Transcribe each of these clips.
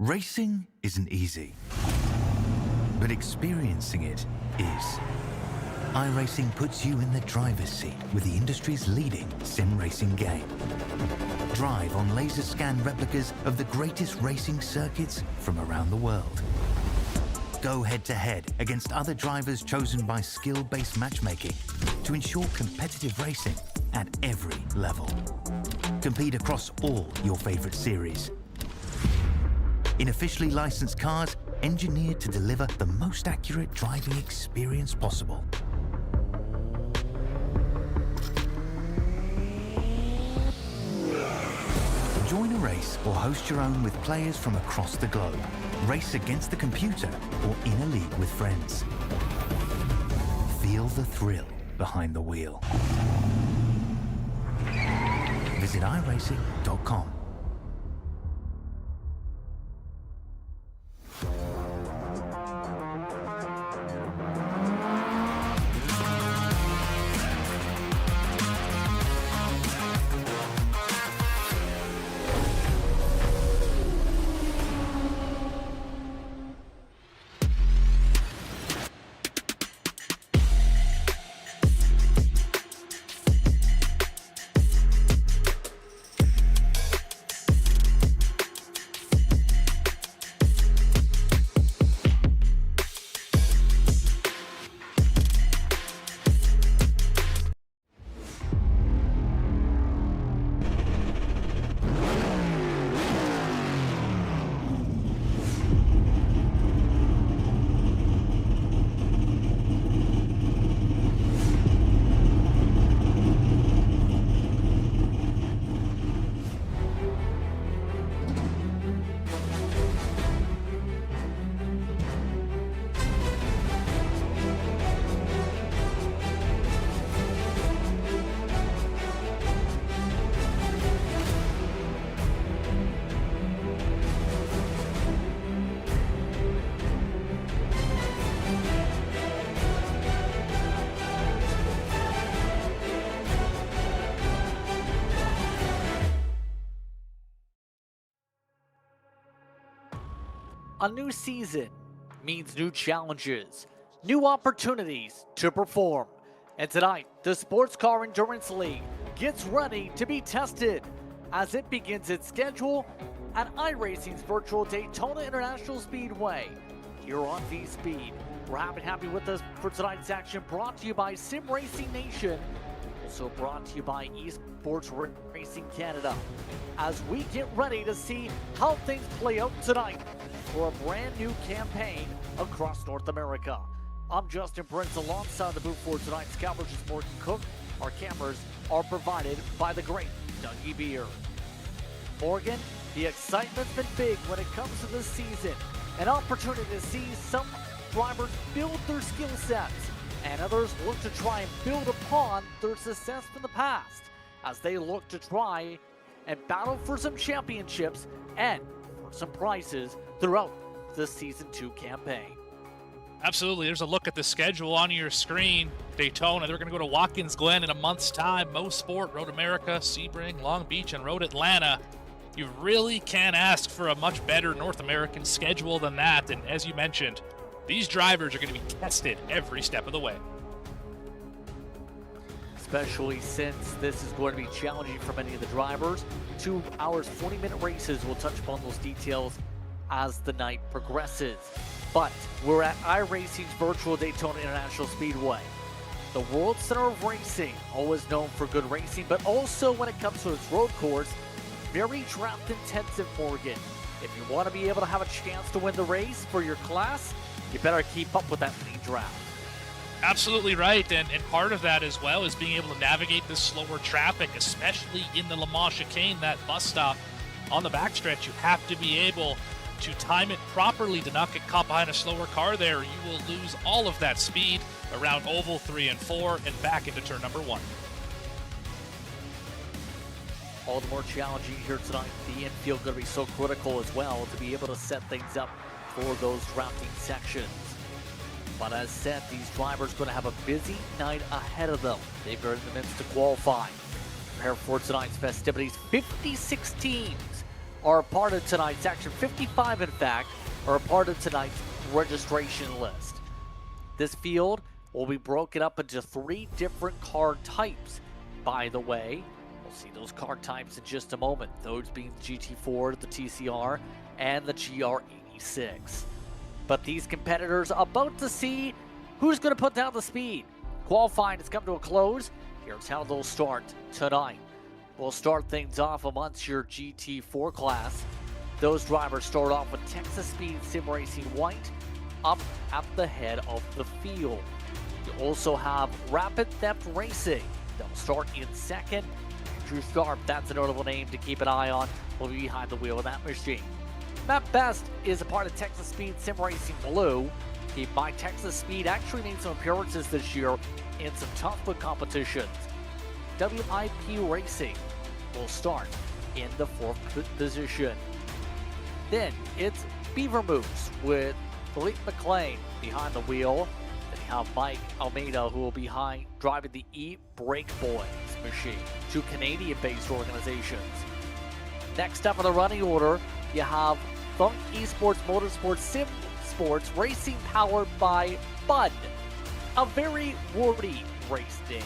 Racing isn't easy, but experiencing it is. iRacing puts you in the driver's seat with the industry's leading sim racing game. Drive on laser scan replicas of the greatest racing circuits from around the world. Go head-to-head against other drivers chosen by skill-based matchmaking to ensure competitive racing at every level. Compete across all your favorite series. In officially licensed cars, engineered to deliver the most accurate driving experience possible. Join a race or host your own with players from across the globe. Race against the computer or in a league with friends. Feel the thrill behind the wheel. Visit iRacing.com. A new season means new challenges, new opportunities to perform. And tonight, the Sports Car Endurance League gets ready to be tested as it begins its schedule at iRacing's virtual Daytona International Speedway here on V-Speed. We're happy with us for tonight's action, brought to you by Sim Racing Nation, also brought to you by Esports Racing Canada, as we get ready to see how things play out tonight for a brand new campaign across North America. I'm Justin Prince, alongside the booth for tonight's coverage is Morgan Cook. Our cameras are provided by the great Dougie Beer. Morgan, the excitement's been big when it comes to this season. An opportunity to see some drivers build their skill sets, and others look to try and build upon their success from the past as they look to try and battle for some championships and for some prizes throughout the Season 2 campaign. Absolutely. There's a look at the schedule on your screen. Daytona, they're going to go to Watkins Glen in a month's time. Mo Sport, Road America, Sebring, Long Beach, and Road Atlanta. You really can't ask for a much better North American schedule than that. And as you mentioned, these drivers are going to be tested every step of the way. Especially since this is going to be challenging for many of the drivers. 2 hours, 40-minute races. We'll touch upon those details as the night progresses. But we're at iRacing's virtual Daytona International Speedway. The World Center of Racing, always known for good racing, but also when it comes to its road course, very draft intensive, Morgan. If you want to be able to have a chance to win the race for your class, you better keep up with that lead draft. Absolutely right, and part of that as well is being able to navigate this slower traffic, especially in the Le Mans chicane, that bus stop on the backstretch. You have to be able to time it properly to not get caught behind a slower car there. You will lose all of that speed around oval 3 and 4 and back into turn number 1. All the more challenging here tonight. The infield going to be so critical as well to be able to set things up for those drafting sections. But as said, these drivers are going to have a busy night ahead of them. They've earned the minutes to qualify. Prepare for tonight's festivities. 56 teams are a part of tonight's action. 55, in fact, are a part of tonight's registration list. This field will be broken up into 3 different car types. By the way, we'll see those car types in just a moment. Those being the GT4, the TCR, and the GR86. But these competitors are about to see who's going to put down the speed. Qualifying has come to a close. Here's how they'll start tonight. We'll start things off amongst your GT4 class. Those drivers start off with Texas Speed Sim Racing White up at the head of the field. You also have Rapid Theft Racing. They'll start in second. Andrew Sharp, that's a notable name to keep an eye on, will be behind the wheel of that machine. Matt Best is a part of Texas Speed Sim Racing Blue. Keep in mind, Texas Speed actually made some appearances this year in some tough foot competitions. WIP Racing will start in the 4th position. Then it's Beaver Moose with Philippe McLean behind the wheel. Then you have Mike Almeida, who will be driving the E-Brake Boys machine, 2 Canadian-based organizations. Next up in the running order, you have Thunk Esports Motorsports Sim Sports Racing powered by Bud. A very wordy race name,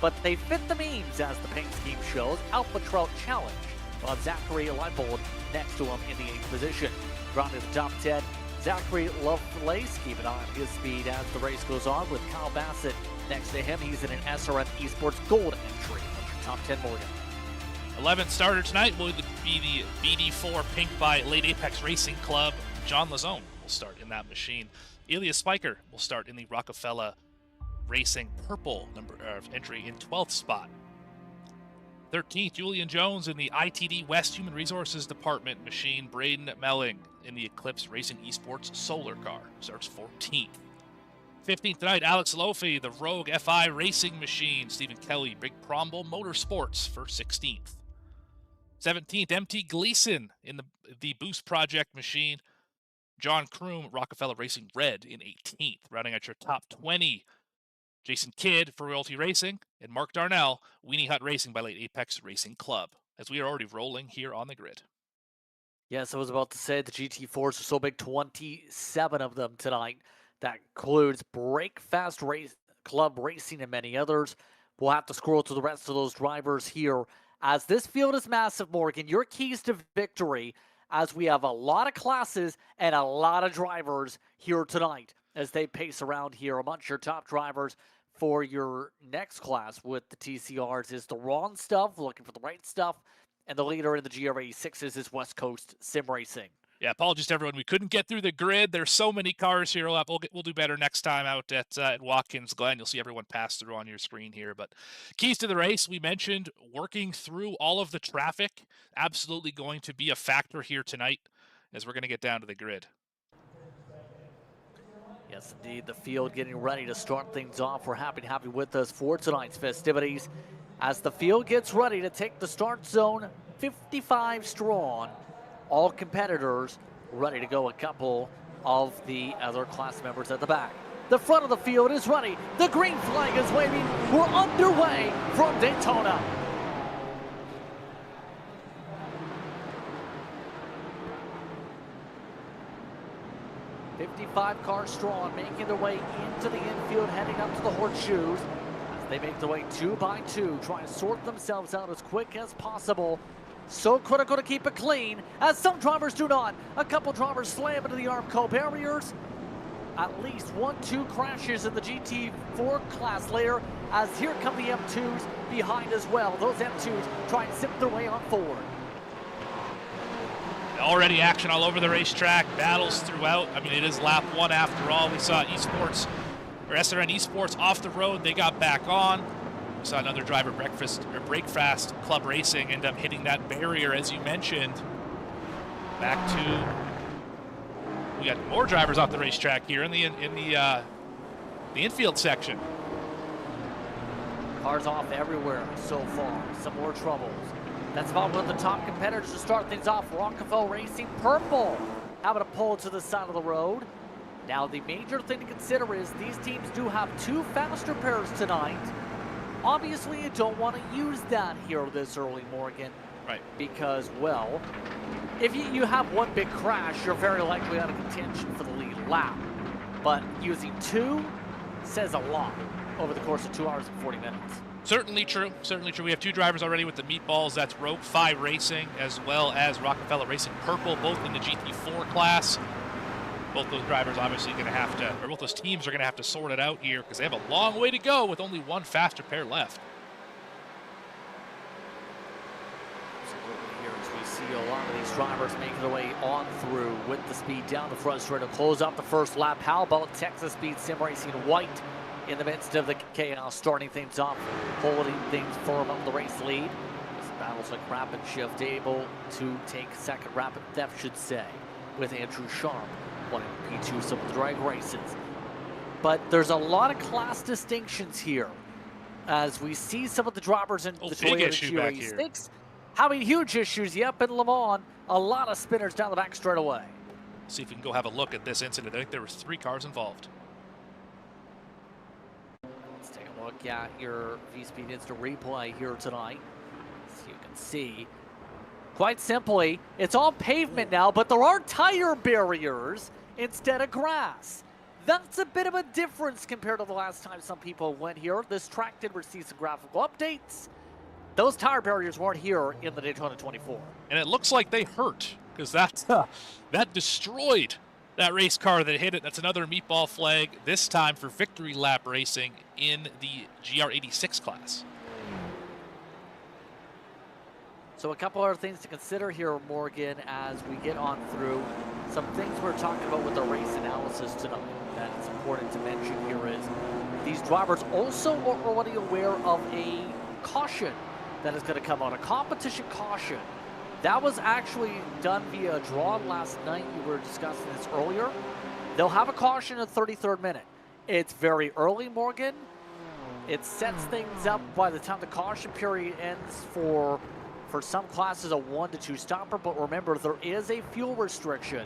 but they fit the memes as the paint scheme shows. Alpha Trout Challenge. We'll have Zachary Leibold next to him in the 8th position. Rounding the top 10, Zachary Lovelace. Keep an eye on his speed as the race goes on with Kyle Bassett next to him. He's in an SRM Esports Gold entry. What's your top 10, Morgan? 11th starter tonight will be the BD4 Pink by Late Apex Racing Club. John Lazone will start in that machine. Ilya Spiker will start in the Rockefeller Racing Purple entry in 12th spot. 13th, Julian Jones in the ITD West Human Resources Department machine. Braden Melling in the Eclipse Racing Esports Solar Car starts 14th. 15th tonight, Alex Lofi, the Rogue FI Racing machine. Stephen Kelly, Big Prombo Motorsports for 16th. 17th, MT Gleason in the Boost Project machine. John Kroom, Rockefeller Racing Red in 18th. Rounding out your top 20, Jason Kidd for Royalty Racing, and Mark Darnell, Weenie Hut Racing by Late Apex Racing Club, as we are already rolling here on the grid. Yes, I was about to say the GT4s are so big, 27 of them tonight. That includes Breakfast Club Racing and many others. We'll have to scroll through the rest of those drivers here, as this field is massive, Morgan. Your keys to victory, as we have a lot of classes and a lot of drivers here tonight as they pace around here. Amongst your top drivers for your next class with the TCRs is the Ron Stuff, looking for the right stuff, and the leader in the GR86s is West Coast Sim Racing. Yeah, apologies to everyone. We couldn't get through the grid. There's so many cars here. We'll do better next time out at Watkins Glen. You'll see everyone pass through on your screen here. But keys to the race, we mentioned working through all of the traffic. Absolutely going to be a factor here tonight as we're going to get down to the grid. Yes, indeed. The field getting ready to start things off. We're happy to have you with us for tonight's festivities as the field gets ready to take the start zone 55 strong. All competitors ready to go. A couple of the other class members at the back. The front of the field is ready. The green flag is waving. We're underway from Daytona. "55 cars strong, making their way into the infield, heading up to the horseshoes as they make their way 2 by 2, trying to sort themselves out as quick as possible. So critical to keep it clean, as some drivers do not. A couple drivers slam into the Armco barriers. At least 1-2 crashes in the GT4 class later, as here come the M2s behind as well. Those M2s try and zip their way on forward. Already action all over the racetrack, battles throughout. I mean, it is lap 1 after all. We saw SRN Esports off the road. They got back on. We saw another driver, Breakfast Club Racing, end up hitting that barrier, as you mentioned. Back to, we got more drivers off the racetrack here in the infield section. Cars off everywhere so far. Some more troubles. That's about one of the top competitors to start things off. Rockefeller Racing Purple having a pull to the side of the road. Now the major thing to consider is these teams do have 2 faster pairs tonight. Obviously, you don't want to use that here this early, Morgan. Right. Because, well, if you have one big crash, you're very likely out of contention for the lead lap. But using 2 says a lot over the course of 2 hours and 40 minutes. Certainly true. Certainly true. We have 2 drivers already with the meatballs. That's Rogue 5 Racing as well as Rockefeller Racing Purple, both in the GT4 class. Both those drivers obviously going to have to, or both those teams are going to have to sort it out here because they have a long way to go with only 1 faster pair left. Absolutely. Here as we see a lot of these drivers making their way on through with the speed down the front straight to close up the first lap. How about Texas Speed Sim Racing White in the midst of the chaos, starting things off, holding things firm up the race lead. This battles like rapid shift, able to take second rapid theft, should say, with Andrew Sharp. One in P2, some of the drag races. But there's a lot of class distinctions here as we see some of the drivers in the Toyota GR6 having huge issues. Yep, in Le Mans, a lot of spinners down the back straight away. See if we can go have a look at this incident. I think there was 3 cars involved. Let's take a look at your V-Speed Instant Replay here tonight. As you can see, quite simply, it's all pavement now, but there are tire barriers instead of grass. That's a bit of a difference compared to the last time some people went here. This track did receive some graphical updates. Those tire barriers weren't here in the Daytona 24. And it looks like they hurt because that destroyed that race car that hit it. That's another meatball flag, this time for victory lap racing in the GR86 class. So a couple other things to consider here, Morgan, as we get on through some things we're talking about with the race analysis tonight that it's important to mention here is these drivers also are already aware of a caution that is going to come out, a competition caution. That was actually done via a draw last night. We were discussing this earlier. They'll have a caution in the 33rd minute. It's very early, Morgan. It sets things up by the time the caution period ends for some classes a 1 to 2 stopper, but remember there is a fuel restriction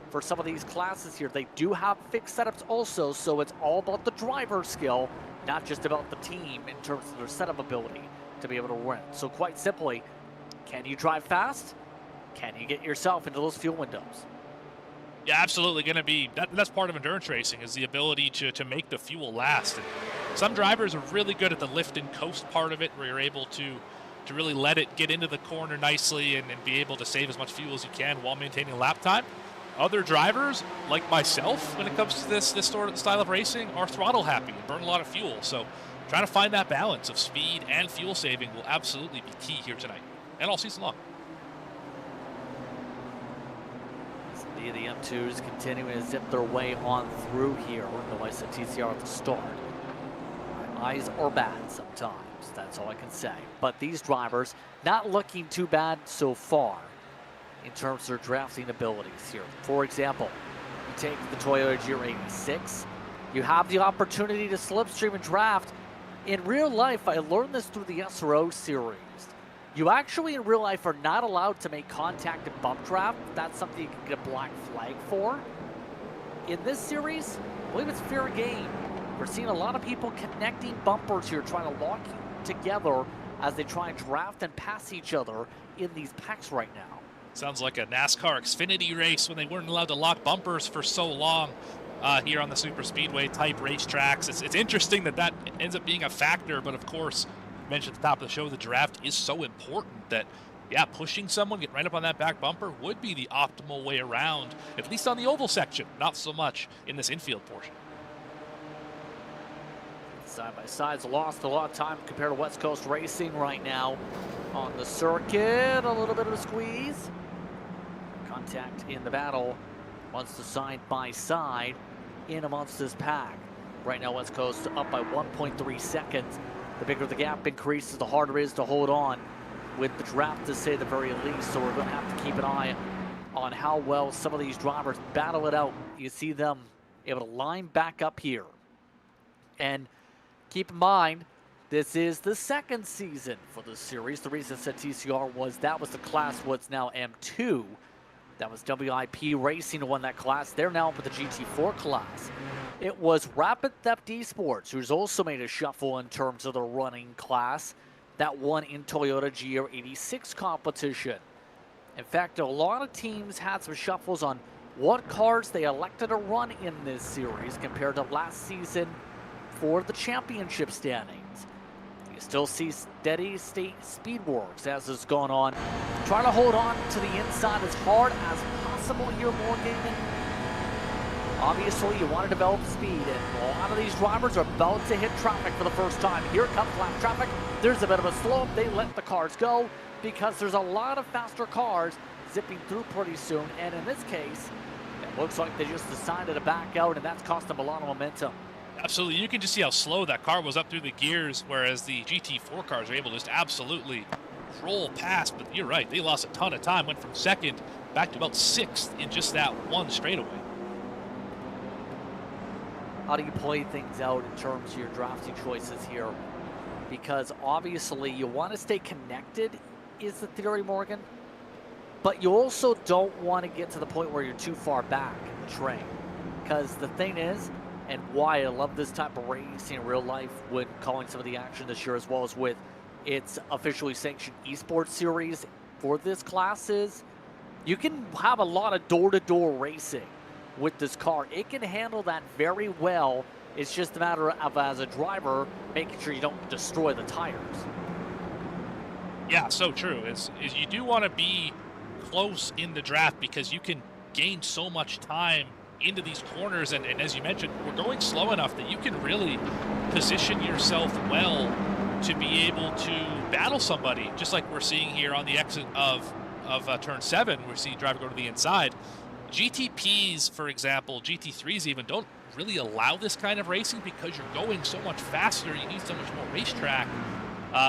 for some of these classes here. They do have fixed setups also, so it's all about the driver skill, not just about the team in terms of their setup ability to be able to win. So quite simply, can you drive fast? Can you get yourself into those fuel windows? Yeah, absolutely going to be, that's part of endurance racing is the ability to make the fuel last. And some drivers are really good at the lift and coast part of it where you're able to really let it get into the corner nicely and be able to save as much fuel as you can while maintaining lap time. Other drivers, like myself, when it comes to this sort of style of racing, are throttle happy and burn a lot of fuel. So trying to find that balance of speed and fuel saving will absolutely be key here tonight and all season long. The M2s continuing to zip their way on through here. No, I said TCR at the start. My eyes are bad sometimes. That's all I can say. But these drivers not looking too bad so far in terms of their drafting abilities here. For example, you take the Toyota GR86. You have the opportunity to slipstream and draft. In real life, I learned this through the SRO series. You actually in real life are not allowed to make contact and bump draft. That's something you can get a black flag for. In this series, I believe it's fair game. We're seeing a lot of people connecting bumpers here, trying to lock together as they try and draft and pass each other in these packs right now. Sounds like a NASCAR Xfinity race when they weren't allowed to lock bumpers for so long here on the super speedway type racetracks. It's interesting that ends up being a factor, but of course, you mentioned at the top of the show, the draft is so important that, yeah, pushing someone, getting right up on that back bumper would be the optimal way around, at least on the oval section, not so much in this infield portion. Side-by-sides lost a lot of time compared to West Coast Racing right now on the circuit. A little bit of a squeeze. Contact in the battle once the side-by-side in amongst this pack. Right now West Coast up by 1.3 seconds. The bigger the gap increases, the harder it is to hold on with the draft, to say the very least. So we're going to have to keep an eye on how well some of these drivers battle it out. You see them able to line back up here. And keep in mind, this is the second season for the series. The reason I said TCR was that was the class what's now M2. That was WIP Racing who won that class. They're now up with the GT4 class. It was Rapid Theft Esports, who's also made a shuffle in terms of the running class. that won in Toyota GR86 competition. In fact, a lot of teams had some shuffles on what cars they elected to run in this series compared to last season for the championship standings. You still see steady state speedworks as it's gone on. Try to hold on to the inside as hard as possible here, Morgan. Obviously, you want to develop speed, and a lot of these drivers are about to hit traffic for the first time. Here comes lap traffic. There's a bit of a slope. They let the cars go because there's a lot of faster cars zipping through pretty soon. And in this case, it looks like they just decided to back out, and that's cost them a lot of momentum. Absolutely. You can just see how slow that car was up through the gears, whereas the GT4 cars are able to just absolutely roll past. But you're right. They lost a ton of time, went from second back to about sixth in just that one straightaway. How do you play things out in terms of your drafting choices here? Because obviously you want to stay connected, is the theory, Morgan. But you also don't want to get to the point where you're too far back in the train. Because the thing is, and why I love this type of racing in real life when calling some of the action this year, as well as with its officially sanctioned esports series for this class, is you can have a lot of door-to-door racing with this car. It can handle that very well. It's just a matter of, as a driver, making sure you don't destroy the tires. Yeah, so true. Is you do want to be close in the draft because you can gain so much time into these corners, and as you mentioned, we're going slow enough that you can really position yourself well to be able to battle somebody, just like we're seeing here on the exit of turn 7. We're seeing driver go to the inside. GTPs, for example, GT3s even, don't really allow this kind of racing because you're going so much faster. You need so much more racetrack.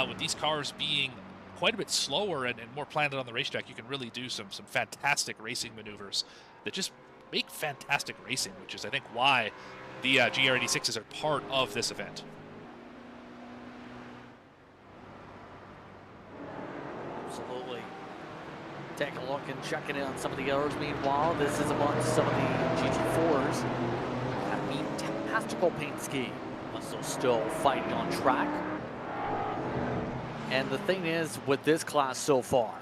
With these cars being quite a bit slower and more planted on the racetrack, you can really do some fantastic racing maneuvers that just make fantastic racing, which is, I think, why the GR86s are part of this event. Absolutely. Take a look and checking in on some of the others. Meanwhile, this is amongst some of the GT4s that mean tactical paint scheme. So still fighting on track. And the thing is, with this class so far,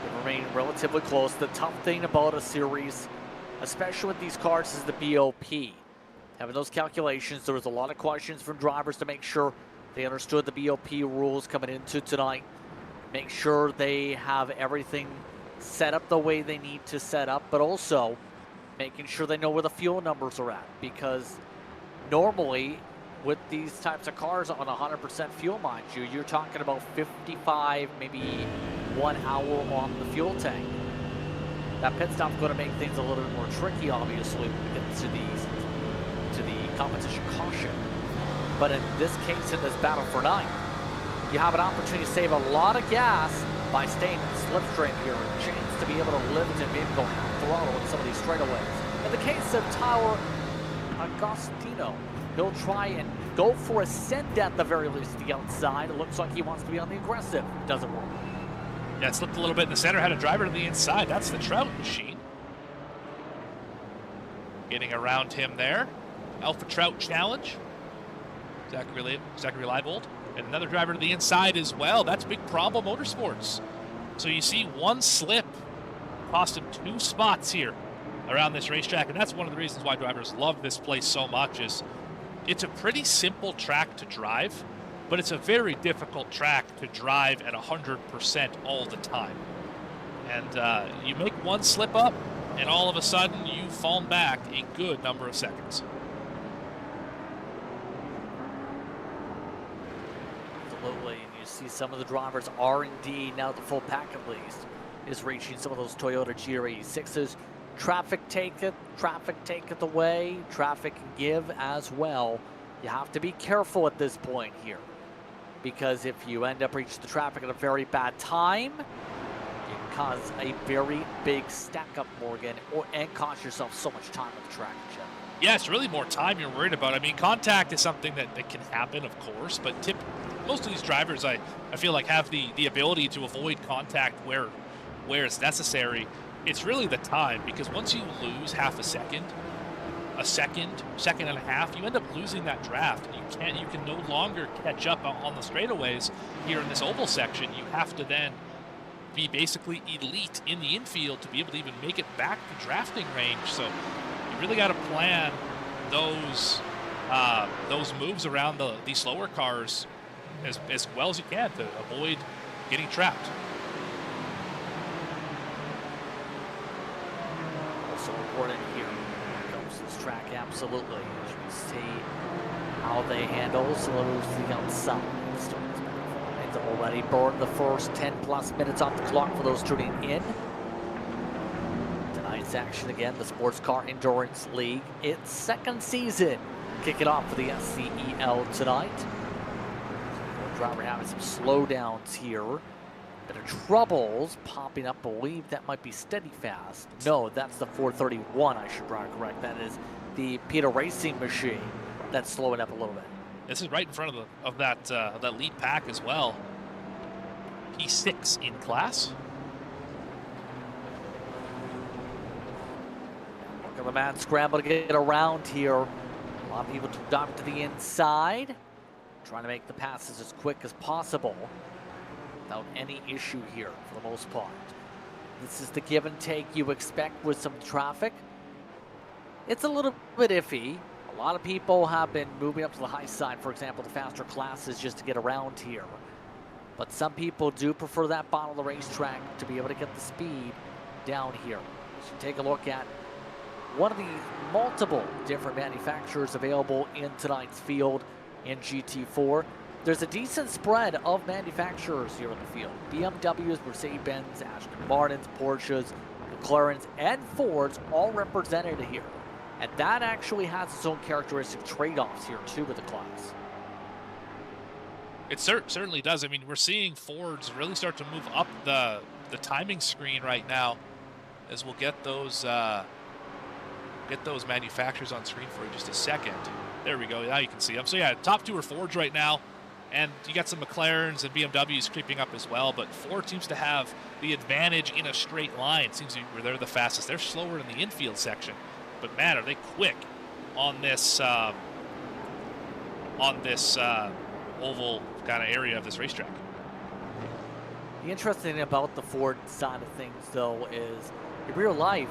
they remain relatively close. The tough thing about a series, especially with these cars, is the BOP. Having those calculations, there was a lot of questions from drivers to make sure they understood the BOP rules coming into tonight. Make sure they have everything set up the way they need to set up, but also making sure they know where the fuel numbers are at, because normally with these types of cars on 100% fuel, mind you, you're talking about 55, maybe 1 hour on the fuel tank. That pit stop's going to make things a little bit more tricky, obviously, when we get to the competition caution. But in this case, in this battle for ninth, you have an opportunity to save a lot of gas by staying in slipstream here, a chance to be able to lift and maybe go half throttle in some of these straightaways. In the case of Tyler Agostino, he'll try and go for a send at the very least to the outside. It looks like he wants to be on the aggressive. Doesn't work. Yeah, it slipped a little bit in the center, had a driver to the inside. That's the Trout machine. Getting around him there. Alpha Trout challenge. Zachary Leibold. And another driver to the inside as well. That's Big Problem Motorsports. So you see one slip cost him 2 spots here around this racetrack, and that's one of the reasons why drivers love this place so much. Is it's a pretty simple track to drive, but it's a very difficult track to drive at 100% all the time. And you make one slip up, and all of a sudden you've fallen back a good number of seconds. Absolutely, and you see some of the drivers are indeed, now the full pack at least, is reaching some of those Toyota GR86s. Traffic take it away, traffic can give as well. You have to be careful at this point here, because if you end up reaching the traffic at a very bad time, you can cause a very big stack up, Morgan, and cost yourself so much time on the track. Yeah, it's really more time you're worried about. I mean, contact is something that can happen, of course, but most of these drivers, I feel like, have the ability to avoid contact where it's necessary. It's really the time, because once you lose half a second, a second and a half, you end up losing that draft. You can no longer catch up on the straightaways here in this oval section. You have to then be basically elite in the infield to be able to even make it back to drafting range. So you really got to plan those moves around the slower cars as well as you can to avoid getting trapped. Also important here when it comes to this track, absolutely. As you can see how they handle slows the outside. It's already burned the first 10 plus minutes off the clock for those tuning in. Tonight's action again, the Sports Car Endurance League. Its second season. Kick it off for the SCEL tonight. The driver having some slowdowns here. Bit of troubles popping up. Believe that might be Steady Fast. No, that's the 431. I should probably correct. That is the Peter Racing machine that's slowing up a little bit. This is right in front of that lead pack as well. P6 in class. Look at the man scramble to get around here. A lot of people dive to the inside, trying to make the passes as quick as possible without any issue here for the most part. This is the give and take you expect with some traffic. It's a little bit iffy. A lot of people have been moving up to the high side, for example, the faster classes just to get around here. But some people do prefer that bottom of the racetrack to be able to get the speed down here. So take a look at one of the multiple different manufacturers available in tonight's field in GT4. There's a decent spread of manufacturers here in the field. BMWs, Mercedes-Benz, Aston Martins, Porsches, McLarens, and Fords all represented here. And that actually has its own characteristic trade-offs here too with the class. It certainly does. I mean, we're seeing Fords really start to move up the timing screen right now, as we'll get those manufacturers on screen for just a second. There we go. Now you can see them. So yeah, top two are Fords right now, and you got some McLarens and BMWs creeping up as well. But Ford seems to have the advantage in a straight line. It seems to be where they're the fastest. They're slower in the infield section. But man, are they quick on this oval kind of area of this racetrack. The interesting thing about the Ford side of things, though, is in real life,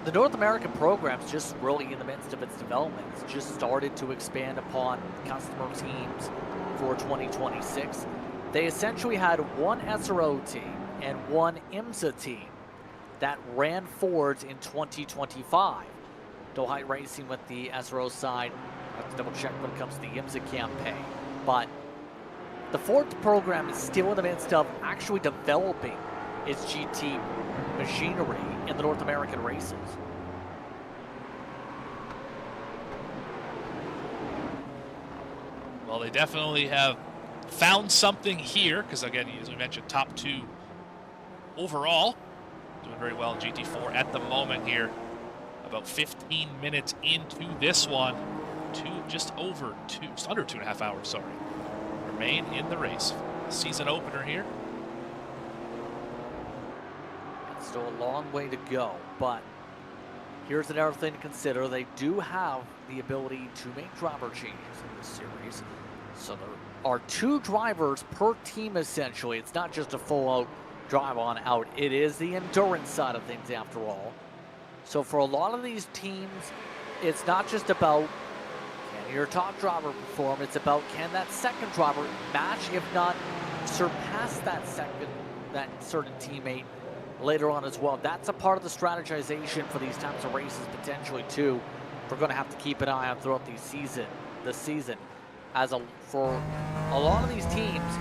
the North American program's just really in the midst of its development. It's just started to expand upon customer teams for 2026. They essentially had one SRO team and one IMSA team that ran Fords in 2025. Dohite Racing with the SRO side. I have to double check when it comes to the IMSA campaign. But the Ford program is still in the midst of actually developing its GT machinery in the North American races. Well, they definitely have found something here, because again, as we mentioned, top two overall. Doing very well in GT4 at the moment here. About 15 minutes into this one. Just under 2.5 hours, sorry. Remain in the race. Season opener here. It's still a long way to go, but here's another thing to consider. They do have the ability to make driver changes in this series. So there are 2 drivers per team, essentially. It's not just a full-out drive on out. It is the endurance side of things after all. So for a lot of these teams, it's not just about can your top driver perform, it's about can that second driver match, if not surpass that certain teammate later on as well. That's a part of the strategization for these types of races potentially too. We're going to have to keep an eye on throughout the season. For a lot of these teams,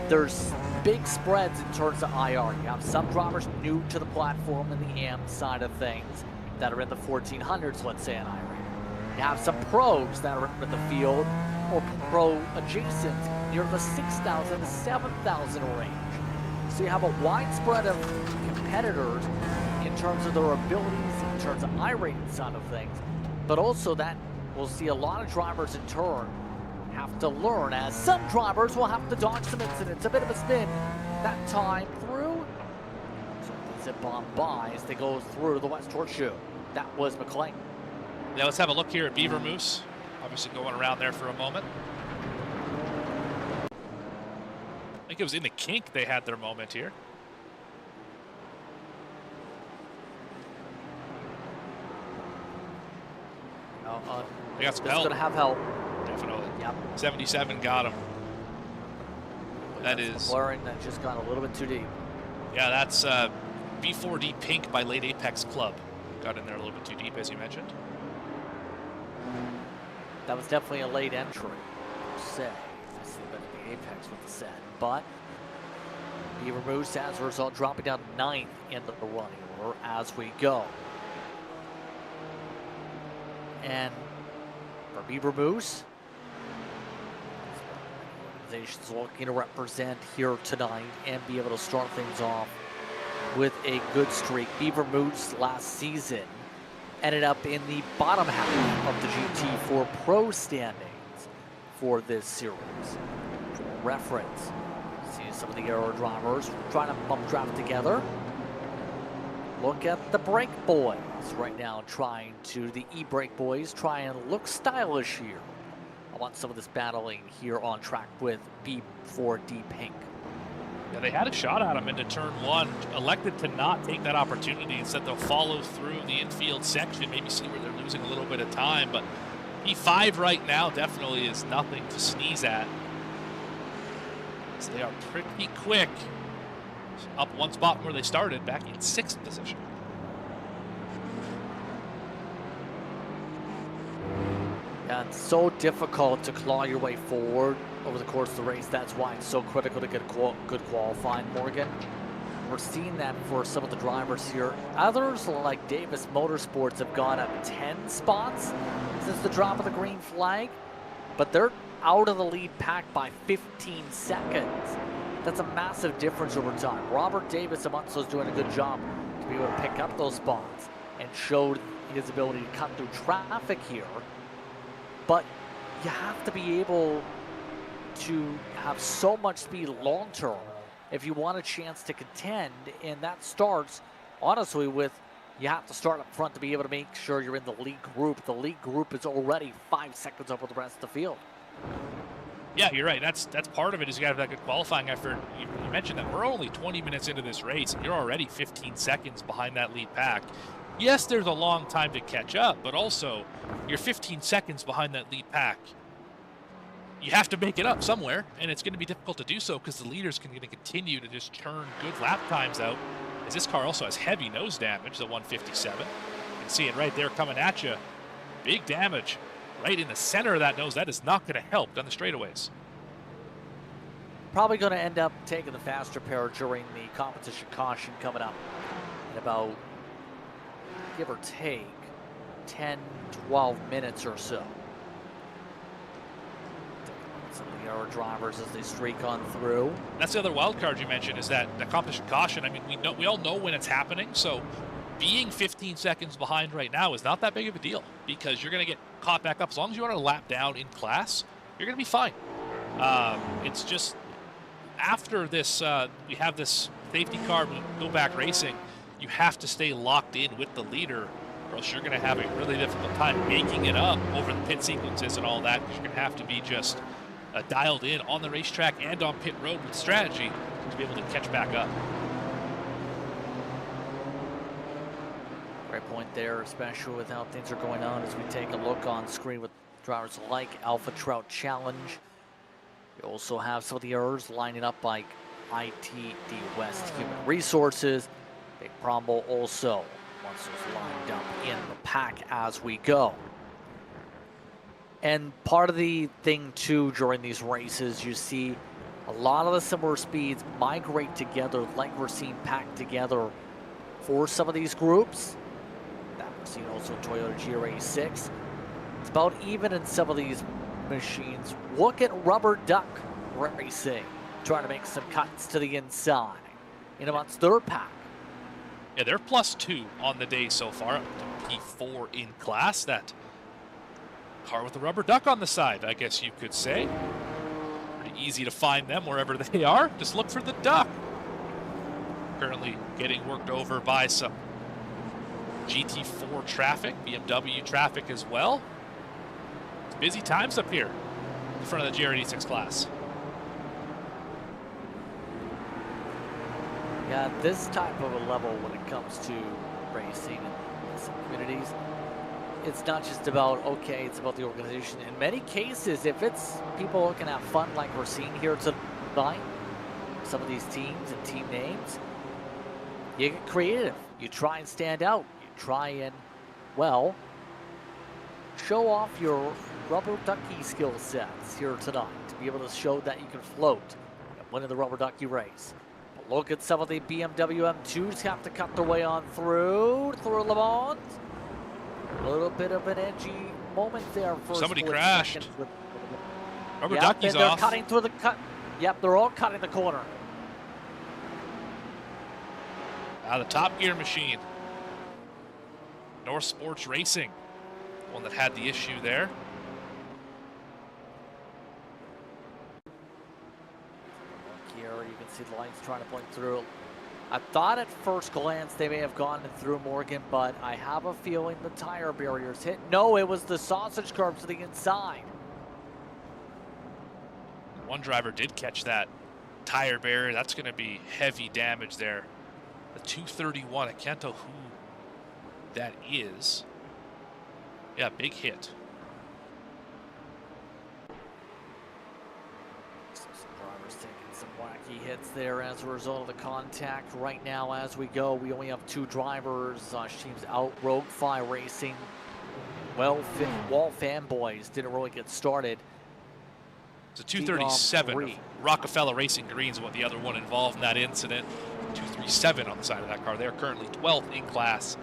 there's big spreads in terms of IR. You have some drivers new to the platform in the AM side of things that are in the 1400s, let's say, in IR. You have some pros that are in the field or pro adjacent near the 6,000 to 7,000 range. So you have a wide spread of competitors in terms of their abilities, in terms of I-rated side of things, but also that we'll see a lot of drivers in turn have to learn, as some drivers will have to dodge some incidents, a bit of a spin that time through. So zip on by as they go through the West Horseshoe. That was McLean. Yeah, let's have a look here at Beaver Moose. Obviously going around there for a moment. I think it was in the kink they had their moment here. They got some It's help. going to have help. Definitely. Yep. 77 got him. That is. McLaren that just got a little bit too deep. Yeah, that's B4D Pink by Late Apex Club. Got in there a little bit too deep, as you mentioned. That was definitely a late entry, per se. I see a bit of the Apex with the set. But Beaver Moose, as a result, dropping down 9th into the running order as we go. And for Beaver Moose, the organization's looking to represent here tonight and be able to start things off with a good streak. Beaver Moose last season ended up in the bottom half of the GT4 Pro standings for this series. For reference, see some of the aero drivers trying to bump draft together. Look at the Brake Boys right now trying to, the E-Brake Boys try and look stylish here. I want some of this battling here on track with B4D Pink. Yeah, they had a shot at him into turn 1, elected to not take that opportunity. Instead, they'll follow through the infield section, maybe see where they're losing a little bit of time. But E5 right now definitely is nothing to sneeze at. So they are pretty quick. Up one spot from where they started, back in 6th position. Yeah, it's so difficult to claw your way forward over the course of the race. That's why it's so critical to get good qualifying, Morgan. We're seeing that for some of the drivers here. Others, like Davis Motorsports, have gone up 10 spots since the drop of the green flag, but they're out of the lead pack by 15 seconds. That's a massive difference over time. Robert Davis of Munso's doing a good job to be able to pick up those spots and showed his ability to cut through traffic here. But you have to be able to have so much speed long term if you want a chance to contend, and that starts honestly with you have to start up front to be able to make sure you're in the lead group. The lead group is already 5 seconds over the rest of the field. Yeah, you're right. That's part of it, is you got to have that good qualifying effort. You mentioned that we're only 20 minutes into this race, and you're already 15 seconds behind that lead pack. Yes, there's a long time to catch up, but also you're 15 seconds behind that lead pack. You have to make it up somewhere, and it's going to be difficult to do so because the leaders can continue to just churn good lap times out, as this car also has heavy nose damage, the 157. You can see it right there coming at you. Big damage right in the center of that nose. That is not going to help down the straightaways. Probably going to end up taking the faster pair during the competition caution coming up in about, give or take, 10, 12 minutes or so. Some of the other drivers as they streak on through. That's the other wild card you mentioned, is that the competition caution. I mean, we all know when it's happening, so being 15 seconds behind right now is not that big of a deal, because you're going to get caught back up. As long as you are a lap down in class, you're going to be fine. It's just after this, we have this safety car, go back racing, you have to stay locked in with the leader, or else you're going to have a really difficult time making it up over the pit sequences and all that, because you're going to have to be just dialed in on the racetrack and on pit road with strategy to be able to catch back up. Great point there, especially with how things are going on as we take a look on screen with drivers like Alpha Trout Challenge. You also have some of the errors lining up like ITD West Human Resources. Big Brombo also once was lined up in the pack as we go. And part of the thing too during these races, you see a lot of the similar speeds migrate together, like we're seeing packed together for some of these groups. That we're seeing also in Toyota GR86. It's about even in some of these machines. Look at Rubber Duck Racing, trying to make some cuts to the inside in amongst their pack. Yeah, they're +2 on the day so far, up to P4 in class. That car with the rubber duck on the side, I guess you could say. Pretty easy to find them wherever they are. Just look for the duck. Currently getting worked over by some GT4 traffic, BMW traffic as well. It's busy times up here in front of the GR86 class. Yeah, this type of a level when it comes to racing in some communities, it's not just about, okay, it's about the organization. In many cases, if it's people who can have fun like we're seeing here tonight, some of these teams and team names, you get creative. You try and stand out. You try and, well, show off your rubber ducky skill sets here tonight to be able to show that you can float and win in the rubber ducky race. But look at some of the BMW M2s have to cut their way on through Le Mans. A little bit of an edgy moment there. For somebody crashed. Rubber ducky's they're off. Cutting through the cut. Yep, they're all cutting the corner. The Top Gear machine. North Sports Racing, one that had the issue there. Here you can see the lights trying to point through. I thought at first glance they may have gone through Morgan, but I have a feeling the tire barriers hit. No, it was the sausage curve to the inside. One driver did catch that tire barrier. That's going to be heavy damage there. The 231, I can't tell who that is. Yeah, big hit. Some drivers taking some wacky hits there as a result of the contact. Right now, as we go, we only have 2 drivers. Teams out. Rogue-Fi Racing. Well, Wall Fanboys didn't really get started. It's a 237. Rockefeller Racing Green's what the other one involved in that incident. 237 on the side of that car. They're currently 12th in class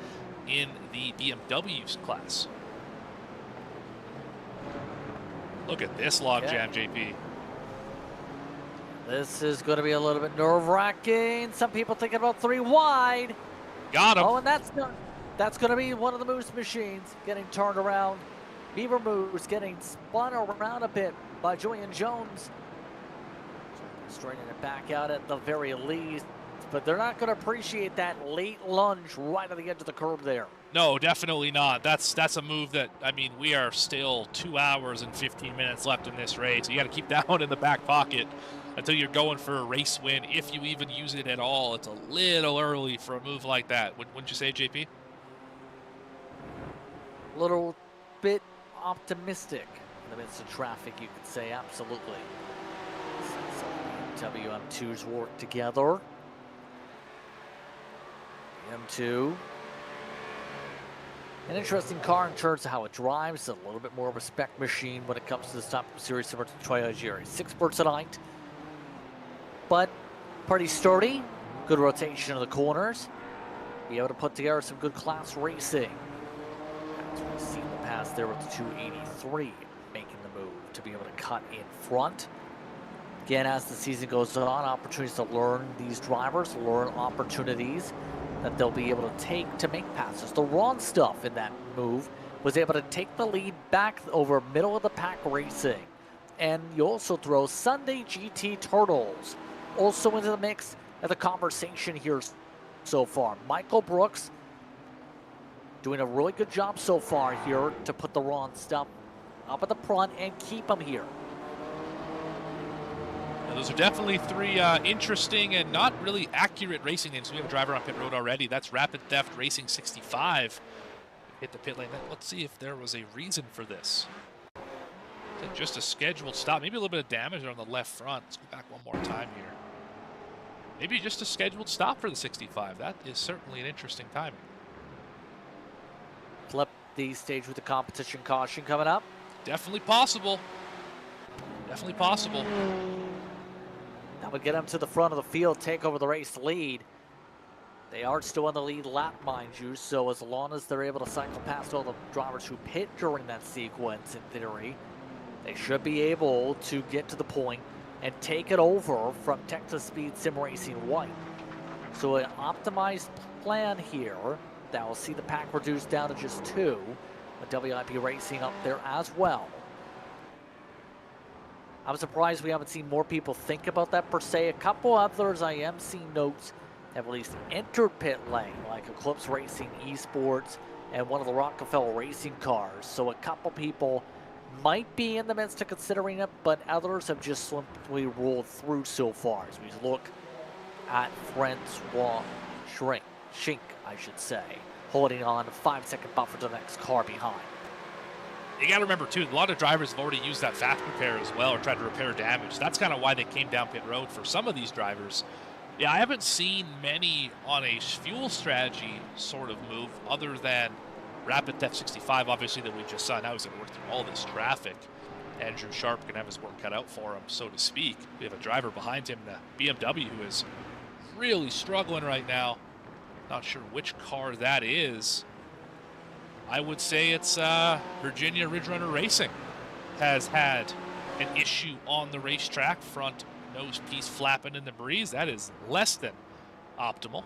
in the BMW's class. Look at this log jam, JP. This is going to be a little bit nerve-wracking. Some people thinking about 3 wide. Got him. Oh, and that's going to be one of the Moose machines getting turned around. Beaver Moose getting spun around a bit by Julian Jones. Straightening it back out at the very least. But they're not going to appreciate that late lunge right at the edge of the curb there. No, definitely not. That's a move that, I mean, we are still 2 hours and 15 minutes left in this race. You got to keep that one in the back pocket until you're going for a race win, if you even use it at all. It's a little early for a move like that. Wouldn't you say, JP? A little bit optimistic in the midst of traffic, you could say, absolutely. So WM2s work together. M2. An interesting car in terms of how it drives. A little bit more of a spec machine when it comes to this type of series similar to Toyota GR. 6 birds tonight. But pretty sturdy. Good rotation of the corners. Be able to put together some good class racing. As we've seen the past there with the 283 making the move to be able to cut in front. Again, as the season goes on, opportunities to learn these drivers, learn opportunities that they'll be able to take to make passes. The Ron stuff in that move was able to take the lead back over middle of the pack racing. And you also throw Sunday GT Turtles also into the mix of the conversation here so far. Michael Brooks doing a really good job so far here to put the Ron stuff up at the front and keep them here. Those are definitely 3 interesting and not really accurate racing names. We have a driver on pit road already. That's Rapid Theft Racing 65. Hit the pit lane. Let's see if there was a reason for this. Is it just a scheduled stop? Maybe a little bit of damage on the left front. Let's go back one more time here. Maybe just a scheduled stop for the 65. That is certainly an interesting timing. Flip the stage with the competition caution coming up. Definitely possible. Definitely possible. That would get them to the front of the field, take over the race lead. They are still in the lead lap, mind you, so as long as they're able to cycle past all the drivers who pit during that sequence, in theory, they should be able to get to the point and take it over from Texas Speed Sim Racing White. So an optimized plan here that will see the pack reduced down to just 2, with WIP Racing up there as well. I'm surprised we haven't seen more people think about that per se. A couple others I am seeing notes have at least entered pit lane, like Eclipse Racing Esports and one of the Rockefeller racing cars. So a couple people might be in the midst of considering it, but others have just simply rolled through so far. As we look at Francois Schink, I should say, holding on a 5-second buffer to the next car behind. You got to remember, too, a lot of drivers have already used that fast repair as well, or tried to repair damage. That's kind of why they came down pit road for some of these drivers. Yeah, I haven't seen many on a fuel strategy sort of move other than Rapid Theft 65, obviously, that we just saw. Now he's going to work through all this traffic. Andrew Sharp can have his work cut out for him, so to speak. We have a driver behind him, the BMW, who is really struggling right now. Not sure which car that is. I would say it's Virginia Ridge Runner Racing has had an issue on the racetrack. Front nose piece flapping in the breeze. That is less than optimal.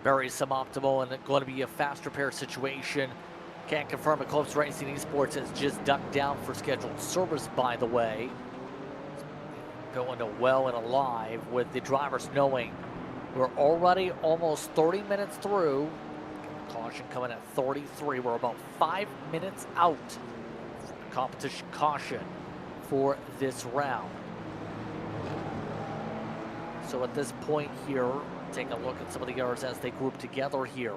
Very suboptimal and going to be a fast repair situation. Can't confirm Eclipse Racing Esports has just ducked down for scheduled service, by the way. Going to well and alive with the drivers knowing we're already almost 30 minutes through. Caution coming at 33. We're about 5 minutes out from the competition caution for this round. So at this point here, take a look at some of the yards as they group together here.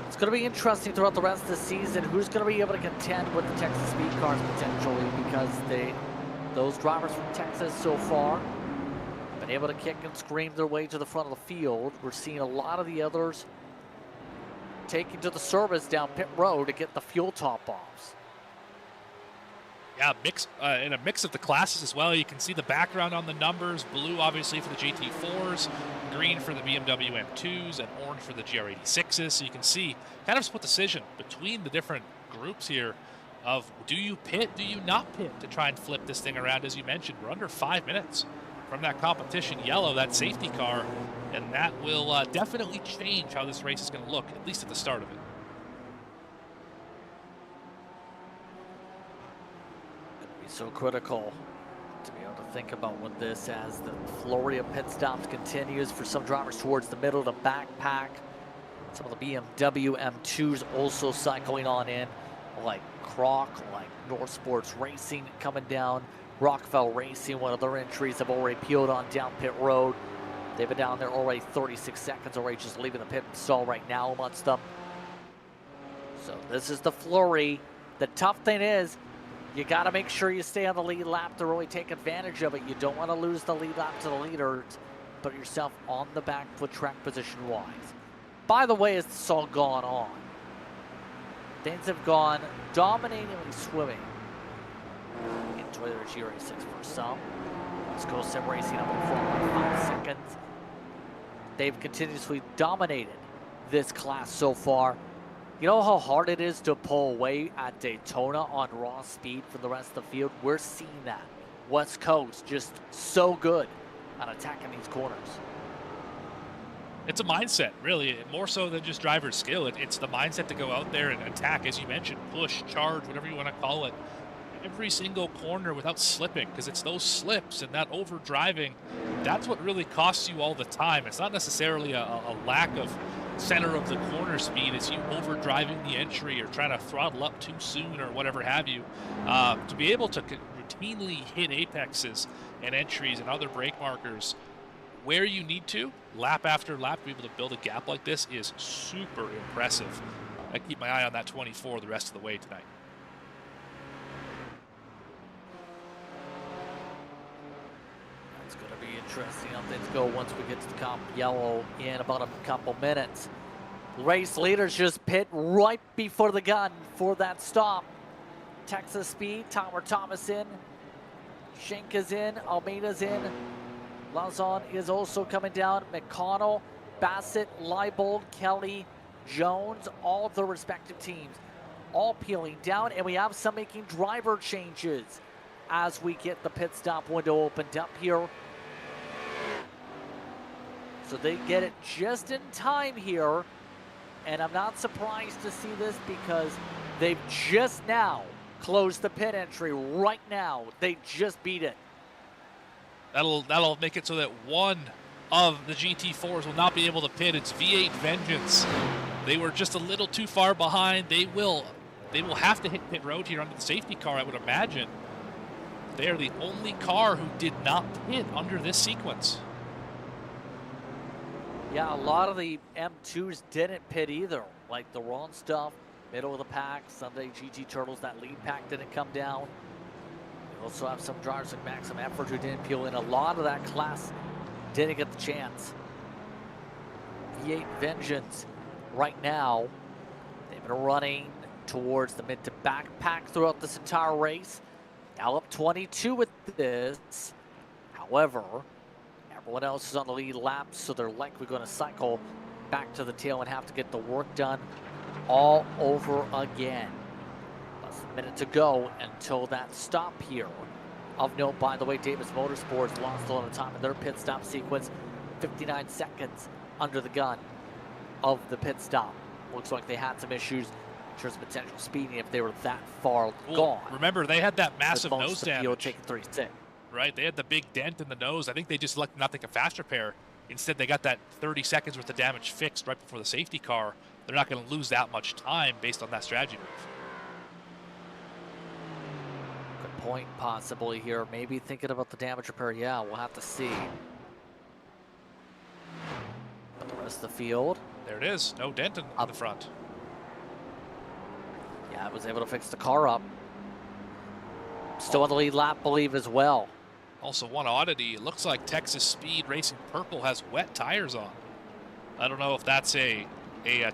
It's going to be interesting throughout the rest of the season who's going to be able to contend with the Texas speed cars potentially, because those drivers from Texas so far have been able to kick and scream their way to the front of the field. We're seeing a lot of the others taking to the service down pit road to get the fuel top-offs. Yeah, in a mix of the classes as well. You can see the background on the numbers. Blue, obviously, for the GT4s. Green for the BMW M2s. And orange for the GR86s. So you can see kind of split decision between the different groups here of do you pit, do you not pit to try and flip this thing around. As you mentioned, we're under 5 minutes from that competition yellow, that safety car. And that will definitely change how this race is going to look, at least at the start of it. So critical to be able to think about with this as the flurry of pit stops continues for some drivers towards the middle to backpack. Some of the BMW M2s also cycling on in, like Croc, like North Sports Racing coming down. Rockefeller Racing, one of their entries, have already peeled on down pit road. They've been down there already 36 seconds, already just leaving the pit stall right now amongst them. So this is the flurry. The tough thing is, you got to make sure you stay on the lead lap to really take advantage of it. You don't want to lose the lead lap to the leaders. Put yourself on the back foot track position-wise. By the way, as this has all gone on, things have gone dominatingly swimming in Toyota GR86 for some. Let's go Sim Racing up in front by 5 seconds. They've continuously dominated this class so far. You know how hard it is to pull away at Daytona on raw speed from the rest of the field? We're seeing that. West Coast just so good at attacking these corners. It's a mindset, really, more so than just driver skill. It's the mindset to go out there and attack, as you mentioned, push, charge, whatever you want to call it, every single corner without slipping, because it's those slips and that overdriving, that's what really costs you all the time. It's not necessarily a lack of center of the corner speed. It's you overdriving the entry or trying to throttle up too soon or whatever have you. To be able to routinely hit apexes and entries and other brake markers where you need to, lap after lap, to be able to build a gap like this is super impressive. I keep my eye on that 24 the rest of the way tonight. It's going to be interesting how things go once we get to the comp yellow in about a couple minutes. Race leaders just pit right before the gun for that stop. Texas Speed, Tyler Thomas in, Schenk is in, Almeida's in, Lazon is also coming down, McConnell, Bassett, Leibold, Kelly, Jones, all of their respective teams, all peeling down, and we have some making driver changes as we get the pit stop window opened up here. So they get it just in time here, and I'm not surprised to see this because they've just now closed the pit entry right now. They just beat it. That'll make it so that one of the GT4s will not be able to pit. It's V8 Vengeance. They were just a little too far behind. They will have to hit pit road here under the safety car, I would imagine. They are the only car who did not pit under this sequence. Yeah, a lot of the M2s didn't pit either. Like the wrong stuff, middle of the pack, Sunday GT Turtles, that lead pack didn't come down. We also have some drivers like Maximum Effort who didn't peel in. A lot of that class didn't get the chance. V8 Vengeance right now, they've been running towards the mid to back pack throughout this entire race. Now up 22 with this. However, everyone else is on the lead lap, so they're likely going to cycle back to the tail and have to get the work done all over again. Less than a minute to go until that stop here. Of note, by the way, Davis Motorsports lost a lot of time in their pit stop sequence. 59 seconds under the gun of the pit stop. Looks like they had some issues in terms of potential speeding if they were that far gone. Remember, they had that massive nose damage. Taking 36. Right, they had the big dent in the nose. I think they just elected not to take a fast repair. Instead, they got that 30 seconds worth of damage fixed right before the safety car. They're not going to lose that much time based on that strategy move. Good point, possibly here. Maybe thinking about the damage repair. Yeah, we'll have to see. But the rest of the field. There it is. No dent in the front. Yeah, I was able to fix the car up. Still on the lead lap, believe, as well. Also, one oddity, it looks like Texas Speed Racing Purple has wet tires on. I don't know if that's a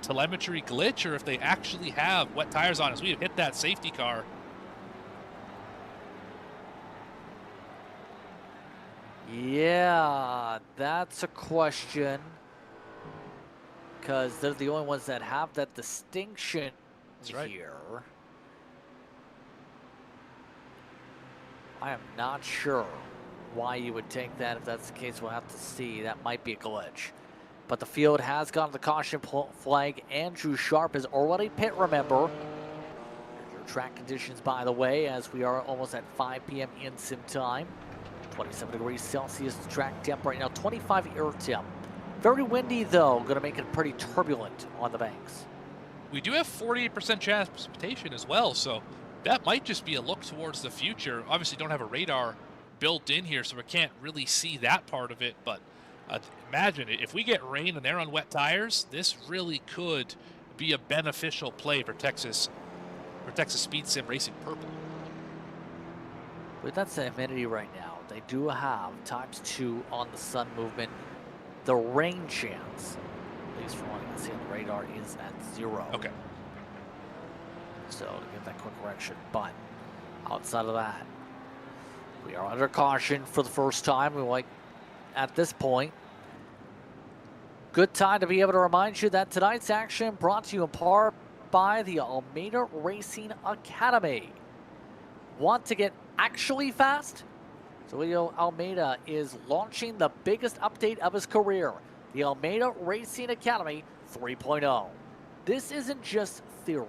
telemetry glitch or if they actually have wet tires on as we have hit that safety car. Yeah, that's a question. Because they're the only ones that have that distinction here. I am not sure why you would take that. If that's the case, we'll have to see. That might be a glitch. But the field has gone to the caution flag. Andrew Sharp is already pit, remember. Your track conditions, by the way, as we are almost at 5 p.m. in sim time. 27 degrees Celsius track temp right now, 25 air temp. Very windy, though. Going to make it pretty turbulent on the banks. We do have 48% chance of precipitation as well, so that might just be a look towards the future. Obviously, don't have a radar built in here, so we can't really see that part of it. But imagine if we get rain and they're on wet tires, this really could be a beneficial play for Texas Speed Sim Racing Purple. With that humidity right now, they do have ×2 on the sun movement. The rain chance, at least from what I can see on the radar, is at 0. Okay. So to give that quick correction, but outside of that, we are under caution for the first time. We like at this point. Good time to be able to remind you that tonight's action brought to you in part by the Almeida Racing Academy. Want to get actually fast? Julio Almeida is launching the biggest update of his career, the Almeida Racing Academy 3.0. This isn't just theory.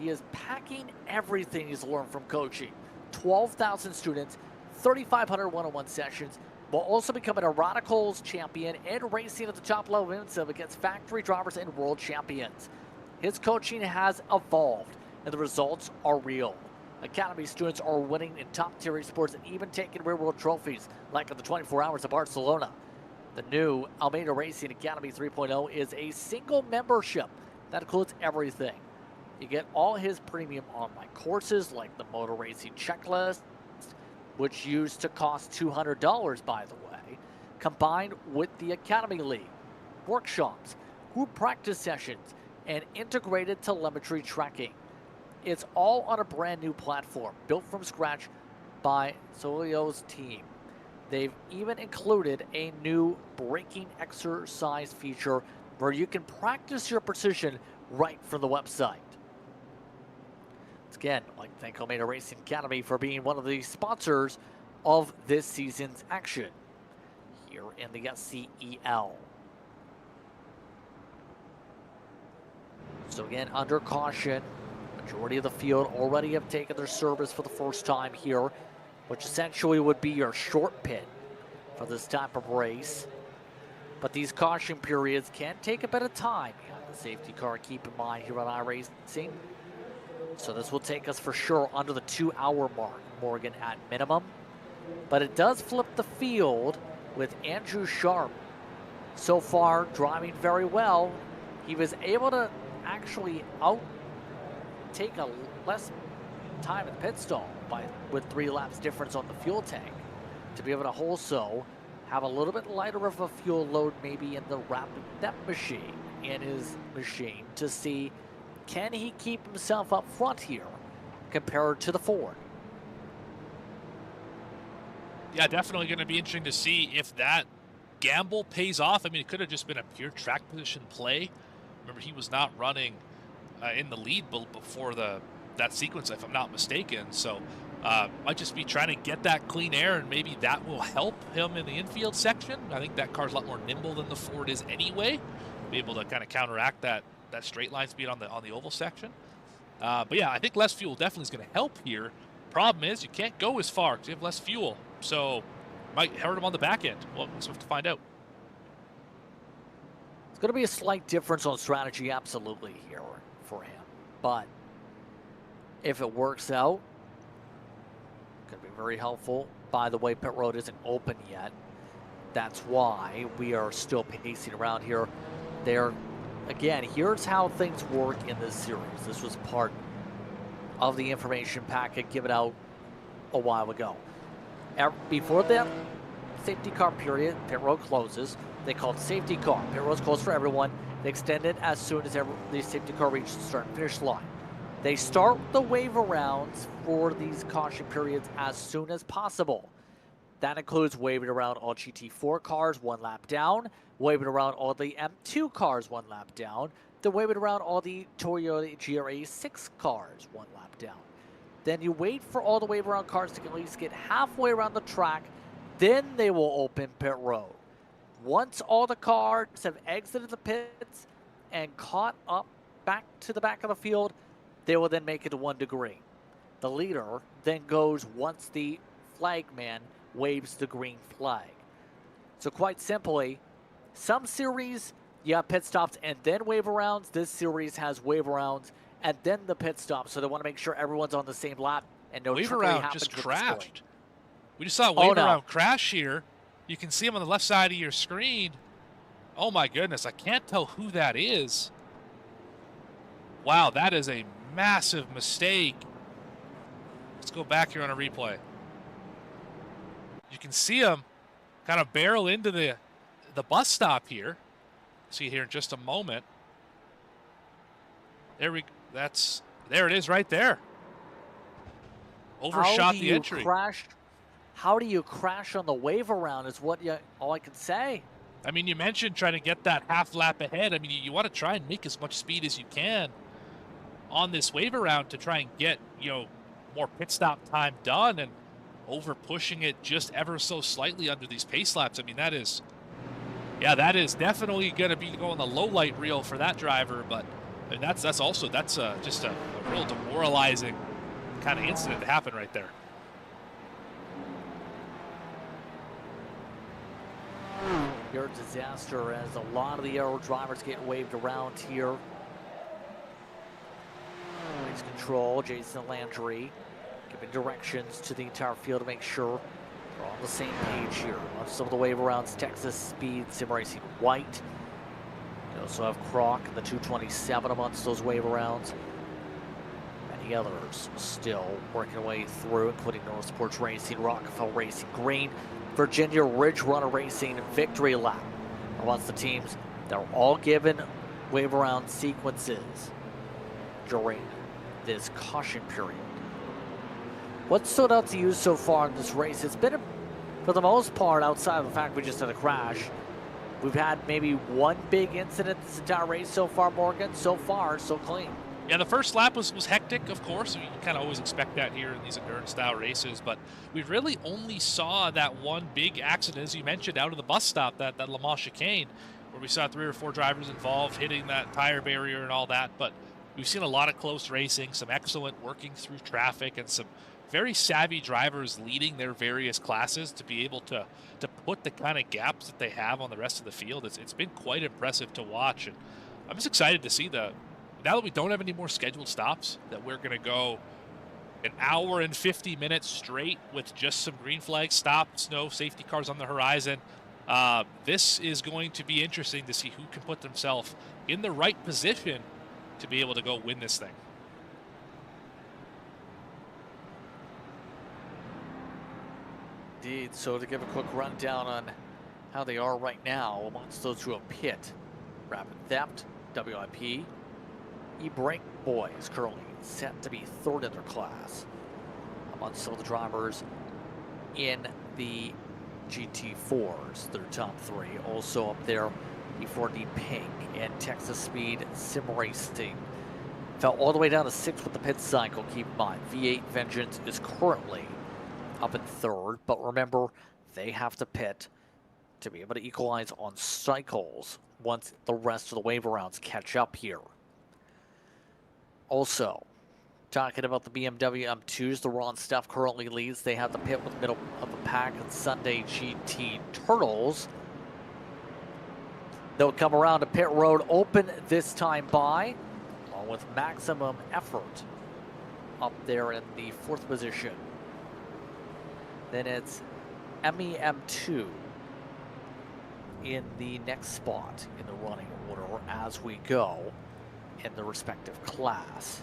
He is packing everything he's learned from coaching. 12,000 students, 3,500 one-on-one sessions, while also becoming a Radicals champion and racing at the top level against factory drivers and world champions. His coaching has evolved, and the results are real. Academy students are winning in top-tier esports and even taking real-world trophies, like in the 24 Hours of Barcelona. The new Almeida Racing Academy 3.0 is a single membership that includes everything. You get all his premium online courses, like the Motor Racing Checklist, which used to cost $200, by the way, combined with the Academy League, workshops, group practice sessions, and integrated telemetry tracking. It's all on a brand new platform built from scratch by Solio's team. They've even included a new braking exercise feature where you can practice your precision right from the website. Again, I'd like to thank Almeida Racing Academy for being one of the sponsors of this season's action here in the SCEL. So again, under caution, majority of the field already have taken their service for the first time here which essentially would be your short pit for this type of race. But these caution periods can take a bit of time behind the safety car, keep in mind here on iRacing. So this will take us for sure under the 2-hour mark, Morgan, at minimum. But it does flip the field with Andrew Sharp so far driving very well. He was able to actually take a less time at the pit stop with 3 laps difference on the fuel tank to be able to also have a little bit lighter of a fuel load maybe in the rapid depth machine in his machine to see, can he keep himself up front here compared to the Ford? Yeah, definitely going to be interesting to see if that gamble pays off. I mean, it could have just been a pure track position play. Remember, he was not running in the lead before that sequence, if I'm not mistaken. So might just be trying to get that clean air, and maybe that will help him in the infield section. I think that car's a lot more nimble than the Ford is anyway. Be able to kind of counteract that straight line speed on the oval section. But yeah, I think less fuel definitely is going to help here. Problem is, you can't go as far because you have less fuel. So might hurt him on the back end. Well, we'll have to find out. It's going to be a slight difference on strategy, absolutely, here for him. But if it works out, it's going to be very helpful. By the way, pit road isn't open yet. That's why we are still pacing around here. Again, here's how things work in this series. This was part of the information packet given out a while ago. Before the safety car period, pit road closes. They call it safety car. Pit road's closed for everyone. They extend it as soon as the safety car reaches the start and finish line. They start the waiver rounds for these caution periods as soon as possible. That includes waving around all GT4 cars 1 lap down, waving around all the M2 cars 1 lap down, then waving around all the Toyota GRA6 cars 1 lap down. Then you wait for all the wave around cars to at least get halfway around the track, then they will open pit road. Once all the cars have exited the pits and caught up back to the back of the field, they will then make it to 1 degree. The leader then goes once the flagman waves the green flag. So quite simply, some series you have pit stops and then wave arounds. This series has wave arounds and then the pit stop. So they want to make sure everyone's on the same lap and no wave trickery around happens just with crashed. We just saw a wave no. around crash here. You can see him on the left side of your screen. Oh my goodness, I can't tell who that is. Wow, that is a massive mistake. Let's go back here on a replay. You can see him kind of barrel into the bus stop here. See here in just a moment. There it is right there. Overshot the entry. How do you crash on the wave around is all I can say. I mean, you mentioned trying to get that half lap ahead. I mean, you want to try and make as much speed as you can on this wave around to try and get, more pit stop time done, and over pushing it just ever so slightly under these pace laps. I mean, that is definitely going to be going the low light reel for that driver. But I mean, that's just a real demoralizing kind of incident to happen right there. You're a disaster as a lot of the aero drivers get waved around here. Race control, Jason Landry giving directions to the entire field to make sure we're on the same page here. On some of the wave arounds, Texas Speed Sim Racing White. You also have Croc and the 227 amongst those wave arounds. Many others still working their way through, including North Sports Racing, Rockefeller Racing Green, Virginia Ridge Runner Racing Victory Lap. Amongst the teams, they're all given wave around sequences during this caution period. What stood out to you so far in this race? It's been, for the most part, outside of the fact we just had a crash, we've had maybe one big incident this entire race so far, Morgan. So far, so clean. Yeah, the first lap was hectic, of course. You kind of always expect that here in these endurance-style races, but we really only saw that one big accident, as you mentioned, out of the bus stop, that Le Mans chicane, where we saw 3 or 4 drivers involved hitting that tire barrier and all that. But we've seen a lot of close racing, some excellent working through traffic, and some very savvy drivers leading their various classes to be able to put the kind of gaps that they have on the rest of the field. It's been quite impressive to watch, and I'm just excited to see now that we don't have any more scheduled stops, that we're going to go an hour and 50 minutes straight with just some green flag stops, no safety cars on the horizon. This is going to be interesting to see who can put themselves in the right position to be able to go win this thing. Indeed. So to give a quick rundown on how they are right now amongst those who have pit. Rapid Theft, WIP, E-Brake Boys currently set to be third in their class amongst some of the drivers in the GT4s, their top three. Also up there, E4D Pink and Texas Speed Sim Racing. Fell all the way down to 6th with the pit cycle. Keep in mind, V8 Vengeance is currently up in 3rd, but remember, they have to pit to be able to equalize on cycles once the rest of the waiver rounds catch up here. Also, talking about the BMW M2s, the Ron Stuff currently leads. They have the pit with the middle of the pack and Sunday GT Turtles. They'll come around to pit road open this time by, along with Maximum Effort up there in the 4th position. Then it's MEM2 in the next spot in the running order as we go in the respective class.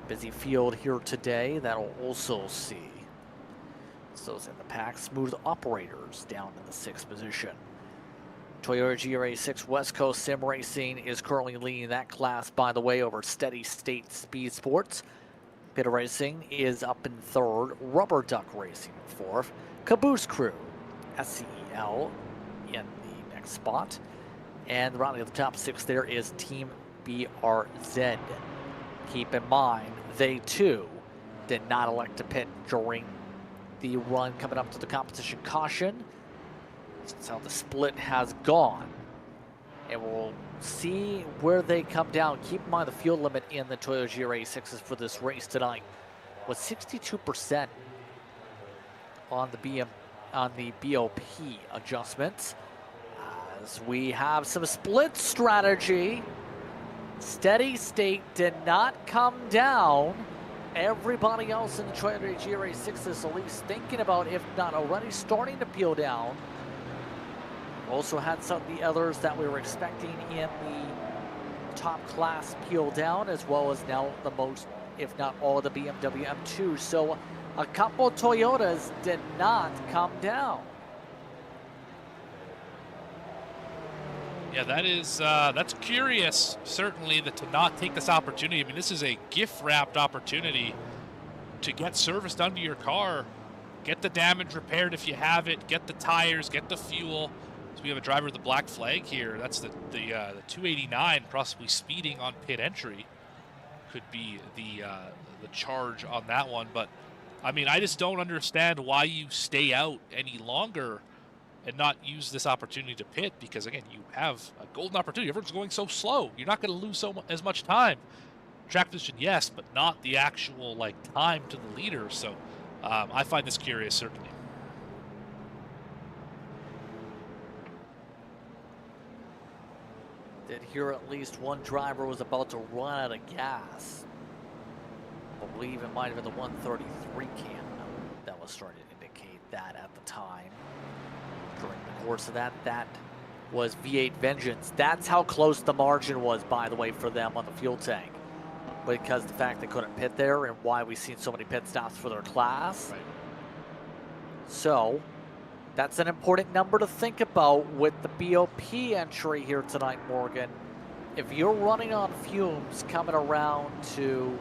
Busy field here today. That'll also see those in the pack. Smooth Operators down in the 6th position. Toyota GRA6 West Coast Sim Racing is currently leading that class, by the way, over Steady State Speed Sports. Pit Racing is up in 3rd. Rubber Duck Racing in 4th. Caboose Crew, SCEL in the next spot. And rounding out the top 6 there is Team BRZ. Keep in mind, they too did not elect to pit during the run coming up to the competition caution. That's how the split has gone. And we'll see where they come down. Keep in mind the fuel limit in the Toyota GRA6s for this race tonight was 62% on the BOP adjustments. As we have some split strategy. Steady State did not come down. Everybody else in the Toyota GRA6 is at least thinking about, if not already starting to peel down. Also had some of the others that we were expecting in the top class peel down, as well as now the most, if not all, of the BMW M2. So a couple of Toyotas did not come down. Yeah, that's curious, certainly, that to not take this opportunity. I mean, this is a gift-wrapped opportunity to get service done to your car, get the damage repaired if you have it, get the tires, get the fuel. So we have a driver with the black flag here. That's the 289, possibly speeding on pit entry. Could be the charge on that one. But, I mean, I just don't understand why you stay out any longer and not use this opportunity to pit, because, again, you have a golden opportunity. Everyone's going so slow. You're not going to lose as much time. Track position, yes, but not the actual, time to the leader. So I find this curious, certainly. Did hear at least one driver was about to run out of gas. I believe it might have been the 133 cam that was starting to indicate that at the time. During the course of that was V8 Vengeance. That's how close the margin was, by the way, for them on the fuel tank. Because the fact they couldn't pit there, and why we've seen so many pit stops for their class. Right. So that's an important number to think about with the BOP entry here tonight, Morgan. If you're running on fumes coming around to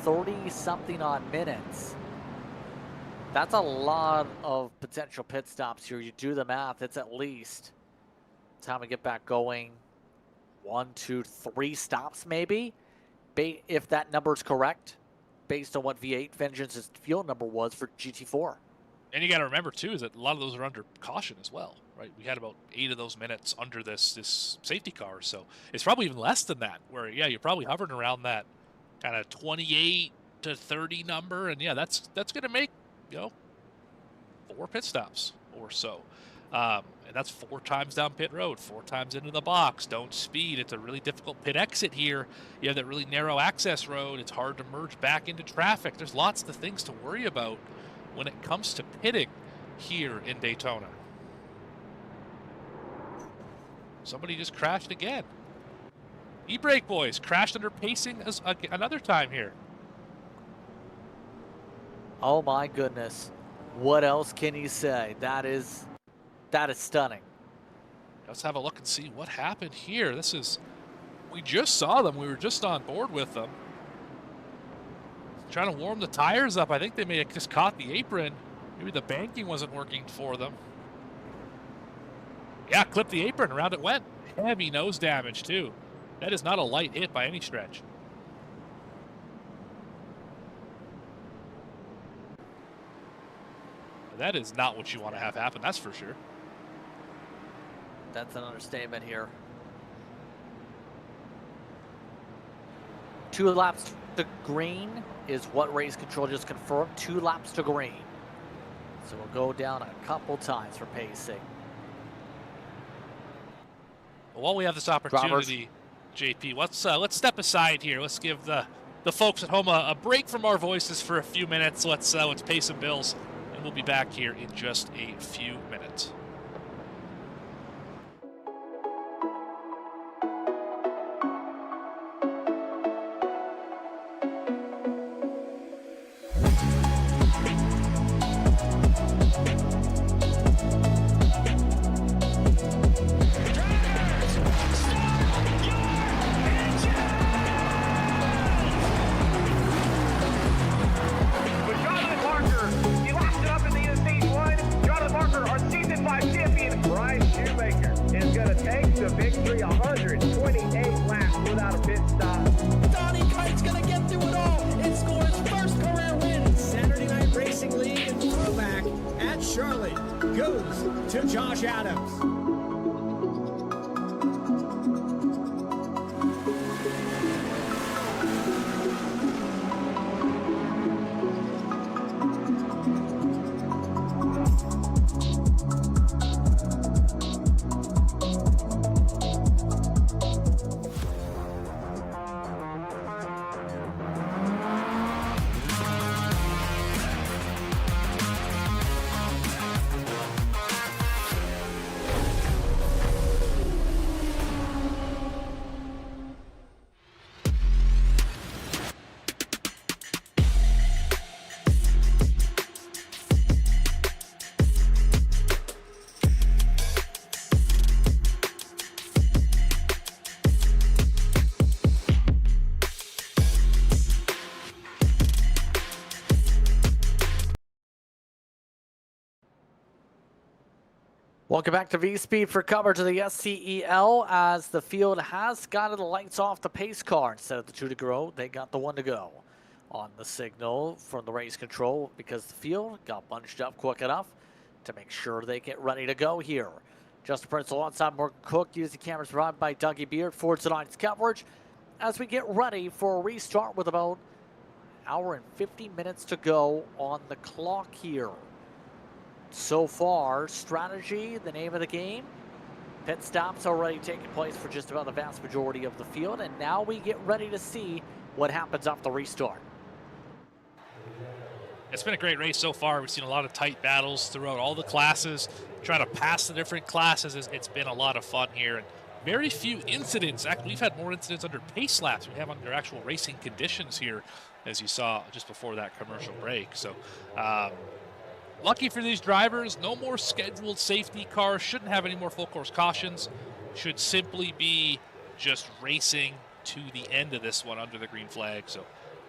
30-something odd minutes, that's a lot of potential pit stops here. You do the math, it's at least time to get back going. 1, 2, 3 stops maybe, if that number is correct, based on what V8 Vengeance's fuel number was for GT4. And you got to remember, too, is that a lot of those are under caution as well, right? We had about 8 of those minutes under this safety car. So it's probably even less than that, where, yeah, you're probably hovering around that kind of 28, to 30 number, and yeah, that's going to make, you know, 4 pit stops or so. And that's 4 times down pit road, 4 times into the box. Don't speed. It's a really difficult pit exit here. You have that really narrow access road. It's hard to merge back into traffic. There's lots of things to worry about when it comes to pitting here in Daytona. Somebody just crashed again. E-brake boys crashed under pacing another time here. Oh my goodness. What else can you say? That is stunning. Let's have a look and see what happened here. We just saw them. We were just on board with them. Trying to warm the tires up. I think they may have just caught the apron. Maybe the banking wasn't working for them. Yeah, clipped the apron. Around it went. Heavy nose damage, too. That is not a light hit by any stretch. That is not what you want to have happen, that's for sure. That's an understatement here. 2 laps to green is what race control just confirmed. 2 laps to green. So we'll go down a couple times for pacing. Well, while we have this opportunity, JP, let's step aside here. Let's give the folks at home a break from our voices for a few minutes. Let's pay some bills, and we'll be back here in just a few minutes. Welcome back to V-Speed for coverage of the SCEL, as the field has gotten the lights off the pace car. Instead of the 2 to go, they got the 1 to go on the signal from the race control, because the field got bunched up quick enough to make sure they get ready to go here. Justin Prince alongside Morgan Cook, using cameras provided by Dougie Beard for tonight's coverage, as we get ready for a restart with about an hour and 50 minutes to go on the clock here. So far, strategy, the name of the game. Pit stops already taking place for just about the vast majority of the field, and now we get ready to see what happens off the restart. It's been a great race so far. We've seen a lot of tight battles throughout all the classes, trying to pass the different classes. It's been a lot of fun here, and very few incidents. Actually, we've had more incidents under pace laps than we have under actual racing conditions here, as you saw just before that commercial break. So, lucky for these drivers, no more scheduled safety cars. Shouldn't have any more full course cautions. Should simply be just racing to the end of this one under the green flag. So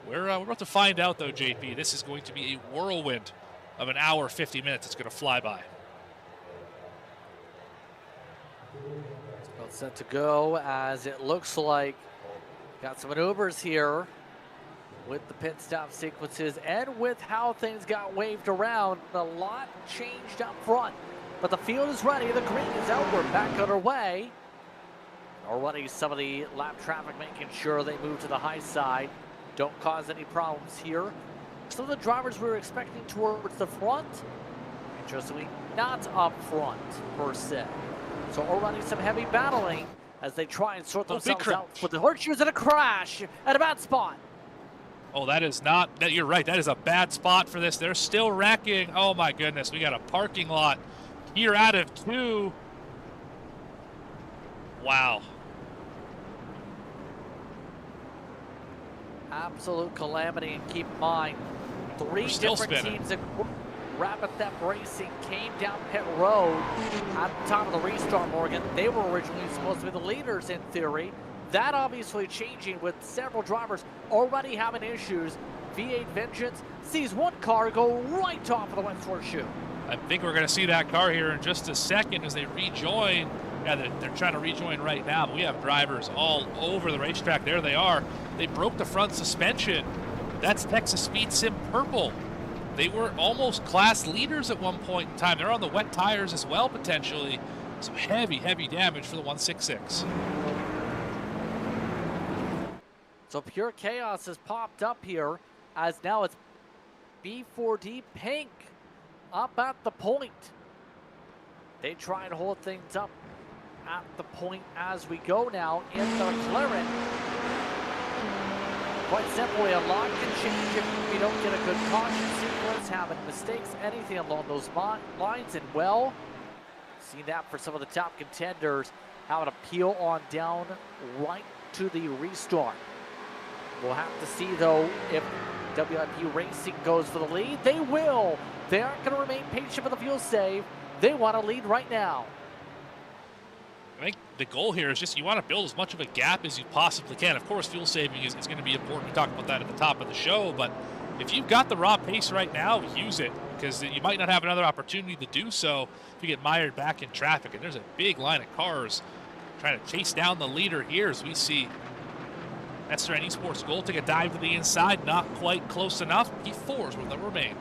we're about to find out, though, JP. This is going to be a whirlwind of an hour, 50 minutes. It's going to fly by. It's about set to go, as it looks like got some maneuvers here with the pit stop sequences and with how things got waved around. A lot changed up front, but the field is ready. The green is out. We're back underway. Already some of the lap traffic making sure they move to the high side. don't cause any problems here. Some of the drivers we were expecting towards the front, interestingly, not up front per se. So already some heavy battling as they try and sort themselves out with the horseshoes and a crash at a bad spot. Oh, that is not, you're right, that is a bad spot for this. They're still wrecking. Oh my goodness, we got a parking lot here out of 2. Wow. Absolute calamity, and keep in mind, 3 different teams in Rapid Theft Racing came down pit road at the time of the restart, Morgan. They were originally supposed to be the leaders in theory. That obviously changing with several drivers already having issues. V8 Vengeance sees one car go right off of the West Horseshoe. I think we're going to see that car here in just a second as they rejoin. Yeah, they're trying to rejoin right now. But we have drivers all over the racetrack. There they are. They broke the front suspension. That's Texas Speed Sim Purple. They were almost class leaders at one point in time. They're on the wet tires as well, potentially. Some heavy, heavy damage for the 166. So pure chaos has popped up here as now it's B4D Pink up at the point. They try and hold things up at the point as we go now in the McLaren. Quite simply, a lot can change if we don't get a good caution sequence, having mistakes, anything along those lines. And well, seen that for some of the top contenders, having to peel on down right to the restart. We'll have to see, though, if WIP Racing goes for the lead. They will. They aren't going to remain patient for the fuel save. They want to lead right now. I think the goal here is just you want to build as much of a gap as you possibly can. Of course, fuel saving is going to be important. We talked about that at the top of the show, but if you've got the raw pace right now, use it, because you might not have another opportunity to do so if you get mired back in traffic. And there's a big line of cars trying to chase down the leader here as we see SRN Esports Gold take a dive to the inside, not quite close enough. P4s will remain.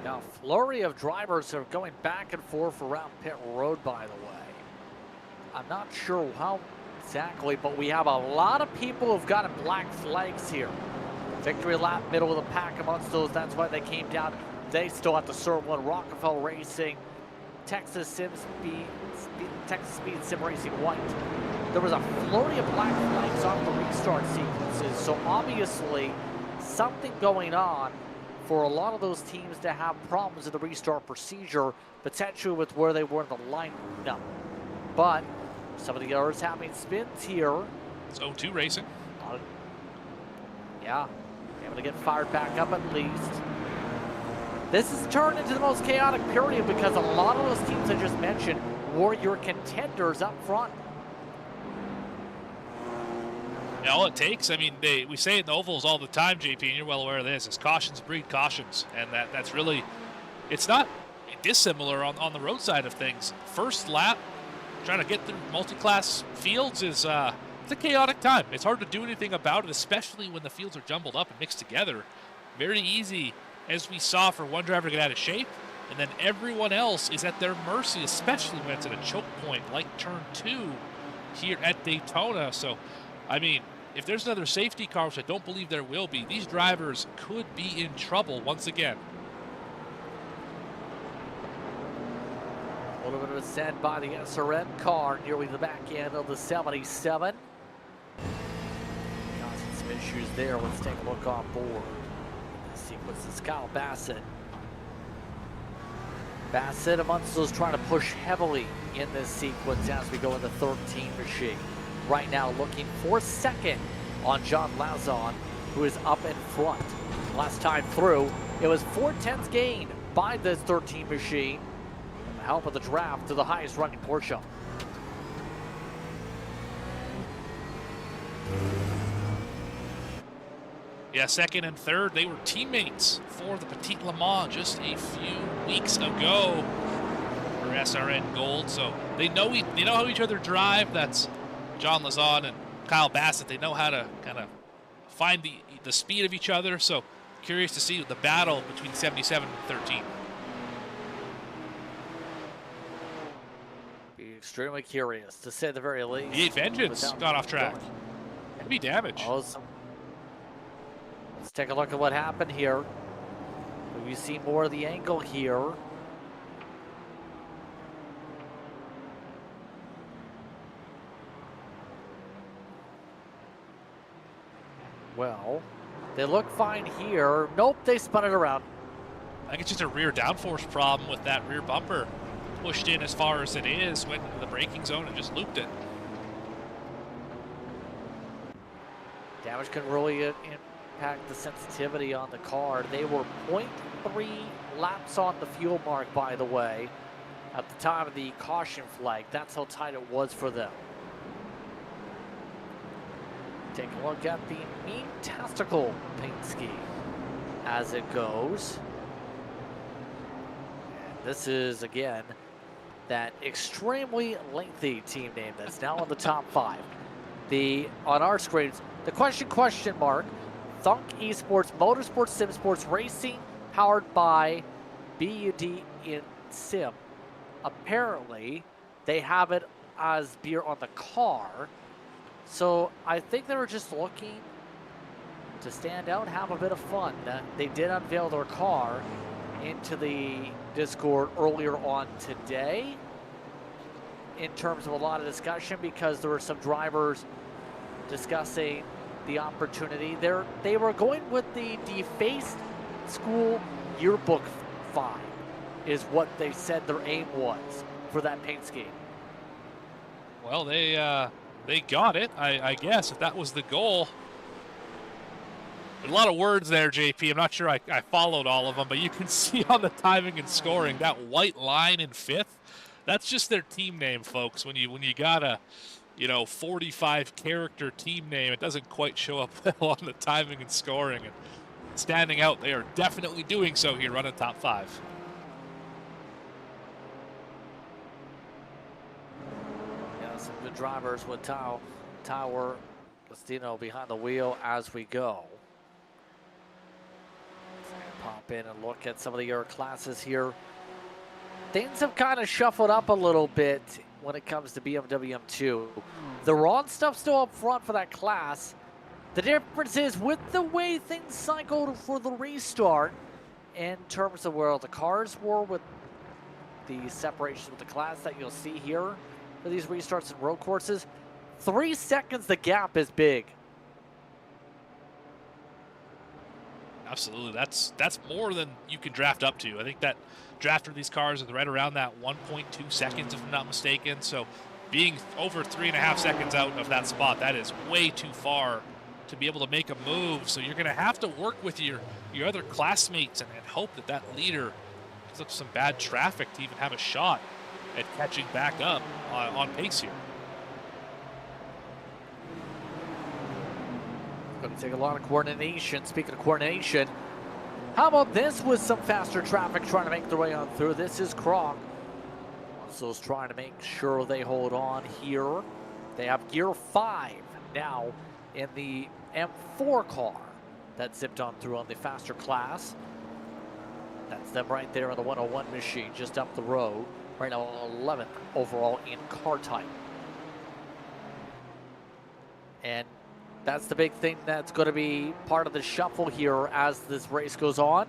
Now, flurry of drivers are going back and forth around pit road, by the way. I'm not sure how exactly, but we have a lot of people who've gotten black flags here. Victory lap, middle of the pack amongst those. That's why they came down. They still have to serve one. Rockefeller Racing, Texas Speed Sim Racing White. There was a flurry of black flags off the restart sequences, so obviously something going on for a lot of those teams to have problems in the restart procedure, potentially with where they were in the lineup. But some of the others having spins here. It's 0-2 racing. Yeah, able to get fired back up at least. This has turned into the most chaotic period because a lot of those teams I just mentioned were your contenders up front. Yeah, all it takes, I mean, we say it in the ovals all the time, JP, and you're well aware of this, is cautions breed cautions. And that's really, it's not dissimilar on the road side of things. First lap, trying to get through multi-class fields is it's a chaotic time. It's hard to do anything about it, especially when the fields are jumbled up and mixed together. Very easy, as we saw, for one driver to get out of shape, and then everyone else is at their mercy, especially when it's at a choke point like turn 2 here at Daytona. So, I mean, if there's another safety car, which I don't believe there will be, these drivers could be in trouble once again. A little bit of ascent by the SRN car nearly the back end of the 77. Causing some issues there. Let's take a look on board. This sequence is Kyle Bassett. Bassett amongst those trying to push heavily in this sequence as we go in the 13 machine. Right now looking for second on John Lazon, who is up in front. Last time through, it was 4/10 gain by this 13 machine. With the help of the draft to the highest running Porsche. Yeah, second and third, they were teammates for the Petit Le Mans just a few weeks ago for SRN Gold. So they know how each other drive. That's John Lazon and Kyle Bassett. They know how to kind of find the speed of each other. So curious to see the battle between 77 and 13. extremely curious, to say the very least. The Vengeance got off track. Heavy damage. Awesome. Let's take a look at what happened here. We see more of the angle here. Well, they look fine here. Nope, they spun it around. I think it's just a rear downforce problem with that rear bumper. Pushed in as far as it is, went into the braking zone and just looped it. Damage can really impact the sensitivity on the car. They were 0.3 laps on the fuel mark, by the way, at the time of the caution flag. That's how tight it was for them. Take a look at the Mean-tastical paint scheme as it goes. And this is, again, that extremely lengthy team name that's now in the top 5. On our screens, the question mark, Thunk Esports, Motorsports, Sim Sports Racing, powered by BUD in Sim. Apparently, they have it as beer on the car. So I think they were just looking to stand out, have a bit of fun. They did unveil their car into the Discord earlier on today in terms of a lot of discussion, because there were some drivers discussing the opportunity. They were going with the defaced school yearbook 5 is what they said their aim was for that paint scheme. Well, they got it, I guess, if that was the goal. A lot of words there, JP. I'm not sure I followed all of them, but you can see on the timing and scoring, that white line in 5th, that's just their team name, folks. When you got a 45 character team name, it doesn't quite show up well on the timing and scoring. And standing out, they are definitely doing so here, running top 5. Yeah, some good drivers with Tower Lestino behind the wheel as we go. Pop in and look at some of the other classes here. Things have kind of shuffled up a little bit when it comes to BMW M2. The raw stuff still up front for that class. The difference is with the way things cycled for the restart in terms of where the cars were with the separation with the class that you'll see here for these restarts and road courses. 3 seconds, the gap is big. Absolutely, that's more than you can draft up to. I think that draft for these cars is right around that 1.2 seconds, if I'm not mistaken. So being over 3.5 seconds out of that spot, that is way too far to be able to make a move. So you're going to have to work with your other classmates and hope that that leader gives up some bad traffic to even have a shot at catching back up on pace here. Going to take a lot of coordination. Speaking of coordination, how about this with some faster traffic trying to make their way on through? This is Kroc. Also is trying to make sure they hold on here. They have gear 5 now in the M4 car that zipped on through on the faster class. That's them right there on the 101 machine just up the road. Right now 11th overall in car type. And that's the big thing that's going to be part of the shuffle here as this race goes on.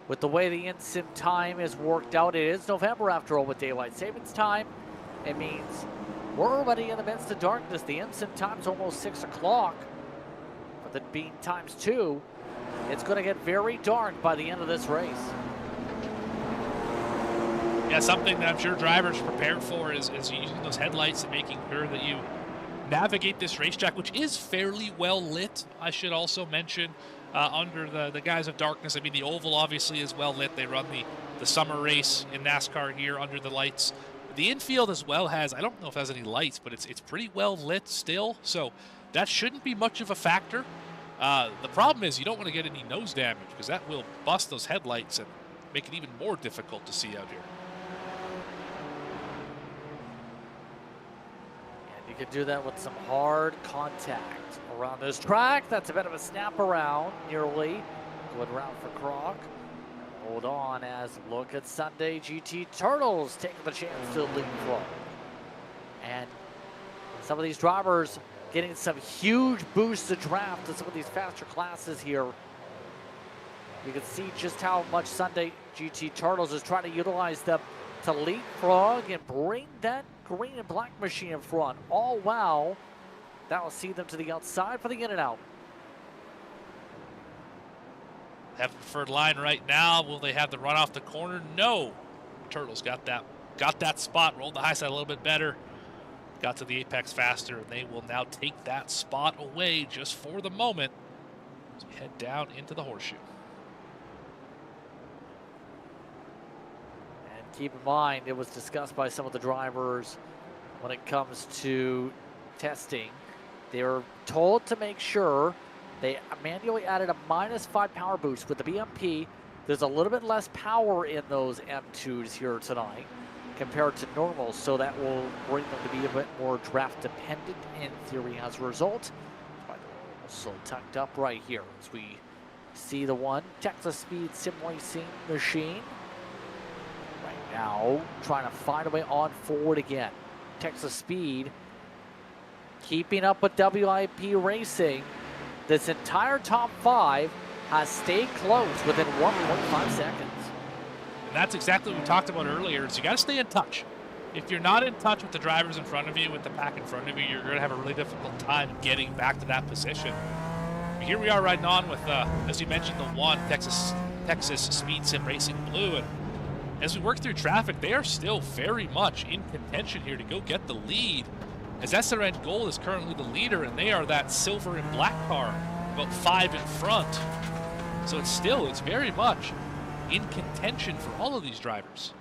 With the way the in-sim time is worked out, it is November after all with daylight savings time. It means we're already in the midst of darkness. The in-sim time's almost 6 o'clock. But then being times 2, it's going to get very dark by the end of this race. Yeah, something that I'm sure drivers are prepared for is using those headlights and making sure that you navigate this racetrack, which is fairly well lit, I should also mention, under the guise of darkness. I mean, the oval obviously is well lit. They run the summer race in NASCAR here under the lights. The infield as well has, I don't know if it has any lights, but it's pretty well lit still, so that shouldn't be much of a factor. The problem is you don't want to get any nose damage, because that will bust those headlights and make it even more difficult to see out here. You can do that with some hard contact around this track. That's a bit of a snap around, nearly. Good round for Kroc. Hold on as look at Sunday GT Turtles taking the chance to leapfrog. Some of these drivers getting some huge boosts to draft in some of these faster classes here. You can see just how much Sunday GT Turtles is trying to utilize them to leapfrog and bring that green and black machine in front. All while that will see them to the outside for the in and out. Have a preferred line right now. Will they have the run off the corner? No. Turtles got that spot, rolled the high side a little bit better, got to the apex faster, and they will now take that spot away just for the moment as we head down into the horseshoe. And keep in mind, it was discussed by some of the drivers when it comes to testing. They were told to make sure they manually added a -5 power boost with the BMP. There's a little bit less power in those M2s here tonight compared to normal, so that will bring them to be a bit more draft dependent in theory as a result. Also tucked up right here as we see the one Texas Speed Sim Racing machine. Right now, trying to find a way on forward again. Texas Speed keeping up with WIP Racing. This entire top 5 has stayed close within 1.5 seconds. And that's exactly what we talked about earlier, is you got to stay in touch. If you're not in touch with the drivers in front of you, with the pack in front of you, you're going to have a really difficult time getting back to that position. Here we are riding on with, as you mentioned, the one Texas Speed Sim Racing Blue. And as we work through traffic, they are still very much in contention here to go get the lead, as SRN Gold is currently the leader, and they are that silver and black car, about 5 in front. So it's very much in contention for all of these drivers.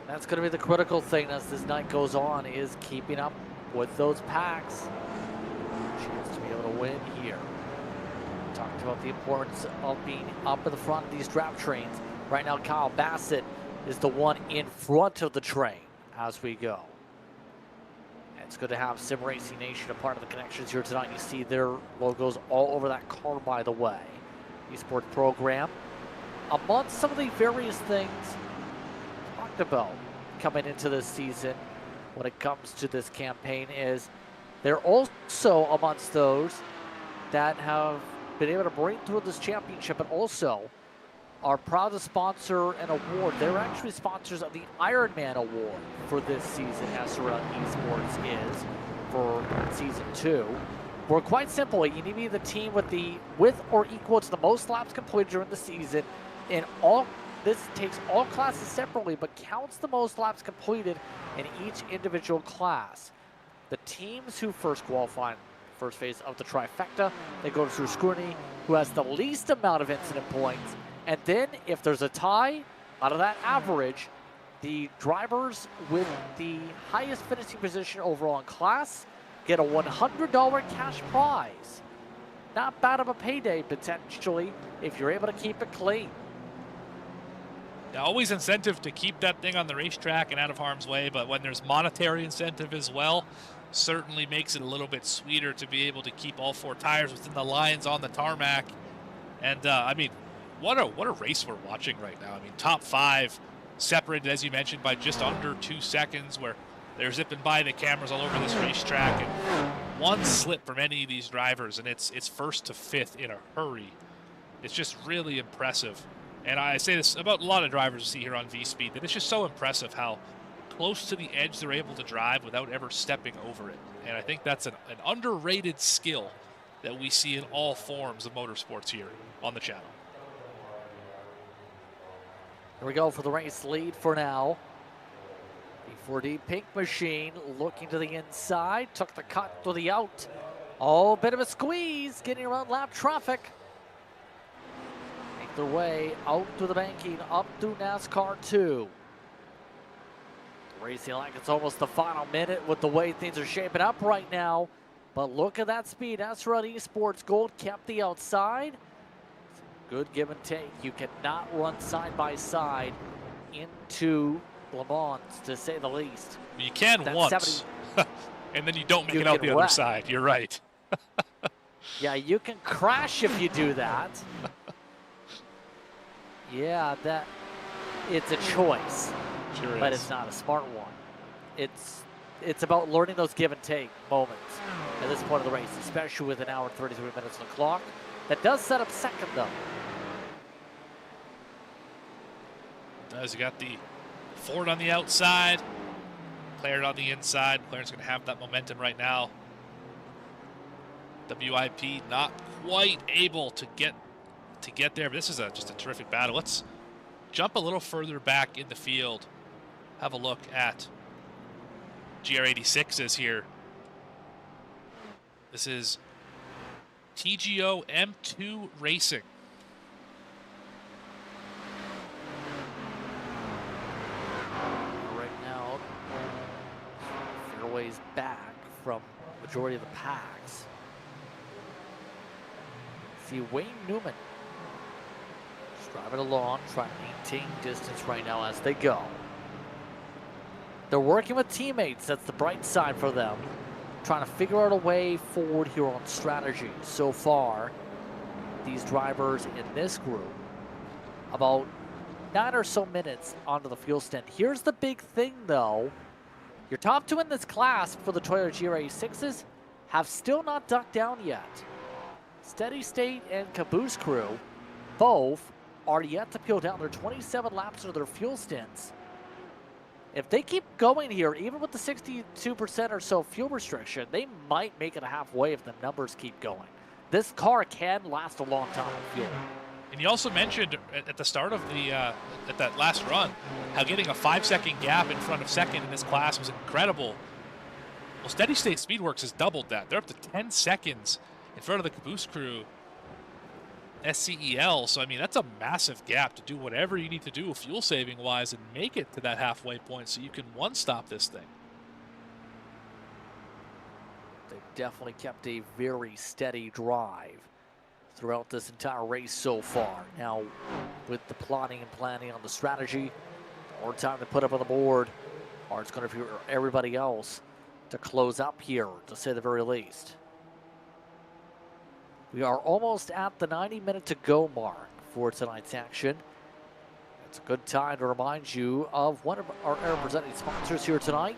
That's going to be the critical thing as this night goes on, is keeping up with those packs. Chance to be able to win here. We talked about the importance of being up in the front of these draft trains. Right now, Kyle Bassett is the one in front of the train as we go. And it's good to have Sim Racing Nation a part of the connections here tonight. You see their logos all over that car, by the way. Esports program. Amongst some of the various things talked about coming into this season when it comes to this campaign is they're also amongst those that have been able to break through this championship, but also are proud to sponsor an award. They're actually sponsors of the Ironman Award for this season. SRL Esports is for season 2. We're quite simple. You need to be the team with or equal to the most laps completed during the season. In all, this takes all classes separately, but counts the most laps completed in each individual class. The teams who first qualify in the first phase of the trifecta, they go through scrutiny. Who has the least amount of incident points? And then if there's a tie out of that average, the drivers with the highest finishing position overall in class get a $100 cash prize. Not bad of a payday potentially if you're able to keep it clean. Now, always incentive to keep that thing on the racetrack and out of harm's way, but when there's monetary incentive as well, certainly makes it a little bit sweeter to be able to keep all 4 tires within the lines on the tarmac. And I mean, what a race we're watching right now. I mean, top 5 separated, as you mentioned, by just under 2 seconds, where they're zipping by the cameras all over this racetrack, and one slip from any of these drivers, and it's first to 5th in a hurry. It's just really impressive. And I say this about a lot of drivers you see here on V-Speed, that it's just so impressive how close to the edge they're able to drive without ever stepping over it. And I think that's an underrated skill that we see in all forms of motorsports here on the channel. Here we go for the race lead for now. The 4D Pink Machine looking to the inside, took the cut to the out. Oh, bit of a squeeze, getting around lap traffic. Make their way out through the banking, up through NASCAR 2. Racing like it's almost the final minute with the way things are shaping up right now. But look at that speed. SRL Esports Gold kept the outside. Good give and take. You cannot run side by side into Le Mans, to say the least. You can once, and then you don't make it out the other side. You're right. Yeah, you can crash if you do that. Yeah, it's a choice. Sure but is. it's not a smart one. It's about learning those give and take moments at this point of the race, especially with an hour and 33 minutes on the clock. That does set up second, though. Does. You got the Ford on the outside, McLaren on the inside. McLaren's going to have that momentum right now. WIP not quite able to get there, but this is just a terrific battle. Let's jump a little further back in the field. Have a look at GR86s here. This is TGO M2 Racing. Right now, fairways back from majority of the packs. See Wayne Newman just driving along, trying to maintain distance right now as they go. They're working with teammates. That's the bright side for them. Trying to figure out a way forward here on strategy. So far, these drivers in this group, about 9 or so minutes onto the fuel stint. Here's the big thing, though. Your top two in this class for the Toyota GR86s have still not ducked down yet. Steady State and Caboose Crew both are yet to peel down. They're 27 laps into their fuel stints. If they keep going here, even with the 62% or so fuel restriction, they might make it halfway if the numbers keep going. This car can last a long time on fuel. And you also mentioned at the start of the at that last run how getting a 5-second gap in front of second in this class was incredible. Well, Steady State Speedworks has doubled that. They're up to 10 seconds in front of the Caboose Crew SCEL. So, I mean, that's a massive gap to do whatever you need to do fuel saving wise and make it to that halfway point so you can one-stop this thing. They've definitely kept a very steady drive throughout this entire race so far. Now, with the plotting and planning on the strategy, more time to put up on the board, or it's going to be everybody else to close up here, to say the very least. We are almost at the 90-minute to go mark for tonight's action. It's a good time to remind you of one of our presenting sponsors here tonight.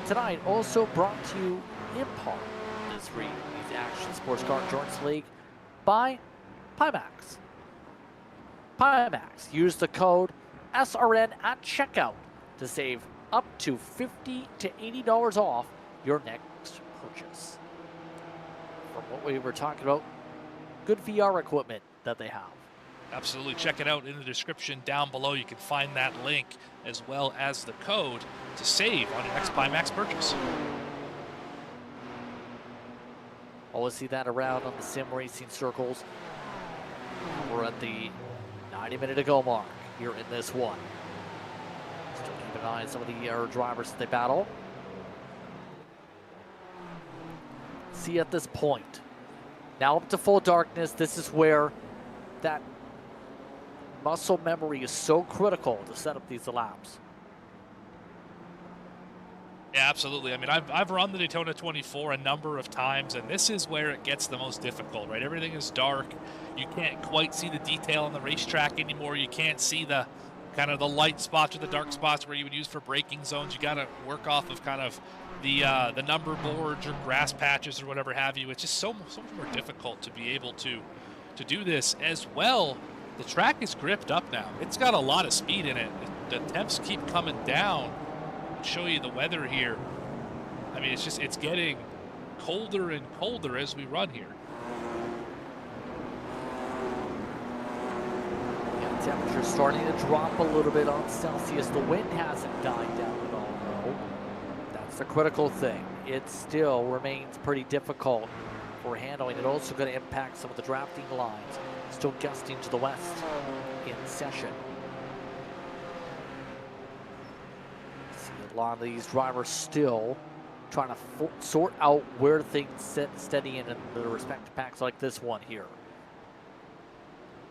Tonight also brought to you in part this week's Action Sports Car Endurance League by Pimax. Pimax. Use the code SRN at checkout to save up to $50 to $80 off your next purchase. From what we were talking about, good VR equipment that they have. Absolutely. Check it out in the description down below. You can find that link as well as the code to save on your next Pimax purchase. Always see that around on the sim racing circles. We're at the 90-minute to go mark here in this one. Still keep an eye on some of the drivers that they battle. See at this point, now up to full darkness, this is where that muscle memory is so critical to set up these laps. Yeah, absolutely. I mean, I've run the Daytona 24 a number of times, and this is where it gets the most difficult, right? Everything is dark. You can't quite see the detail on the racetrack anymore. You can't see the kind of the light spots or the dark spots where you would use for braking zones. You got to work off of kind of the number boards or grass patches or whatever have you. It's just so much more difficult to be able to do this as well. The track is gripped up now. It's got a lot of speed in it. The temps keep coming down. I'll show you the weather here. I mean, it's getting colder and colder as we run here. Yeah, temperature's starting to drop a little bit on Celsius. The wind hasn't died down at all, though. That's the critical thing. It still remains pretty difficult for handling. It's also going to impact some of the drafting lines. Still gusting to the west in session. See a lot of these drivers still trying to sort out where things sit steady in the respective packs like this one here.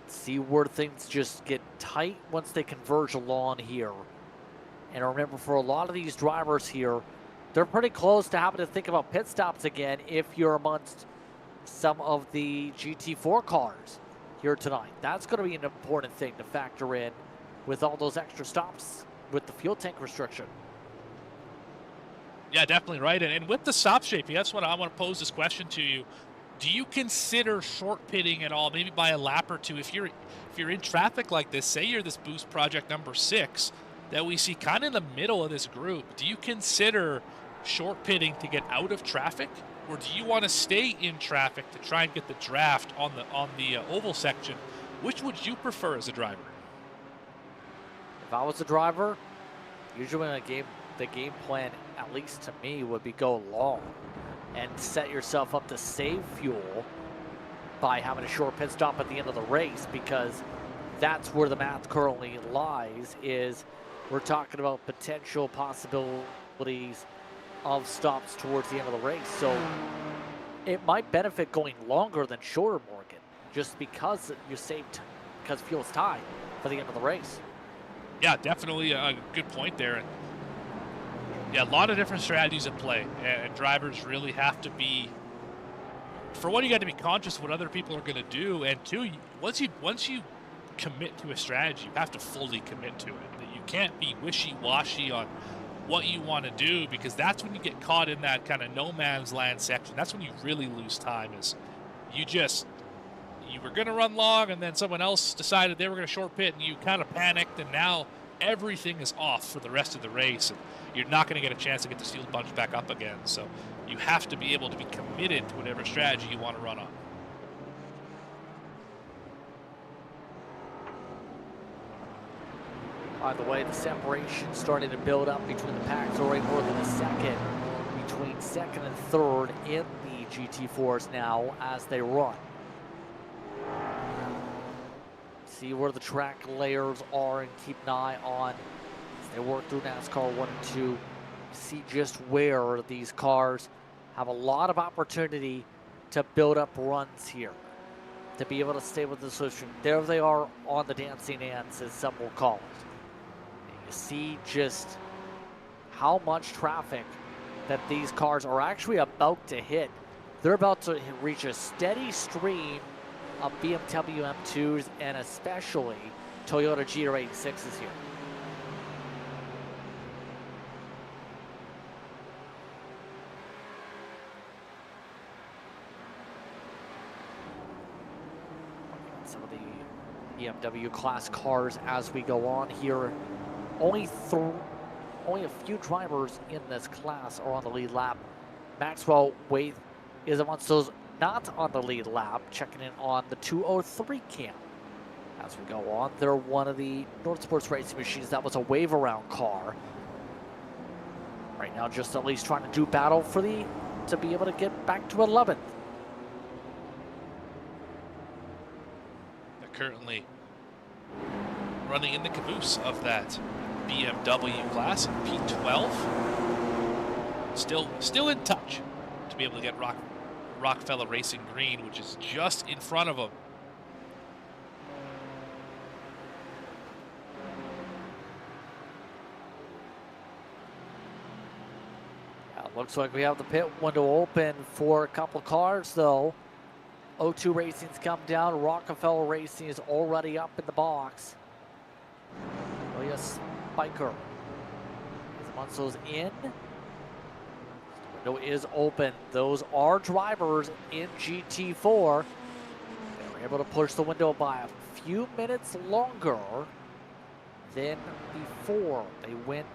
See where things just get tight once they converge along here. And remember, for a lot of these drivers here, they're pretty close to having to think about pit stops again if you're amongst some of the GT4 cars here tonight. That's going to be an important thing to factor in with all those extra stops with the fuel tank restriction. Yeah, definitely right. And with the stop shaping, that's what I want to pose this question to you. Do you consider short pitting at all, maybe by a lap or two, if you're in traffic like this, say you're this boost project number 6 that we see kind of in the middle of this group, do you consider short pitting to get out of traffic, or do you want to stay in traffic to try and get the draft on the oval section? Which would you prefer as a driver? If I was a driver, usually in the game plan, at least to me, would be go long and set yourself up to save fuel by having a short pit stop at the end of the race, because that's where the math currently lies. Is we're talking about potential possibilities of stops towards the end of the race. So it might benefit going longer than shorter, Morgan, just because you saved, because fuel's tied for the end of the race. Yeah, definitely a good point there. And yeah, a lot of different strategies at play, and drivers really have to be, for one, you got to be conscious of what other people are going to do, and two, once you commit to a strategy, you have to fully commit to it. That you can't be wishy-washy on what you want to do, because that's when you get caught in that kind of no man's land section. That's when you really lose time. Is you were going to run long, and then someone else decided they were going to short pit, and you kind of panicked, and now everything is off for the rest of the race, and you're not going to get a chance to get the steel bunch back up again. So you have to be able to be committed to whatever strategy you want to run on. By the way, the separation starting to build up between the packs, already more than a second between second and third in the GT4s now as they run. See where the track layers are and keep an eye on as they work through NASCAR 1 and 2. See just where these cars have a lot of opportunity to build up runs here, to be able to stay with the solution. There they are on the dancing ants, as some will call it. You see just how much traffic that these cars are actually about to hit. They're about to reach a steady stream of BMW M2s and especially Toyota GR86s here. Some of the BMW class cars as we go on here. Only a few drivers in this class are on the lead lap. Maxwell Wade is amongst those not on the lead lap, checking in on the 203 cam. As we go on, they're one of the North Sports Racing machines that was a wave around car. Right now, just at least trying to do battle for to be able to get back to 11th. They're currently running in the caboose of that BMW class, P12. Still in touch to be able to get Rockefeller Racing Green, which is just in front of them. Looks like we have the pit window open for a couple of cars, though. O2 Racing's come down. Rockefeller Racing is already up in the box. Elias Spiker is amongst those in. The window is open. Those are drivers in GT4. They were able to push the window by a few minutes longer than before. They went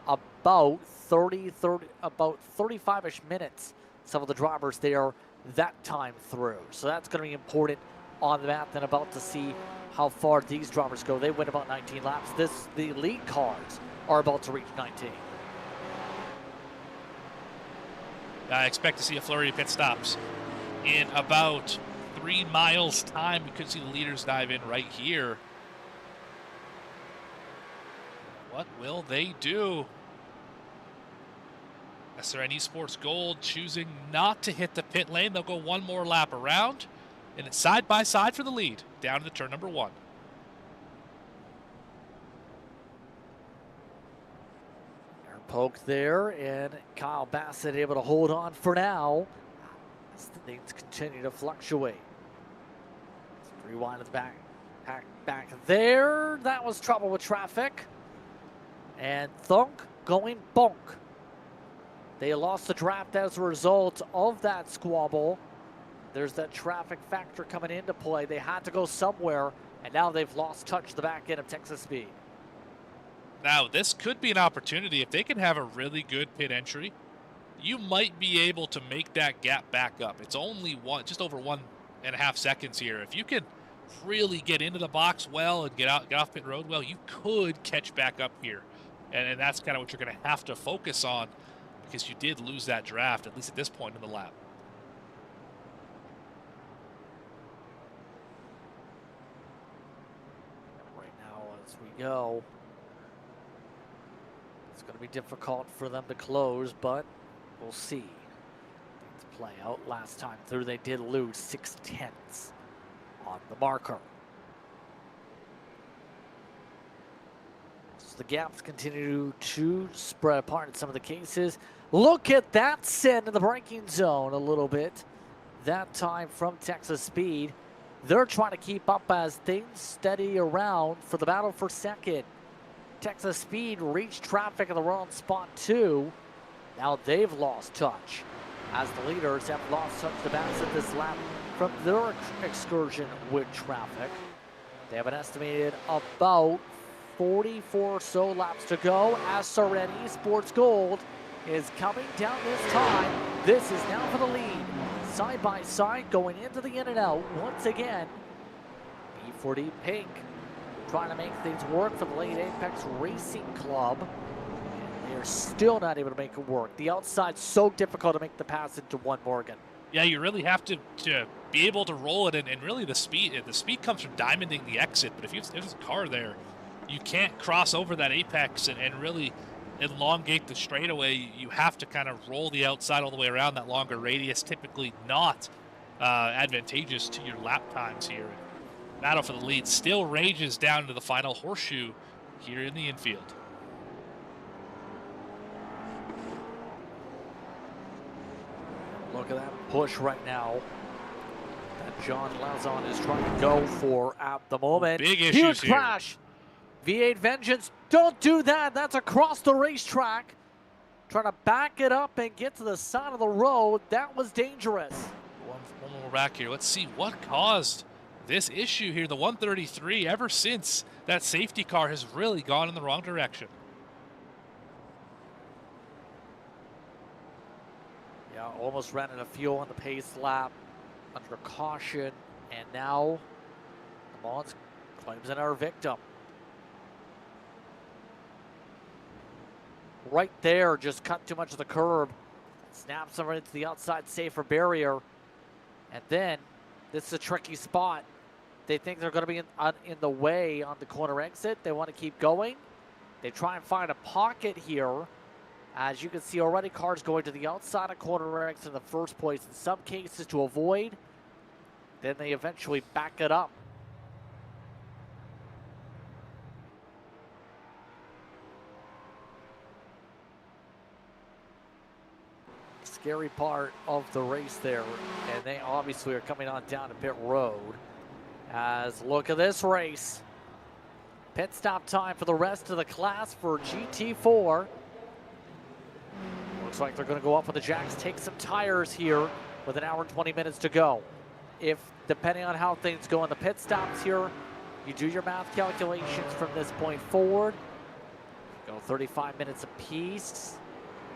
about 35-ish minutes, some of the drivers there that time through. So that's going to be important on the map, and about to see how far these drivers go. They went about 19 laps. The lead cars are about to reach 19. I expect to see a flurry of pit stops in about 3 miles time. We could see the leaders dive in right here. What will they do? SRN Esports Gold choosing not to hit the pit lane. They'll go one more lap around, and it's side by side for the lead down to turn number 1. Air poke there, and Kyle Bassett able to hold on for now as things continue to fluctuate. Let's rewind to the back Back there, that was trouble with traffic. And thunk going bonk. They lost the draft as a result of that squabble. There's that traffic factor coming into play. They had to go somewhere, and now they've lost touch the back end of Texas Speed. Now, this could be an opportunity. If they can have a really good pit entry, you might be able to make that gap back up. It's only just over 1.5 seconds here. If you can really get into the box well and get off pit road well, you could catch back up here. And that's kind of what you're going to have to focus on, because you did lose that draft, at least at this point in the lap. Right now, as we go, it's going to be difficult for them to close, but we'll see. Things play out. Last time through, they did lose 0.6 on the marker. So the gaps continue to spread apart in some of the cases. Look at that send in the braking zone a little bit. That time from Texas Speed. They're trying to keep up as things steady around for the battle for second. Texas Speed reached traffic in the wrong spot too. Now they've lost touch as the leaders have lost touch to Bassett this lap from their excursion with traffic. They have an estimated about 44 or so laps to go as Seretti Sports Gold is coming down this time. This is now for the lead. Side by side going into the in and out once again. B40 Pink trying to make things work for the late Apex Racing Club. And they're still not able to make it work. The outside's so difficult to make the pass into one Morgan. Yeah, you really have to be able to roll it, and really the speed comes from diamonding the exit. But if there's a car there, you can't cross over that apex and really elongate the straightaway. You have to kind of roll the outside all the way around that longer radius, typically not advantageous to your lap times here. Battle for the lead still rages down to the final horseshoe here in the infield. Look at that push right now that John Lazon is trying to go for at the moment. Big issues Huge here. crash. V8 Vengeance, don't do that. That's across the racetrack. Trying to back it up and get to the side of the road. That was dangerous. One more back here. Let's see what caused this issue here. The 133, ever since that safety car, has really gone in the wrong direction. Yeah, almost ran out of fuel on the pace lap under caution. And now, Le Mans claims another victim. Right there, just cut too much of the curb. Snaps them right into the outside safer barrier. And then, this is a tricky spot. They think they're going to be in the way on the corner exit. They want to keep going. They try and find a pocket here. As you can see already, cars going to the outside of corner exit in the first place. In some cases to avoid. Then they eventually back it up. Scary part of the race there, and they obviously are coming on down to pit road. As look at this race. Pit stop time for the rest of the class for GT4. Looks like they're going to go up with the jacks, take some tires here with an hour and 20 minutes to go. If, depending on how things go in the pit stops here, you do your math calculations from this point forward. Go 35 minutes apiece.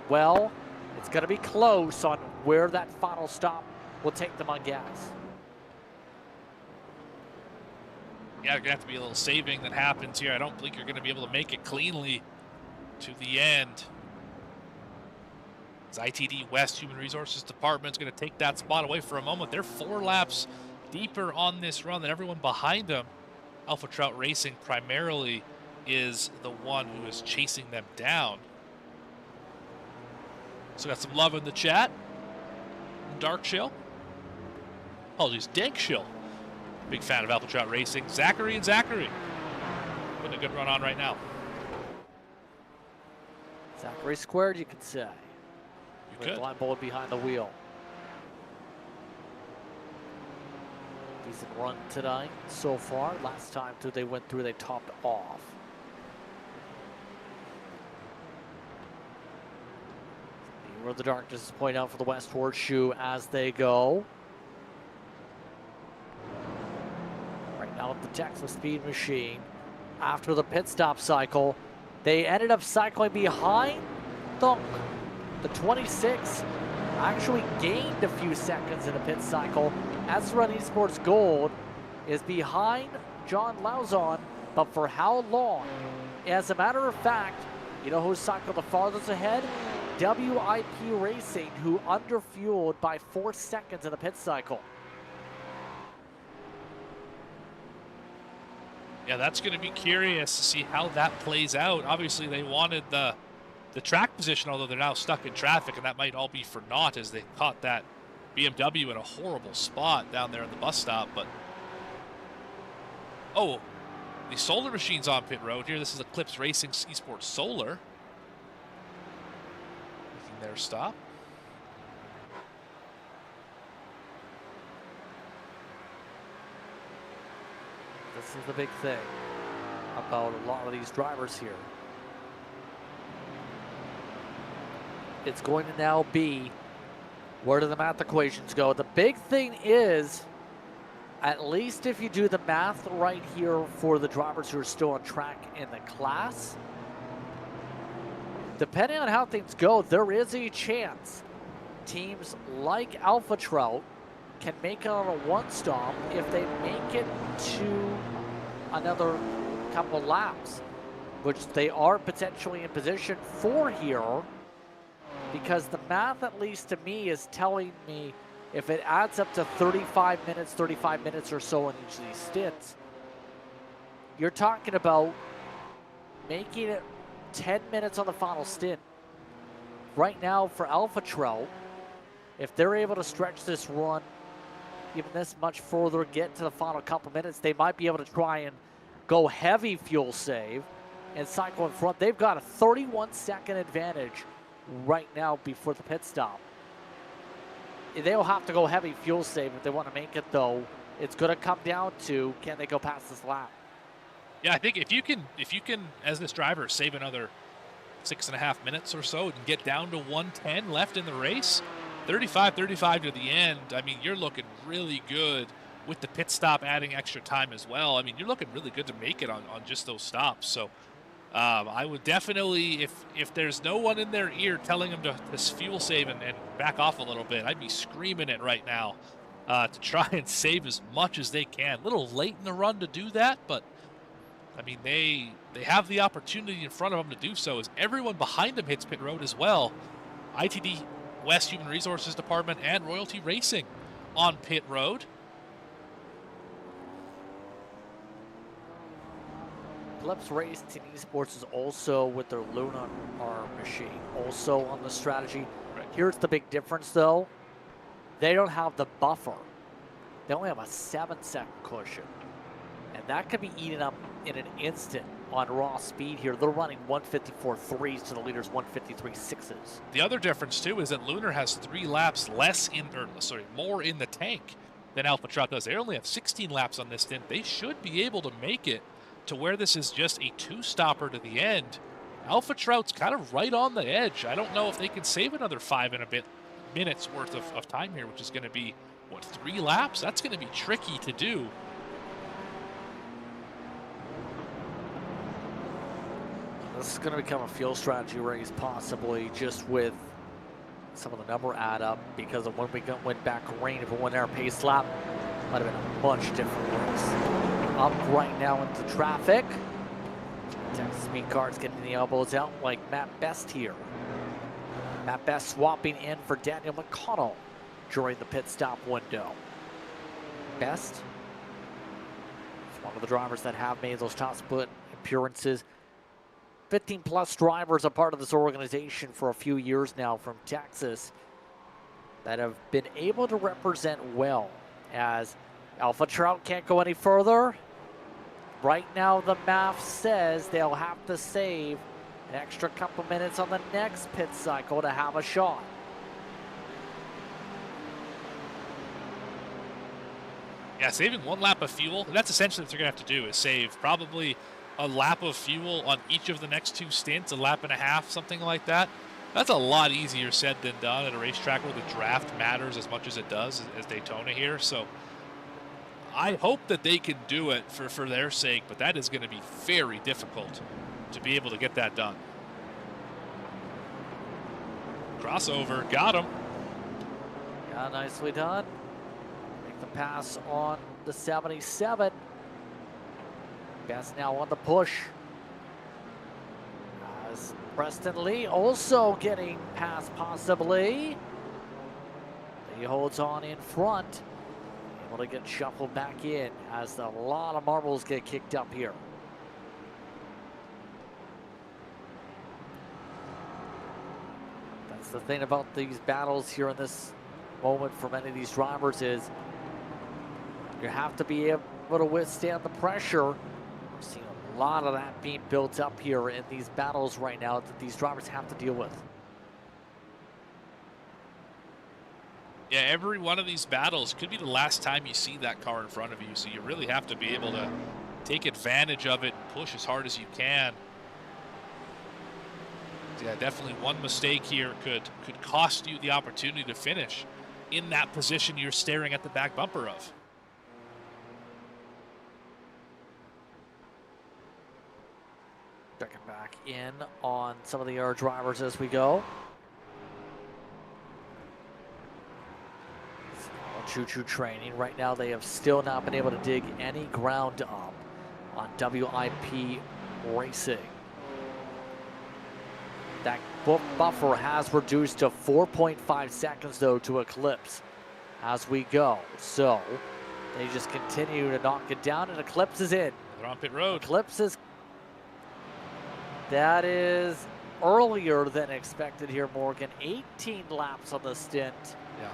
Well, it's going to be close on where that final stop will take them on gas. Yeah, there's going to have to be a little saving that happens here. I don't think you're going to be able to make it cleanly to the end. As ITD West Human Resources Department is going to take that spot away for a moment. They're 4 laps deeper on this run than everyone behind them. Alpha Trout Racing primarily is the one who is chasing them down. So got some love in the chat. Dark Shill. Apologies, Dank Shill. Big fan of Alpha Trout Racing. Zachary and Zachary. Putting a good run on right now. Zachary squared, you could say. You with could. Blind Bullet behind the wheel. Decent run tonight so far. Last time through they went through, they topped off. Where the darkness is pointing out for the West Horseshoe as they go. Right now, the Texas Speed Machine, after the pit stop cycle, they ended up cycling behind the 26. Actually gained a few seconds in the pit cycle. Run Esports Gold is behind John Lauzon, but for how long? As a matter of fact, you know who cycled the farthest ahead? WIP Racing, who underfueled by 4 seconds in the pit cycle. Yeah, that's going to be curious to see how that plays out. Obviously, they wanted the track position, although they're now stuck in traffic, and that might all be for naught as they caught that BMW in a horrible spot down there at the bus stop. But oh, the Solar Machine's on pit road here. This is Eclipse Racing Esports Solar making their stop. This is the big thing about a lot of these drivers here. It's going to now be, where do the math equations go? The big thing is, at least if you do the math right here for the drivers who are still on track in the class, depending on how things go, there is a chance teams like Alpha Trout can make it on a one stop if they make it to another couple laps, which they are potentially in position for here, because the math, at least to me, is telling me if it adds up to 35 minutes or so in each of these stints, you're talking about making it 10 minutes on the final stint. Right now for Alpha Trout, if they're able to stretch this run even this much further, get to the final couple minutes, they might be able to try and go heavy fuel save and cycle in front. They've got a 31-second advantage right now before the pit stop. They'll have to go heavy fuel save if they want to make it, though. It's going to come down to, can they go past this lap? Yeah, I think if you can, as this driver, save another 6.5 minutes or so and get down to 110 left in the race, 35 to the end, I mean, you're looking really good with the pit stop adding extra time as well. I mean, you're looking really good to make it on just those stops. So I would definitely, if there's no one in their ear telling them to fuel save and back off a little bit, I'd be screaming it right now to try and save as much as they can. A little late in the run to do that, but I mean, they have the opportunity in front of them to do so, as everyone behind them hits pit road as well. ITD West Human Resources Department and Royalty Racing on pit road. Eclipse Racing Esports is also with their Lunar machine, also on the strategy. Right. Here's the big difference, though. They don't have the buffer. They only have a 7-second cushion. And that could be eaten up in an instant on raw speed here. They're running 154.3s to the leader's 153.6s. The other difference, too, is that Lunar has 3 laps more in the tank than Alpha Trout does. They only have 16 laps on this stint. They should be able to make it to where this is just a 2-stopper to the end. Alpha Trout's kind of right on the edge. I don't know if they can save another 5 and a bit minutes worth of time here, which is going to be, what, 3 laps? That's going to be tricky to do. This is going to become a fuel strategy race, possibly, just with some of the number add up, because of when we went back rain, if it went our pace lap, might have been a much different race. Up right now into traffic. Texas Speed Cars getting the elbows out like Matt Best here. Matt Best swapping in for Daniel McConnell during the pit stop window. Best is one of the drivers that have made those top split appearances. 15-plus drivers a part of this organization for a few years now from Texas that have been able to represent well, as Alpha Trout can't go any further. Right now, the math says they'll have to save an extra couple minutes on the next pit cycle to have a shot. Yeah, saving 1 lap of fuel, that's essentially what they're going to have to do, is save probably a lap of fuel on each of the next 2 stints, a lap and a half, something like that. That's a lot easier said than done at a racetrack where the draft matters as much as it does as Daytona here. So I hope that they can do it for their sake, but that is going to be very difficult to be able to get that done. Crossover, got him. Yeah, nicely done. Make the pass on the 77. Best now on the push. As Preston Lee also getting past possibly. He holds on in front. Able to get shuffled back in as a lot of marbles get kicked up here. That's the thing about these battles here in this moment for many of these drivers is you have to be able to withstand the pressure. We're seeing a lot of that being built up here in these battles right now that these drivers have to deal with. Yeah, every one of these battles could be the last time you see that car in front of you, so you really have to be able to take advantage of it and push as hard as you can. Yeah, definitely one mistake here could cost you the opportunity to finish in that position you're staring at the back bumper of. Checking back in on some of the other drivers as we go. Choo-choo training. Right now they have still not been able to dig any ground up on WIP Racing. That buffer has reduced to 4.5 seconds though to Eclipse as we go. So they just continue to knock it down, and Eclipse is in. They're on pit road. Eclipse is, that is earlier than expected here, Morgan. 18 laps on the stint. Yeah.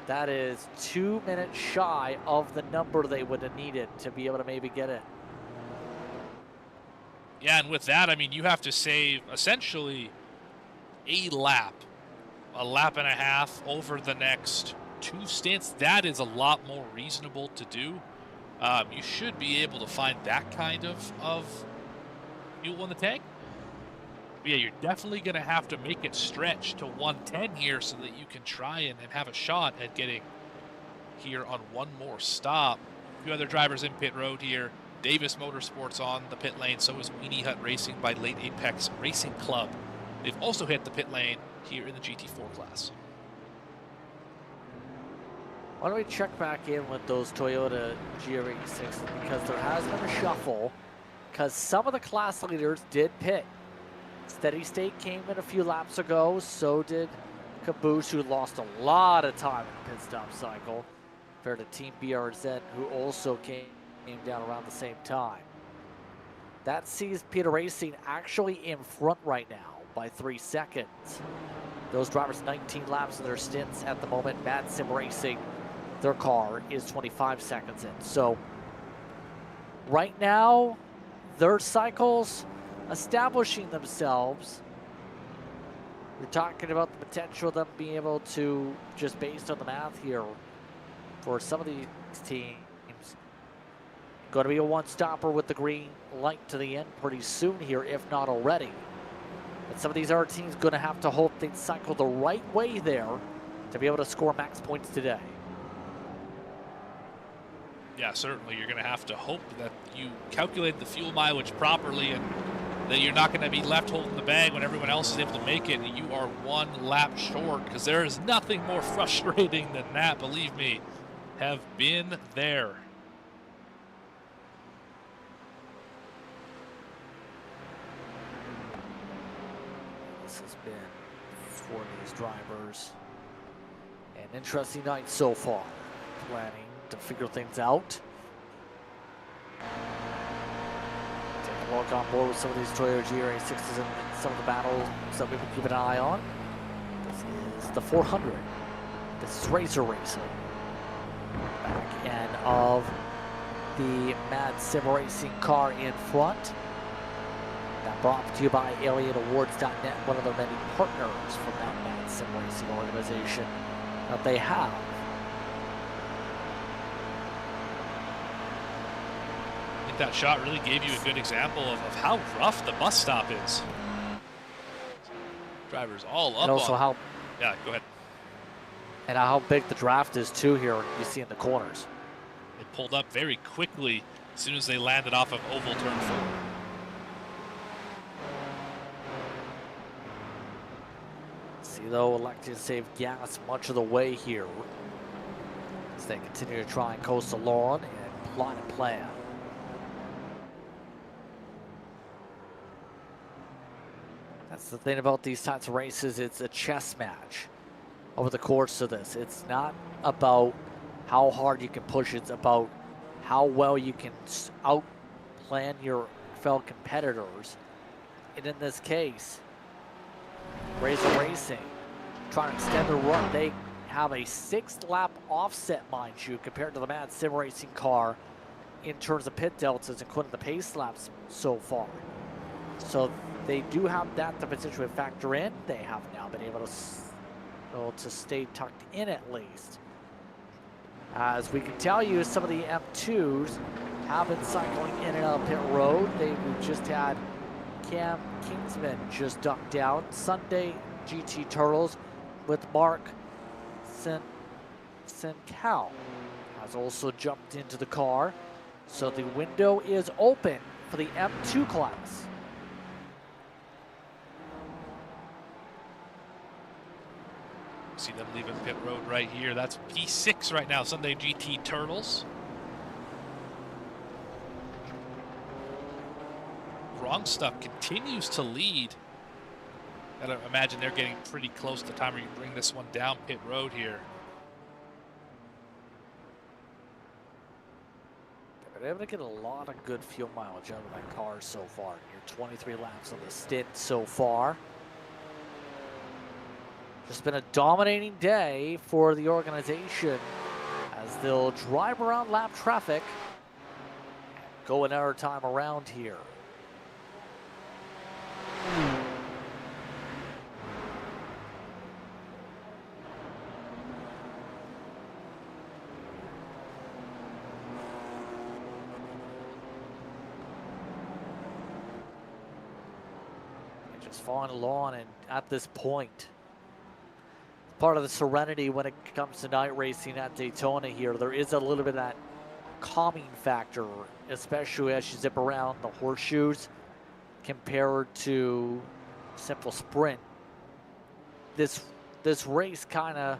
That is 2 minutes shy of the number they would have needed to be able to maybe get it. Yeah, and with that, I mean, you have to save essentially a lap and a half over the next 2 stints. That is a lot more reasonable to do. You should be able to find that kind of fuel in the tank. But yeah, you're definitely going to have to make it stretch to 110 here so that you can try and have a shot at getting here on one more stop. A few other drivers in pit road here. Davis Motorsports on the pit lane, so is Weenie Hut Racing by Late Apex Racing Club. They've also hit the pit lane here in the GT4 class. Why don't we check back in with those Toyota GR86, because there has been a shuffle, because some of the class leaders did pit. Steady State came in a few laps ago, so did Caboose, who lost a lot of time in the pit stop cycle, compared to Team BRZ, who also came down around the same time. That sees Peter Racing actually in front right now by 3 seconds. Those drivers 19 laps in their stints at the moment. Mad Sim Racing, their car is 25 seconds in. So right now, their cycles establishing themselves. We're talking about the potential of them being able to, just based on the math here, for some of these teams, going to be a one-stopper with the green light to the end pretty soon here, if not already. But some of these other teams going to have to hold things cycle the right way there to be able to score max points today. Yeah, certainly. You're going to have to hope that you calculate the fuel mileage properly and that you're not going to be left holding the bag when everyone else is able to make it and you are 1 lap short, because there is nothing more frustrating than that, believe me. Have been there. This has been, for these drivers, an interesting night so far. Planning to figure things out. Take a look on board with some of these Toyota GR86s and some of the battles that we can keep an eye on. This is the 400. This is Razor Racing. Back end of the Mad Sim Racing car in front. That brought to you by AlienAwards.net, one of the many partners from that Mad Sim Racing organization that they have. that shot really gave you a good example of how rough the bus stop is. Drivers all up And also on. how Yeah, go ahead. and how big the draft is too here. You see in the corners. It pulled up very quickly as soon as they landed off of oval turn 4. See though, elected to save gas much of the way here as they continue to try and coast along and plot a plan. That's the thing about these types of races, it's a chess match over the course of this. It's not about how hard you can push, it's about how well you can outplan your fellow competitors. And in this case, Razor Racing trying to extend their run. They have a 6th lap offset, mind you, compared to the Mad Sim Racing car in terms of pit deltas, including the pace laps so far. So they do have that to potentially factor in. They have now been able to stay tucked in at least. As we can tell you, some of the M2s have been cycling in and out of pit road. We've just had Cam Kingsman just ducked down. Sunday GT Turtles with Mark Sencal has also jumped into the car. So the window is open for the M2 class. See them leaving pit road right here. That's P6 right now, Sunday GT Turtles. Wrong Stuff continues to lead. I imagine they're getting pretty close to the time where you bring this one down pit road here. They're able to get a lot of good fuel mileage out of that car so far. You're 23 laps on the stint so far. Just been a dominating day for the organization as they'll drive around lap traffic, go another time around here. Just following along, and at this point, part of the serenity when it comes to night racing at Daytona here, there is a little bit of that calming factor, especially as you zip around the horseshoes compared to simple sprint. This race kind of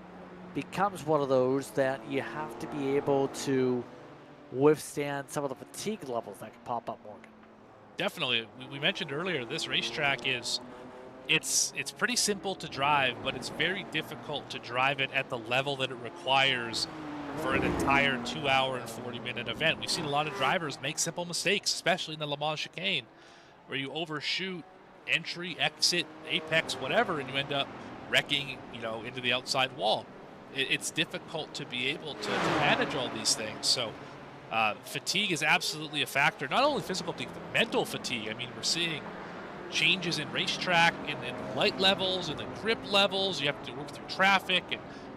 becomes one of those that you have to be able to withstand some of the fatigue levels that can pop up, Morgan. Definitely. We mentioned earlier, this racetrack it's pretty simple to drive, but it's very difficult to drive it at the level that it requires for an entire 2-hour and 40-minute event. We've seen a lot of drivers make simple mistakes, especially in the Le Mans chicane, where you overshoot entry, exit, apex, whatever, and you end up wrecking, into the outside wall. It's difficult to be able to manage all these things. So fatigue is absolutely a factor. Not only physical fatigue, but mental fatigue. I mean, we're seeing changes in racetrack, in light levels, and the grip levels. You have to work through traffic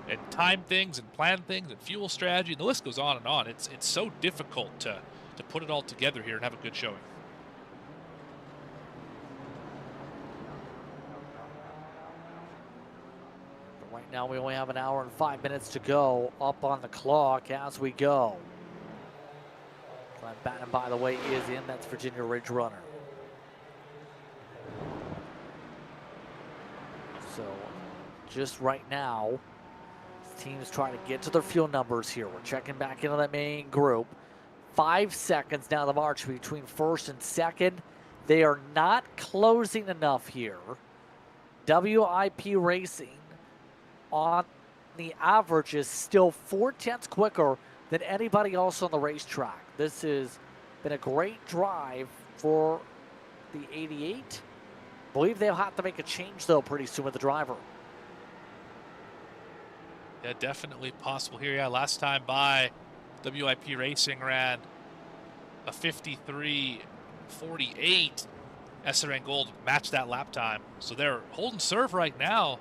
and time things and plan things and fuel strategy. And the list goes on and on. It's so difficult to put it all together here and have a good showing. But right now we only have an hour and 5 minutes to go up on the clock as we go. Glenn Bannon, by the way, is in. That's Virginia Ridge Runner. So just right now, teams trying to get to their fuel numbers here. We're checking back into that main group. 5 seconds now the march between first and second. They are not closing enough here. WIP Racing on the average is still 4/10 quicker than anybody else on the racetrack. This has been a great drive for the 88. I believe they'll have to make a change, though, pretty soon with the driver. Yeah, definitely possible here. Yeah, last time by, WIP Racing ran a 53:48. SRN Gold matched that lap time. So they're holding serve right now.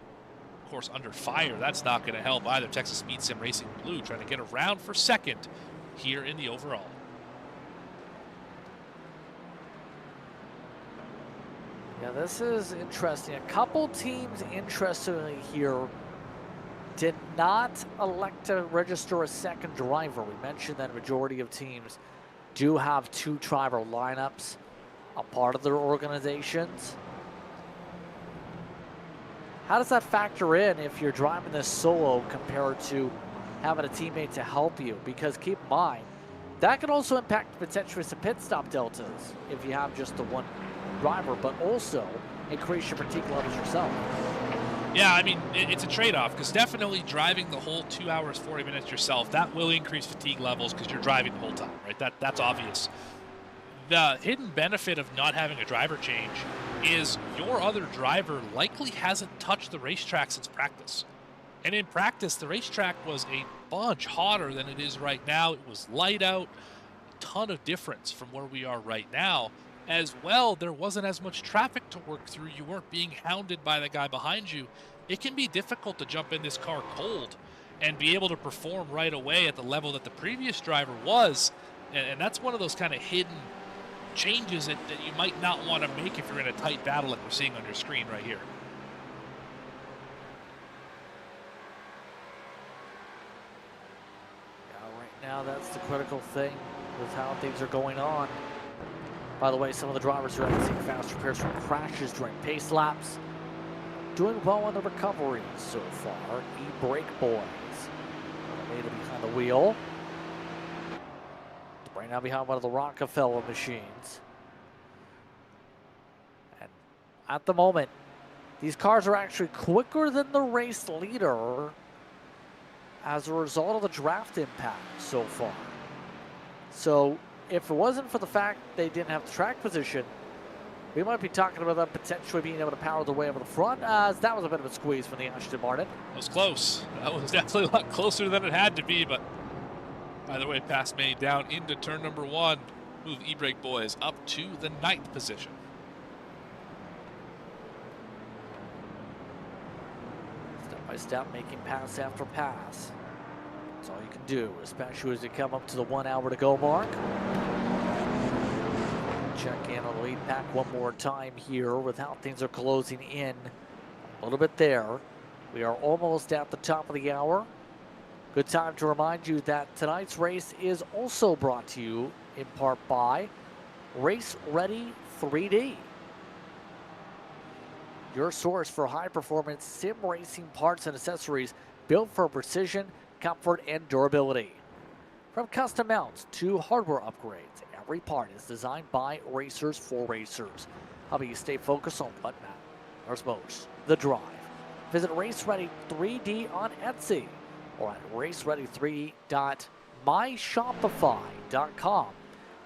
Of course, under fire. That's not going to help either. Texas Speed Sim Racing Blue trying to get around for second here in the overall. Yeah, this is interesting. A couple teams, interestingly here, did not elect to register a second driver. We mentioned that a majority of teams do have 2 driver lineups a part of their organizations. How does that factor in if you're driving this solo compared to having a teammate to help you? Because keep in mind, that can also impact potentially some pit stop deltas if you have just the one driver, but also increase your fatigue levels yourself. Yeah, I mean, it's a trade-off, because definitely driving the whole 2 hours, 40 minutes yourself, that will increase fatigue levels because you're driving the whole time, right? That's obvious. The hidden benefit of not having a driver change is your other driver likely hasn't touched the racetrack since practice. And in practice, the racetrack was a bunch hotter than it is right now. It was light out, a ton of difference from where we are right now. As well, there wasn't as much traffic to work through. You weren't being hounded by the guy behind you. It can be difficult to jump in this car cold and be able to perform right away at the level that the previous driver was. And that's one of those kind of hidden changes that you might not want to make if you're in a tight battle like we're seeing on your screen right here. Yeah, right now that's the critical thing with how things are going on. By the way, some of the drivers who haven't seen fast repairs from crashes during pace laps doing well on the recovery so far. E-brake boys made it behind the wheel. Right now behind one of the Rockefeller machines. And at the moment, these cars are actually quicker than the race leader as a result of the draft impact so far. So if it wasn't for the fact they didn't have the track position, we might be talking about them potentially being able to power their way over the front, as that was a bit of a squeeze from the Aston Martin. That was close. That was definitely a lot closer than it had to be, but either way, pass made down into turn number 1. Move e-brake boys up to the 9th position. Step by step, making pass after pass. That's all you can do, especially as you come up to the 1 hour to go mark. Check in on the lead pack one more time here with how things are closing in a little bit there. We are almost at the top of the hour. Good time to remind you that tonight's race is also brought to you in part by Race Ready 3D, your source for high-performance sim racing parts and accessories built for precision, comfort, and durability. From custom mounts to hardware upgrades, every part is designed by racers for racers, helping you stay focused on what matters most, the drive. Visit Race Ready 3D on Etsy or at raceready3.myshopify.com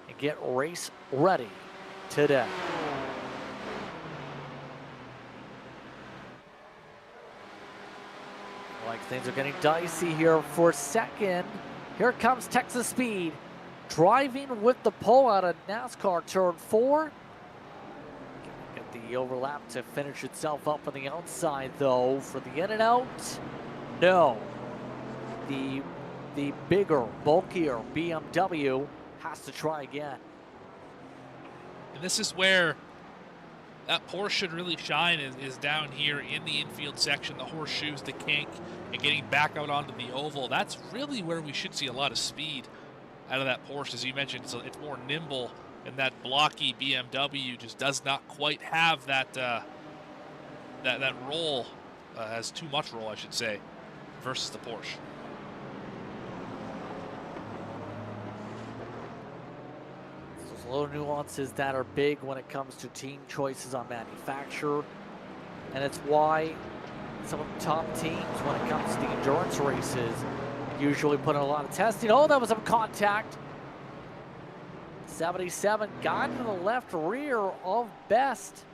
and get race ready today. Like things are getting dicey here for second. Here comes Texas Speed, driving with the pole out of NASCAR turn 4. Get the overlap to finish itself up on the outside though for the in and out. No. The bigger, bulkier BMW has to try again. And this is where that Porsche should really shine, is down here in the infield section, the horseshoes, the kink, and getting back out onto the oval. That's really where we should see a lot of speed out of that Porsche. As you mentioned, so it's more nimble, and that blocky BMW just does not quite have that that roll, has too much roll, I should say, versus the Porsche. Little nuances that are big when it comes to team choices on manufacturer, and it's why some of the top teams, when it comes to the endurance races, usually put in a lot of testing. Oh, that was some contact. 77 got to the left rear of Best.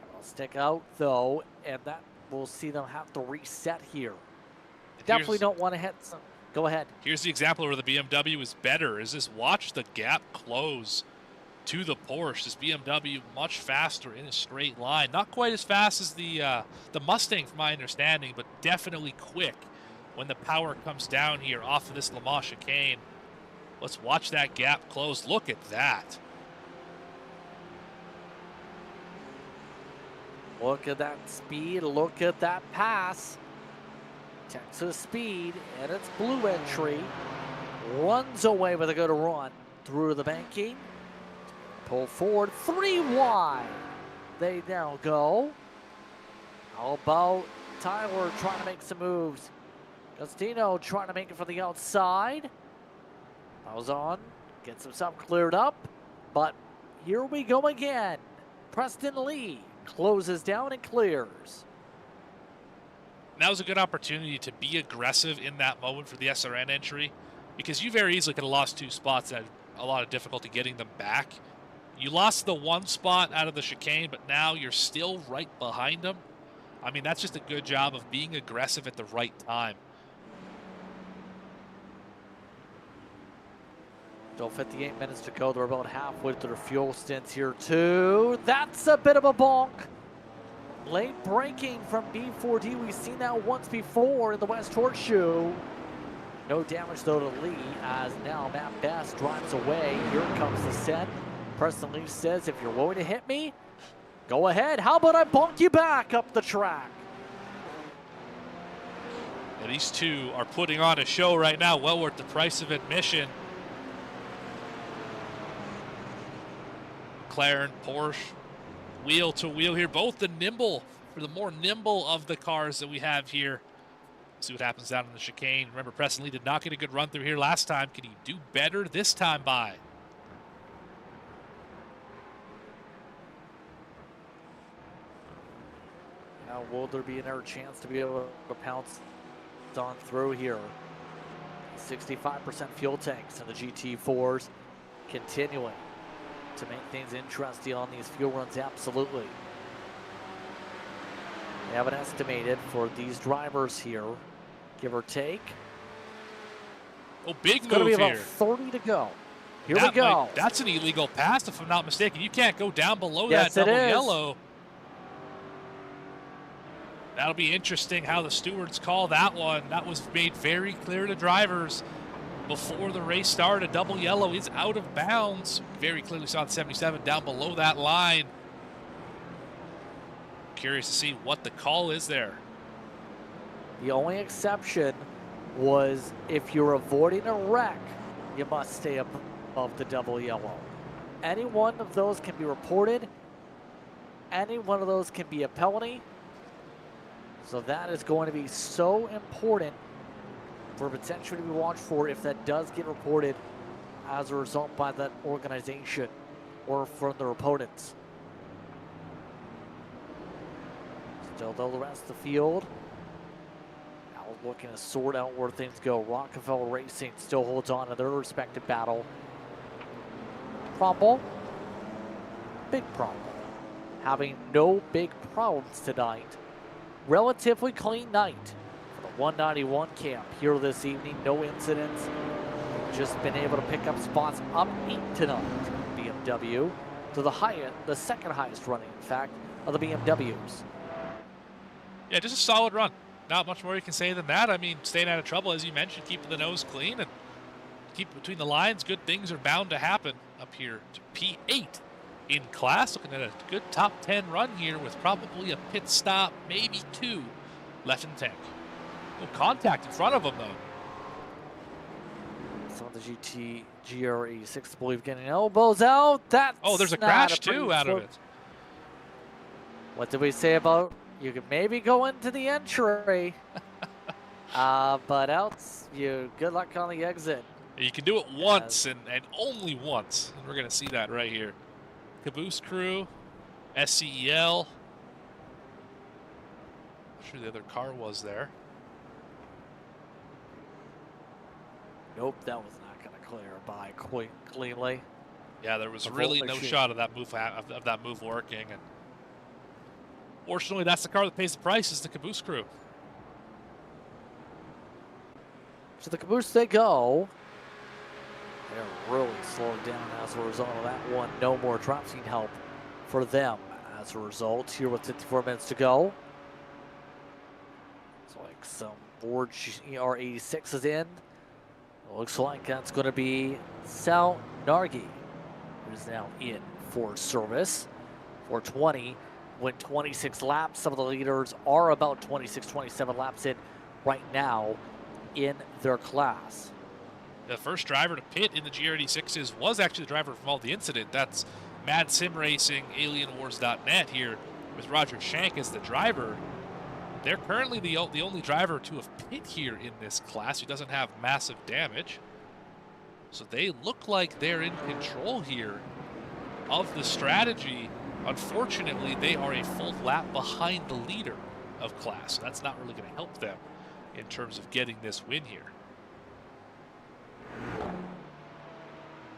It'll stick out though, and that will see them have to reset here. Definitely don't want to hit some. Go ahead. Here's the example where the BMW is better. Is this, watch the gap close to the Porsche. This BMW much faster in a straight line. Not quite as fast as the Mustang from my understanding, but definitely quick when the power comes down here off of this Le Mans chicane. Let's watch that gap close. Look at that. Look at that speed. Look at that pass. Texas speed, and it's blue entry. Runs away with a good run through the banking. Pull forward, 3 wide. They now go. How about Tyler trying to make some moves? Justino trying to make it for the outside. Goes on, gets himself cleared up, but here we go again. Preston Lee closes down and clears. That was a good opportunity to be aggressive in that moment for the SRN entry, because you very easily could have lost 2 spots and had a lot of difficulty getting them back. You lost the 1 spot out of the chicane, but now you're still right behind them. I mean, that's just a good job of being aggressive at the right time. Still 58 minutes to go. They're about halfway through their fuel stints here too. That's a bit of a bonk. Late braking from B4D. We've seen that once before in the West Horseshoe. No damage though to Lee, as now Matt Best drives away. Here comes the set. Preston Lee says, if you're willing to hit me, go ahead. How about I bonk you back up the track? And these two are putting on a show right now, well worth the price of admission. McLaren, Porsche, wheel to wheel here. Both the more nimble of the cars that we have here. See what happens down in the chicane. Remember, Preston Lee did not get a good run through here last time. Can he do better this time by? Now, will there be another chance to be able to pounce on through here? 65% fuel tanks in the GT4s, continuing to make things interesting on these fuel runs, absolutely. They have it estimated for these drivers here, give or take. Oh, big it's going to move be about here. 30 to go. Here we go. That's an illegal pass, if I'm not mistaken. You can't go down below yes, that double yellow. That'll be interesting how the stewards call that one. That was made very clear to drivers before the race started. Double yellow is out of bounds. Very clearly saw the 77 down below that line. Curious to see what the call is there. The only exception was if you're avoiding a wreck, you must stay above the double yellow. Any one of those can be reported. Any one of those can be a penalty. So that is going to be so important for potentially to be watched for if that does get reported as a result by that organization or from their opponents. Still though, the rest of the field now looking to sort out where things go. Rockefeller Racing still holds on to their respective battle. Problem, big problem. Having no big problems tonight. Relatively clean night for the 191 camp here this evening. No incidents. Just been able to pick up spots up 8 tonight. BMW to the second highest running, in fact, of the BMWs. Yeah, just a solid run. Not much more you can say than that. I mean, staying out of trouble, as you mentioned, keeping the nose clean and keep between the lines. Good things are bound to happen up here to P8 in class. Looking at a good top 10 run here with probably a pit stop, maybe 2 left in the tank. No contact in front of them, though. So the GT GR86, I believe, getting elbows out. That's there's a crash, too, out of it. What did we say about you could maybe go into the entry? But else, good luck on the exit. You can do it once and only once. And we're going to see that right here. Caboose crew, SCEL. I'm sure the other car was there. Nope, that was not going to clear by cleanly. Yeah, there was really no shot of that move working. And fortunately, that's the car that pays the price, is the Caboose crew. So the Caboose they go. They're really slowing down as a result of that one. No more drop scene help for them as a result. Here with 54 minutes to go. It's like some Ford ER86 is in. It looks like that's going to be Sal Nargi, who's now in for service. 420 went 26 laps. Some of the leaders are about 26, 27 laps in right now in their class. The first driver to pit in the GR86s was actually the driver from all the incident. That's Mad Sim Racing, AlienWars.net here with Roger Shank as the driver. They're currently the only driver to have pit here in this class who doesn't have massive damage. So they look like they're in control here of the strategy. Unfortunately, they are a full lap behind the leader of class. So that's not really going to help them in terms of getting this win here.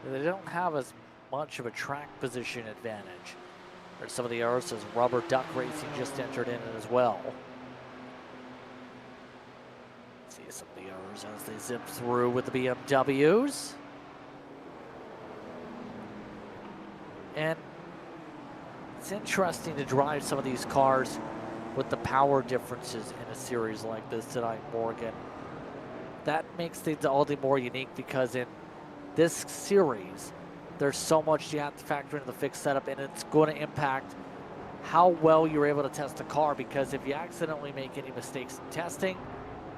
They don't have as much of a track position advantage. There's some of the others, as Rubber Duck Racing just entered in as well. See some of the others as they zip through with the BMWs. And it's interesting to drive some of these cars with the power differences in a series like this tonight, Morgan. That makes things all the more unique because in this series, there's so much you have to factor into the fixed setup, and it's going to impact how well you're able to test the car, because if you accidentally make any mistakes in testing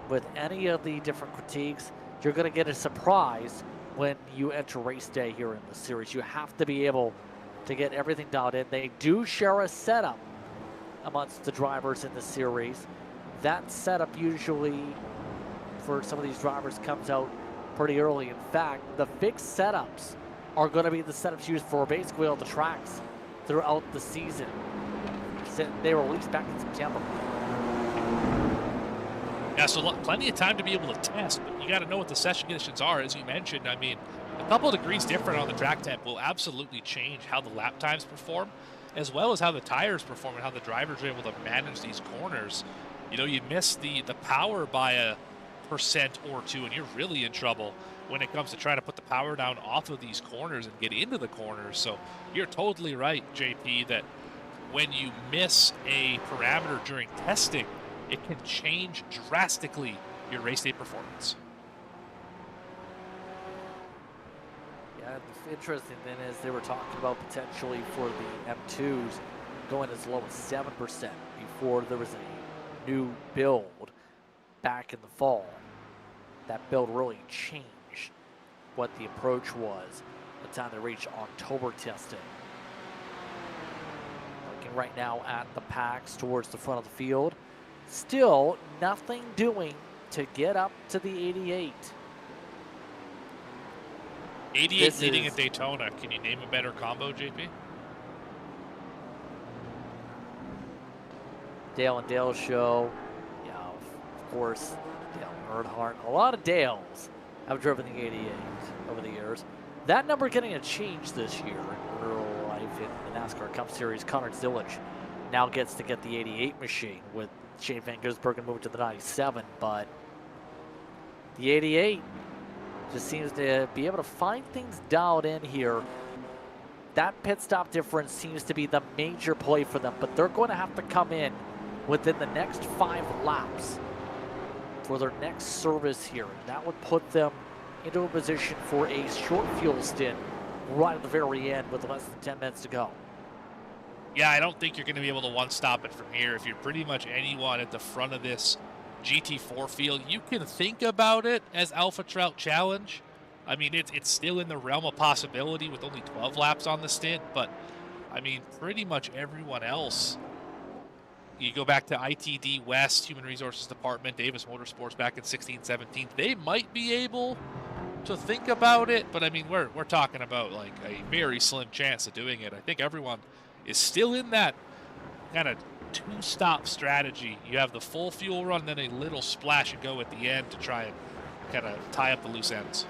with any of the different critiques, you're going to get a surprise when you enter race day here in the series. You have to be able to get everything dialed in. They do share a setup amongst the drivers in the series. That setup usually for some of these drivers comes out pretty early. In fact, the fixed setups are going to be the setups used for basically all the tracks throughout the season. They were released back in September. Yeah, so plenty of time to be able to test, but you got to know what the session conditions are. As you mentioned, I mean, a couple of degrees different on the track temp will absolutely change how the lap times perform, as well as how the tires perform and how the drivers are able to manage these corners. You know, you miss the power by a percent or two, and you're really in trouble when it comes to trying to put the power down off of these corners and get into the corners. So you're totally right, JP, that when you miss a parameter during testing, it can change drastically your race day performance. Yeah, the interesting thing is they were talking about potentially for the M2s going as low as 7% before there was a new build back in the fall. That build really changed what the approach was by the time they reached October testing. Looking right now at the packs towards the front of the field. Still nothing doing to get up to the 88. 88 leading at Daytona. Can you name a better combo, JP? Dale and Dale show. Yeah, of course, Dale Earnhardt. A lot of Dales have driven the 88 over the years. That number getting a change this year in real life in the NASCAR Cup Series. Connor Zillage now gets to get the 88 machine with Shane Van Gisbergen moved to the 97, but the 88 just seems to be able to find things dialed in here. That pit stop difference seems to be the major play for them, but they're going to have to come in within the next 5 laps for their next service here. And that would put them into a position for a short fuel stint right at the very end with less than 10 minutes to go. Yeah, I don't think you're going to be able to one-stop it from here. If you're pretty much anyone at the front of this GT4 field, you can think about it as Alpha Trout Challenge. I mean, it's still in the realm of possibility with only 12 laps on the stint, but I mean, pretty much everyone else. You go back to ITD West, Human Resources Department, Davis Motorsports back in 16-17. They might be able to think about it, but I mean, we're talking about like a very slim chance of doing it. I think everyone is still in that kind of 2-stop strategy. You have the full fuel run, then a little splash and go at the end to try and kind of tie up the loose ends.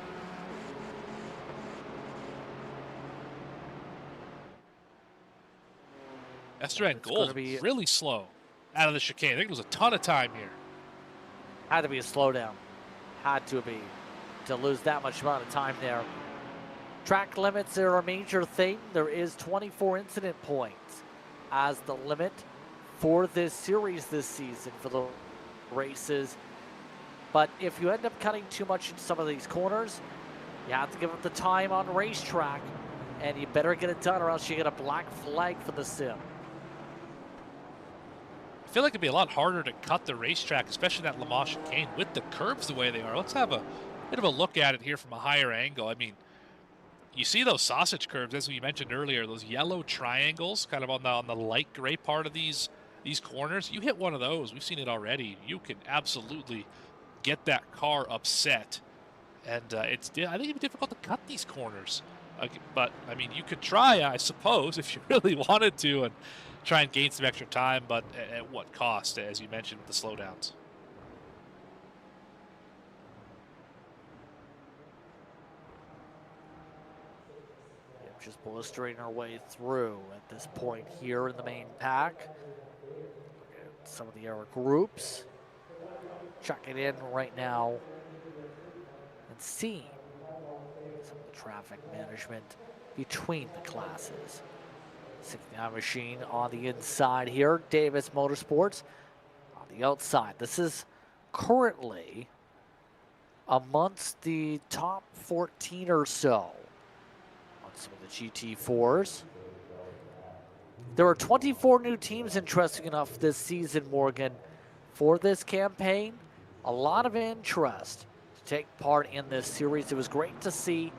Estran Gold really slow out of the chicane. I think it was a ton of time here. Had to be a slowdown. Had to be. To lose that much amount of time there. Track limits are a major thing. There is 24 incident points as the limit for this series this season for the races. But if you end up cutting too much in some of these corners, you have to give up the time on racetrack, and you better get it done or else you get a black flag for the sim. feel like it'd be a lot harder to cut the racetrack, especially that Le Mans chicane with the curves the way they are. Let's have a bit of a look at it here from a higher angle. I mean, you see those sausage curves, as we mentioned earlier, those yellow triangles kind of on the light gray part of these corners. You hit one of those, we've seen it already, you can absolutely get that car upset. And I think it'd be difficult to cut these corners. But, I mean, you could try, I suppose, if you really wanted to, and try and gain some extra time, but at what cost, as you mentioned, with the slowdowns? Just blistering our way through at this point here in the main pack. Some of the other groups checking in right now and seeing some of the traffic management between the classes. 69 machine on the inside here, Davis Motorsports on the outside. This is currently amongst the top 14 or so. Some of the GT4s. There are 24 new teams interesting enough this season, Morgan, for this campaign. A lot of interest to take part in this series. It was great to see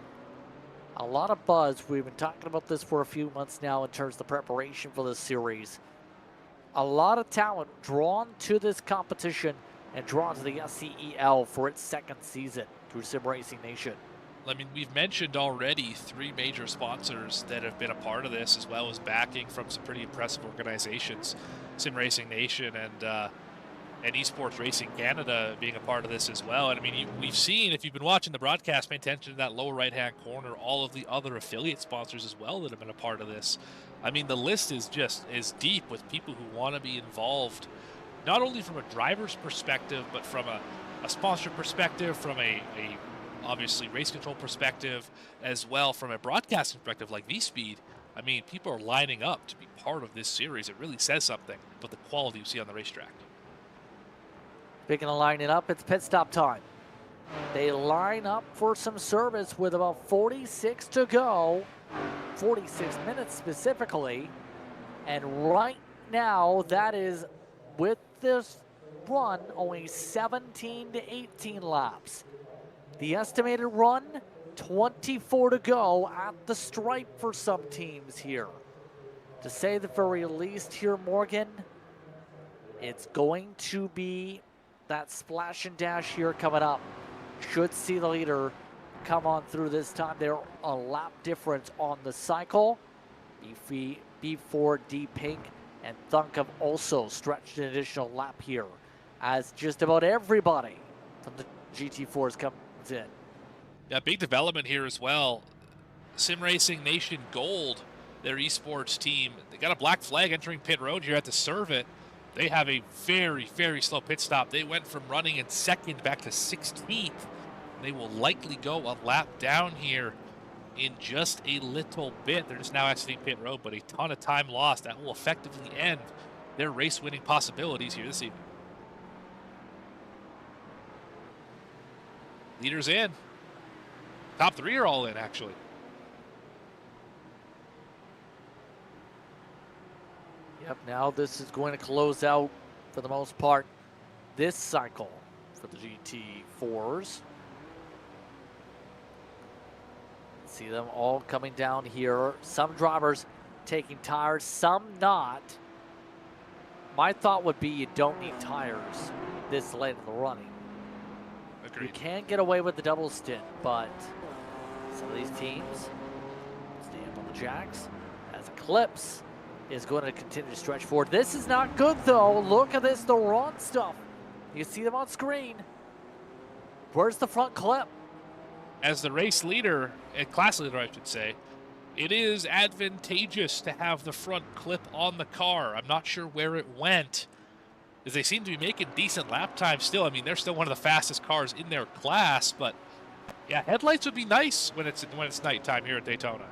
a lot of buzz. We've been talking about this for a few months now in terms of the preparation for this series. A lot of talent drawn to this competition and drawn to the SCEL for its second season through Sim Racing Nation. I mean, we've mentioned already 3 major sponsors that have been a part of this, as well as backing from some pretty impressive organizations, Sim Racing Nation and Esports Racing Canada being a part of this as well. And I mean, we've seen, if you've been watching the broadcast, pay attention to that lower right-hand corner, all of the other affiliate sponsors as well that have been a part of this. I mean, the list is deep with people who want to be involved, not only from a driver's perspective, but from a sponsor perspective, from a obviously race control perspective, as well from a broadcasting perspective like V-Speed. I mean, people are lining up to be part of this series. It really says something about the quality you see on the racetrack. Speaking of lining up, it's pit stop time. They line up for some service with about 46 to go, 46 minutes specifically. And right now, that is, with this run, only 17 to 18 laps. The estimated run, 24 to go at the stripe for some teams here. To say the very least here, Morgan, it's going to be that splash and dash here coming up. Should see the leader come on through this time. There a lap difference on the cycle. B4, D Pink, and Thunk have also stretched an additional lap here, as just about everybody from the GT4s comes in. Yeah, big development here as well. Sim Racing Nation Gold, their esports team, they got a black flag entering pit road here at the serve it. They have a very, very slow pit stop. They went from running in second back to 16th. They will likely go a lap down here in just a little bit. They're just now exiting pit road, but a ton of time lost. That will effectively end their race-winning possibilities here this evening. Leaders in. Top 3 are all in, actually. Yep, now this is going to close out, for the most part, this cycle for the GT4s. See them all coming down here. Some drivers taking tires, some not. My thought would be you don't need tires this late in the running. Agreed. You can get away with the double stint, but some of these teams stay up on the jacks as Eclipse is going to continue to stretch forward. This is not good, though. Look at this, the run stuff. You see them on screen. Where's the front clip? As the race leader, class leader, I should say, it is advantageous to have the front clip on the car. I'm not sure where it went, as they seem to be making decent lap time still. I mean, they're still one of the fastest cars in their class, but yeah, headlights would be nice when it's nighttime here at Daytona.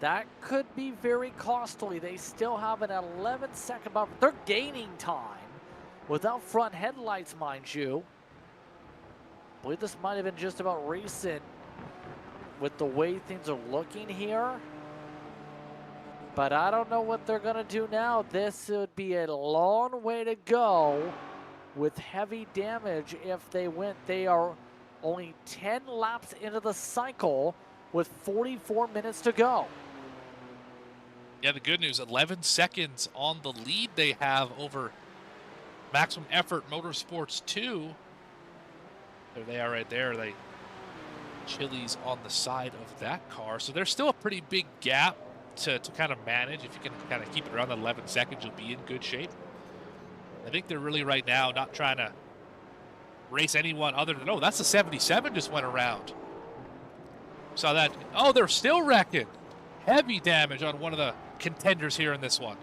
That could be very costly. They still have an 11-second buffer. They're gaining time without front headlights, mind you. I believe this might have been just about recent with the way things are looking here. But I don't know what they're going to do now. This would be a long way to go with heavy damage if they went. They are only 10 laps into the cycle with 44 minutes to go. Yeah, the good news, 11 seconds on the lead they have over Maximum Effort Motorsports 2. There they are right there. Chili's on the side of that car. So there's still a pretty big gap to kind of manage. If you can kind of keep it around 11 seconds, you'll be in good shape. I think they're really right now not trying to race anyone other than, oh, that's the 77 just went around. Saw that. Oh, they're still wrecking. Heavy damage on one of the contenders here in this one.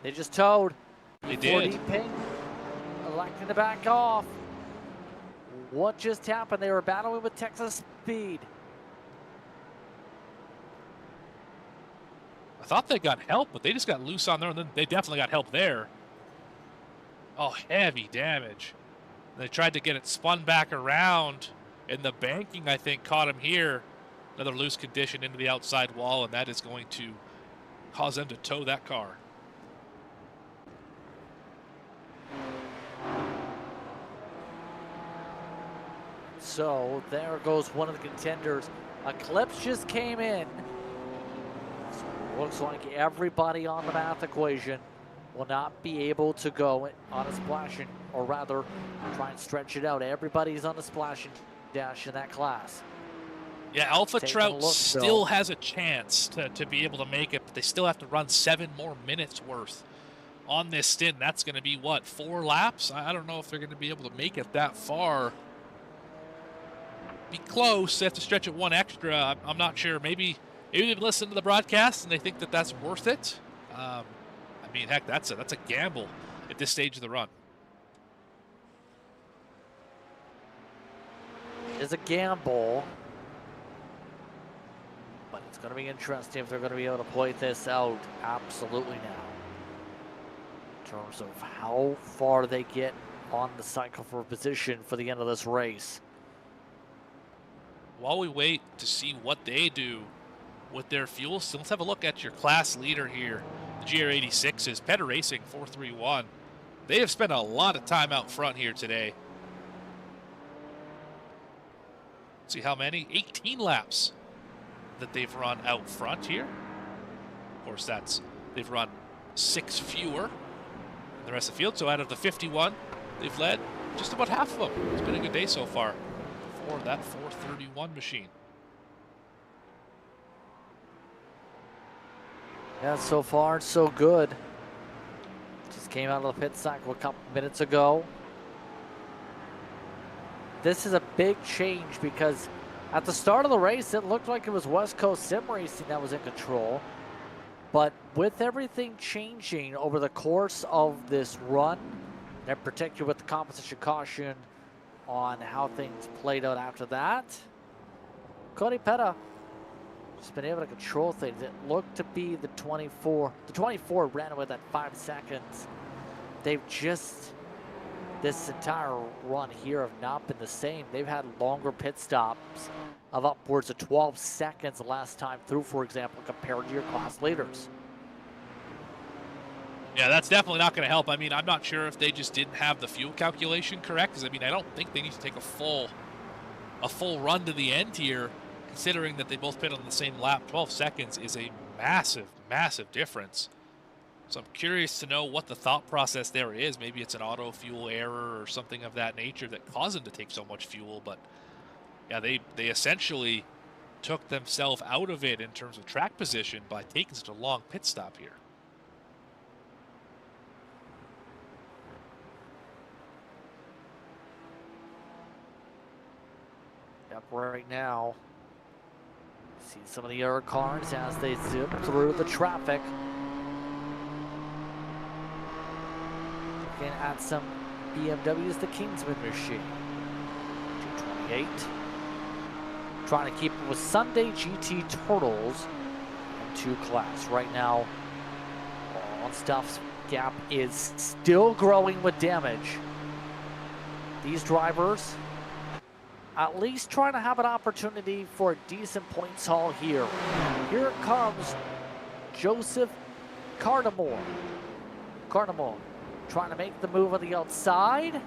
They just towed. They did. Ping, electing to back off. What just happened? They were battling with Texas Speed. I thought they got help, but they just got loose on there, and then they definitely got help there. Oh, heavy damage. They tried to get it spun back around, and the banking, I think, caught him here. Another loose condition into the outside wall, and that is going to cause them to tow that car. So there goes one of the contenders. Eclipse just came in. So looks like everybody on the math equation will not be able to go on a splashing, or rather try and stretch it out. Everybody's on the splashing dash in that class. Yeah, Alpha Trout still though. has a chance to be able to make it, but they still have to run 7 more minutes worth on this stint. That's going to be, what, 4 laps? I don't know if they're going to be able to make it that far. Be close. They have to stretch it 1 extra. I'm not sure. Maybe they've listened to the broadcast and they think that that's worth it. I mean, heck, that's a gamble at this stage of the run. It's a gamble. But it's going to be interesting if they're going to be able to play this out absolutely now. In terms of how far they get on the cycle for position for the end of this race. While we wait to see what they do with their fuel, so let's have a look at your class leader here. The GR86's Peta Racing 431. They have spent a lot of time out front here today. See how many? 18 laps that they've run out front here. Of course, they've run 6 fewer than the rest of the field. So out of the 51 they've led, just about half of them. It's been a good day so far for that 431 machine. Yeah, so far so good. Just came out of the pit cycle a couple minutes ago. This is a big change because at the start of the race, it looked like it was West Coast Sim Racing that was in control. But with everything changing over the course of this run, in particular with the competition caution on how things played out after that, Cody Peta just been able to control things. It looked to be the 24. The 24 ran away that 5 seconds. They've just, this entire run here have not been the same. They've had longer pit stops of upwards of 12 seconds the last time through, for example, compared to your class leaders. Yeah, that's definitely not going to help. I mean, I'm not sure if they just didn't have the fuel calculation correct, because I mean, I don't think they need to take a full run to the end here, considering that they both pit on the same lap. 12 seconds is a massive, massive difference. So I'm curious to know what the thought process there is. Maybe it's an auto fuel error or something of that nature that caused them to take so much fuel. But yeah, they essentially took themselves out of it in terms of track position by taking such a long pit stop here. Yep, right now, see some of the other cars as they zip through the traffic. Looking at some BMWs, the Kingsman machine. 228. Trying to keep it with Sunday GT Turtles in 2 class. Right now, on Stuff's gap is still growing with damage. These drivers at least trying to have an opportunity for a decent points haul here. Here it comes Joseph Cardamore. Cardamore trying to make the move on the outside.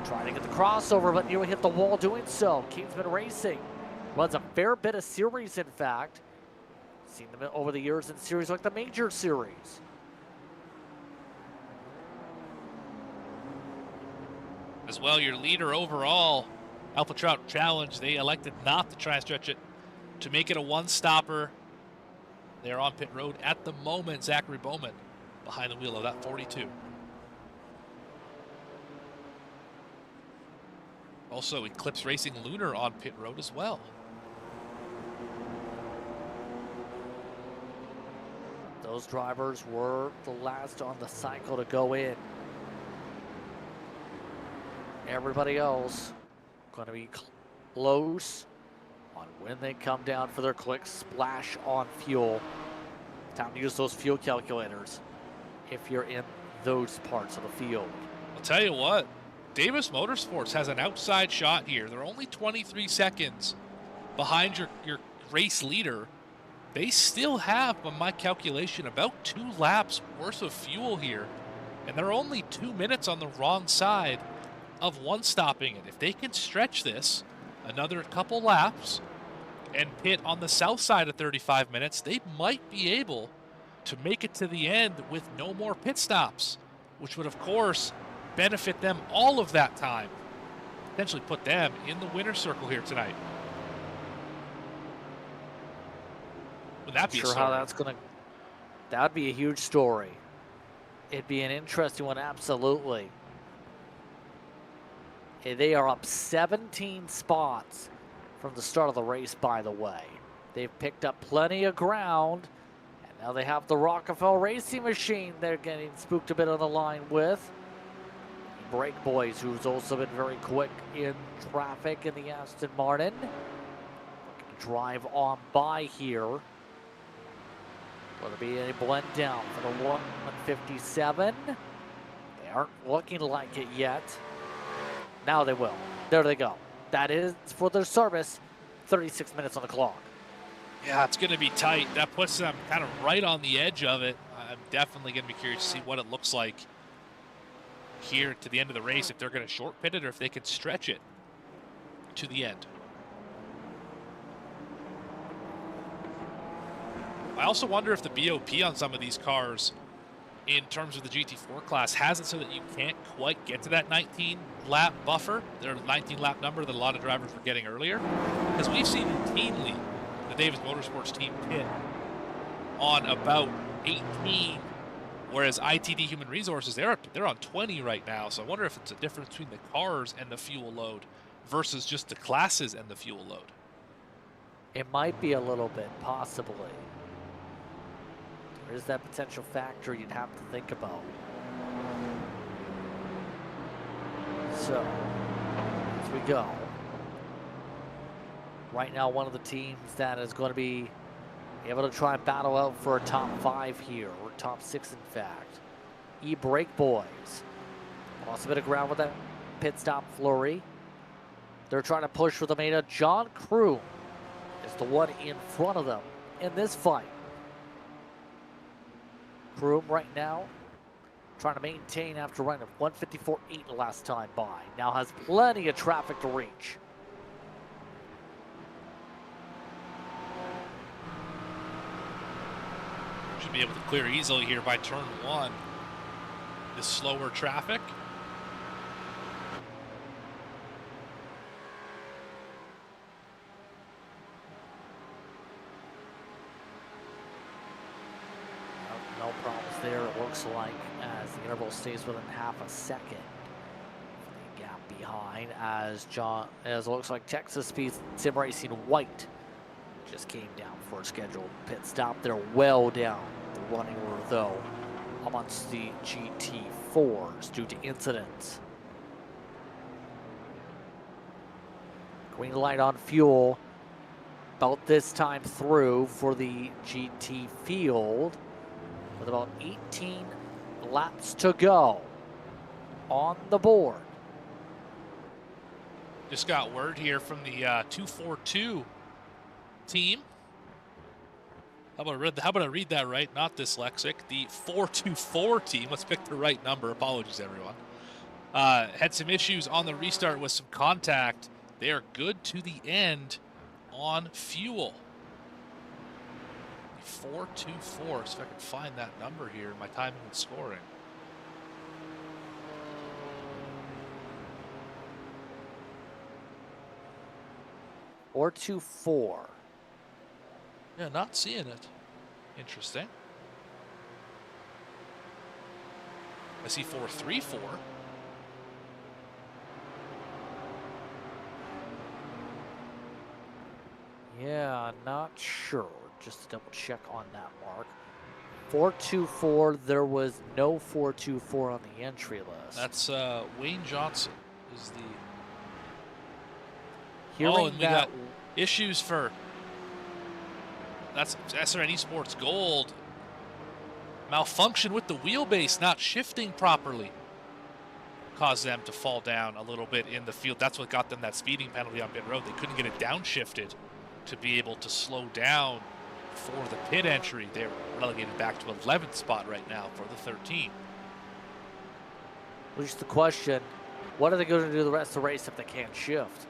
Trying to get the crossover, but nearly hit the wall doing so. Kingsman Racing runs a fair bit of series, in fact. Seen them over the years in series like the Major Series. As well, your leader overall, Alpha Trout Challenge, they elected not to try and stretch it to make it a one-stopper. They're on pit road at the moment. Zachary Bowman behind the wheel of that 42. Also, Eclipse Racing Lunar on pit road as well. Those drivers were the last on the cycle to go in. Everybody else going to be close on when they come down for their quick splash on fuel. Time to use those fuel calculators if you're in those parts of the field. I'll tell you what, Davis Motorsports has an outside shot here. They're only 23 seconds behind your race leader. They still have, by my calculation, about 2 laps worth of fuel here. And they're only 2 minutes on the wrong side of one-stopping it. If they can stretch this another couple laps and pit on the south side of 35 minutes, they might be able to make it to the end with no more pit stops, which would, of course, benefit them all of that time. Potentially put them in the winner's circle here tonight. Would that be sure how that's going to... That would be a huge story. It'd be an interesting one, absolutely. They are up 17 spots from the start of the race, by the way. They've picked up plenty of ground, and now they have the Rockefeller Racing Machine they're getting spooked a bit on the line with. Break Boys, who's also been very quick in traffic in the Aston Martin. Looking to drive on by here. Will there be a blend down for the 157? They aren't looking like it yet. Now they will. There they go. That is for their service. 36 minutes on the clock. Yeah, it's going to be tight. That puts them kind of right on the edge of it. I'm definitely going to be curious to see what it looks like here to the end of the race, if they're going to short pit it or if they can stretch it to the end. I also wonder if the BOP on some of these cars, in terms of the GT4 class, has it so that you can't quite get to that 19-lap buffer, their 19-lap number that a lot of drivers were getting earlier. Because we've seen routinely the Davis Motorsports team pit on about 18, whereas ITD Human Resources, they're on 20 right now. So I wonder if it's a difference between the cars and the fuel load versus just the classes and the fuel load. It might be a little bit, possibly. There is that potential factor you'd have to think about. So, as we go. Right now, one of the teams that is going to be able to try and battle out for a top 5 here, or top 6 in fact. Break Boys. Lost a bit of ground with that pit stop flurry. They're trying to push for the main. John Crew is the one in front of them in this fight. Crew right now trying to maintain after running a 154.8 last time by. Now has plenty of traffic to reach. Should be able to clear easily here by turn 1. This slower traffic. No problems there, it looks like, as the interval stays within half a second. The gap behind as it looks like Texas Speed Sim Racing White just came down for a scheduled pit stop. They're well down the running order, though, amongst the GT4s due to incidents. Green light on fuel about this time through for the GT field, with about 18 laps to go on the board. Just got word here from the 242 team How about I read that right? Not dyslexic. The 424 team, let's pick the right number. Apologies, everyone. Had some issues on the restart with some contact. They are good to the end on fuel. The 424, so if I can find that number here, my timing and scoring. Or 2-4. Yeah, not seeing it. Interesting. I see 434. Yeah, not sure. Just to double check on that, Mark. 424, there was no 424 on the entry list. That's Wayne Johnson is the... Hearing and we got issues for... That's SRN Esports Gold. Malfunction with the wheelbase not shifting properly caused them to fall down a little bit in the field. That's what got them that speeding penalty on pit road. They couldn't get it downshifted to be able to slow down for the pit entry. They're relegated back to 11th spot right now for the 13. Which is the question, what are they going to do the rest of the race if they can't shift?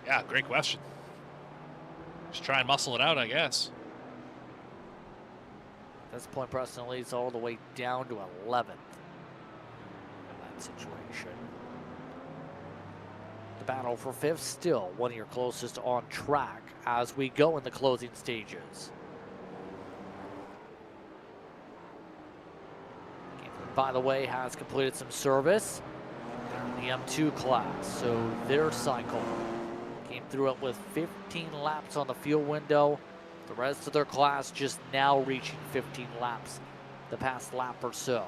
Yeah, great question. Just try and muscle it out, I guess. At this point, Preston leads all the way down to 11th in that situation. The battle for 5th still one of your closest on track as we go in the closing stages. Gameplay, by the way, has completed some service. They're in the M2 class, so their cycle came through it with 15 laps on the fuel window. The rest of their class just now reaching 15 laps the past lap or so.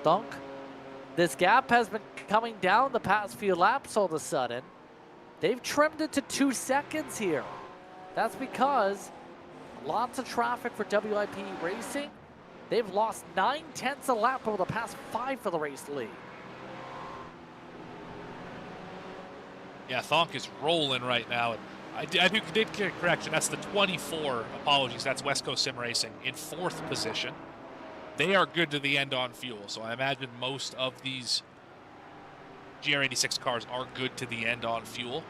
Thunk, this gap has been coming down the past few laps all of a sudden. They've trimmed it to 2 seconds here. That's because lots of traffic for WIP Racing. They've lost 9/10 a lap over the past 5 for the race lead. Yeah, Thonk is rolling right now. I did get a correction. That's the 24. Apologies. That's West Coast Sim Racing in 4th position. They are good to the end on fuel. So I imagine most of these GR86 cars are good to the end on fuel.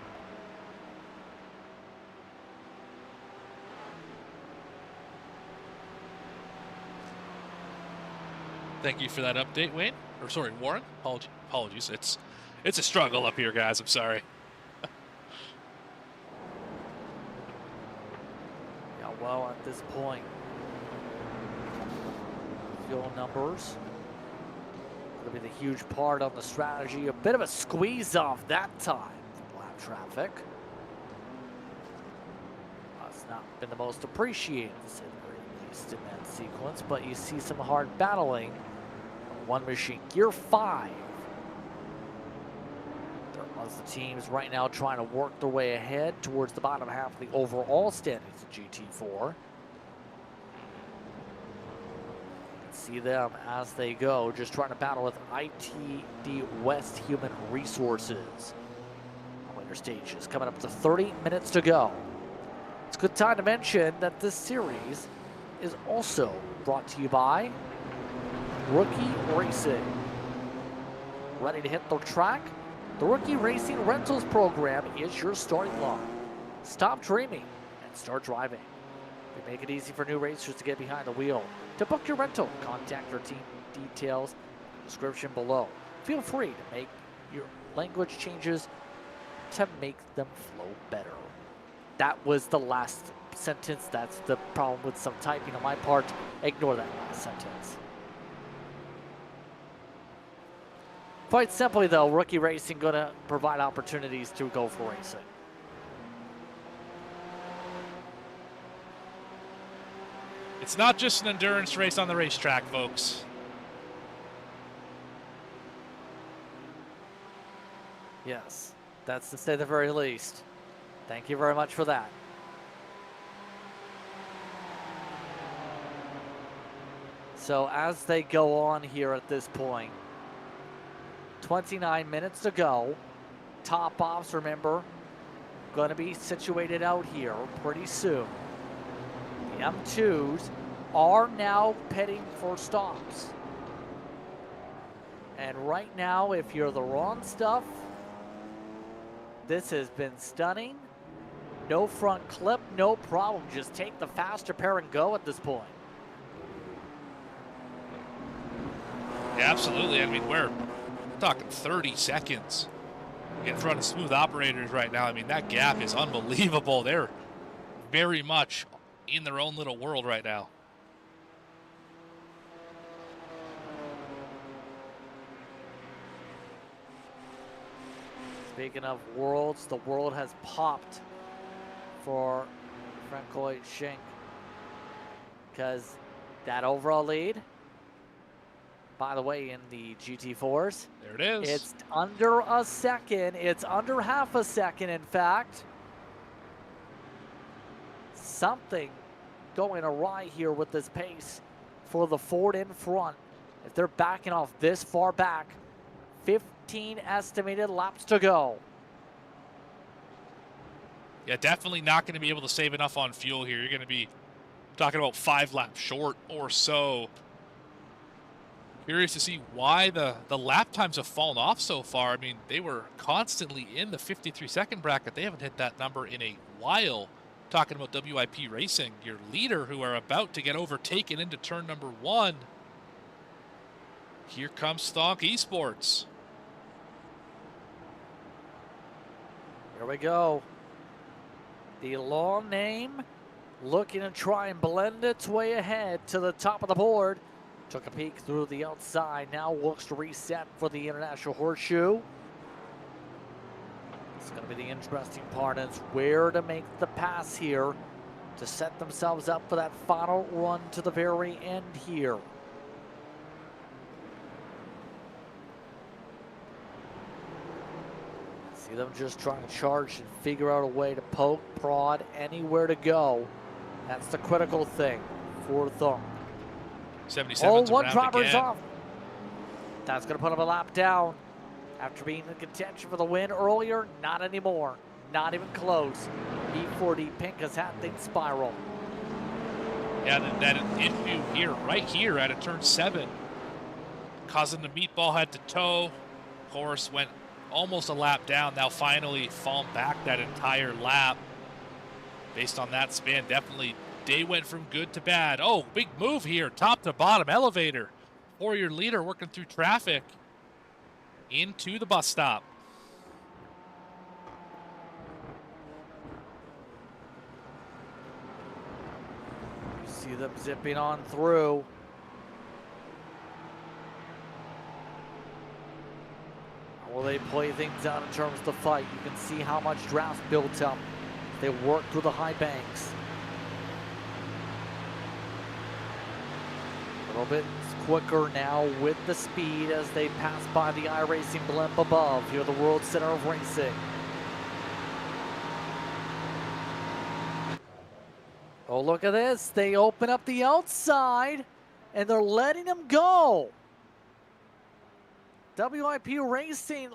Thank you for that update, Wayne. Or sorry, Warren. Apologies. It's a struggle up here, guys. I'm sorry. Well, at this point, fuel numbers going to be the huge part on the strategy. A bit of a squeeze off that time from lap traffic. It's not been the most appreciated, to say the very least, in that sequence, but you see some hard battling on one machine. Gear 5. As the teams right now trying to work their way ahead towards the bottom half of the overall standings of GT4. You can see them as they go, just trying to battle with ITD West Human Resources. Later stages coming up to 30 minutes to go. It's a good time to mention that this series is also brought to you by Rookie Racing. Ready to hit the track? The Rookie Racing Rentals program is your starting line. Stop dreaming and start driving. We make it easy for new racers to get behind the wheel. To book your rental, contact our team details in the description below. Feel free to make your language changes to make them flow better. That was the last sentence. That's the problem with some typing on my part. Ignore that last sentence. Quite simply, though, Rookie Racing going to provide opportunities to go for racing. It's not just an endurance race on the racetrack, folks. Yes, that's to say the very least. Thank you very much for that. So as they go on here at this point, 29 minutes to go. Top offs, remember, going to be situated out here pretty soon. The M2s are now pitting for stops. And right now, if you're the wrong stuff, this has been stunning. No front clip, no problem. Just take the faster pair and go at this point. Yeah, absolutely. I mean, we're talking 30 seconds in front of smooth operators right now. I mean, that gap is unbelievable. They're very much in their own little world right now. Speaking of worlds, the world has popped for Francois Schenk because that overall lead, by the way, in the GT4s, there it is. It's under a second. It's under half a second, in fact. Something going awry here with this pace for the Ford in front. If they're backing off this far back, 15 estimated laps to go. Yeah, definitely not going to be able to save enough on fuel here. You're going to be talking about 5 laps short or so. Curious to see why the lap times have fallen off so far. I mean, they were constantly in the 53-second bracket. They haven't hit that number in a while. Talking about WIP Racing, your leader, who are about to get overtaken into turn number 1. Here comes Stonk Esports. Here we go. The long name looking to try and blend its way ahead to the top of the board. Took a peek through the outside, now looks to reset for the International Horseshoe. It's going to be the interesting part, is where to make the pass here to set themselves up for that final run to the very end here. See them just trying to charge and figure out a way to poke, prod, anywhere to go. That's the critical thing for Thunk. 77's one around dropper's again. off. That's going to put him a lap down. After being in contention for the win earlier, not anymore. Not even close. B40 Pink has had things spiral. Yeah, that issue here, right here at a turn 7, causing the meatball head to toe. Of course, went almost a lap down, now finally fallen back that entire lap. Based on that span, definitely day went from good to bad. Oh, big move here, top to bottom elevator. For your leader working through traffic into the bus stop. You see them zipping on through. How will they play things out in terms of the fight? You can see how much draft built up. They work through the high banks. A little bit quicker now with the speed as they pass by the iRacing blimp above. Here, the World Center of Racing. Oh, look at this. They open up the outside and they're letting them go. WIP Racing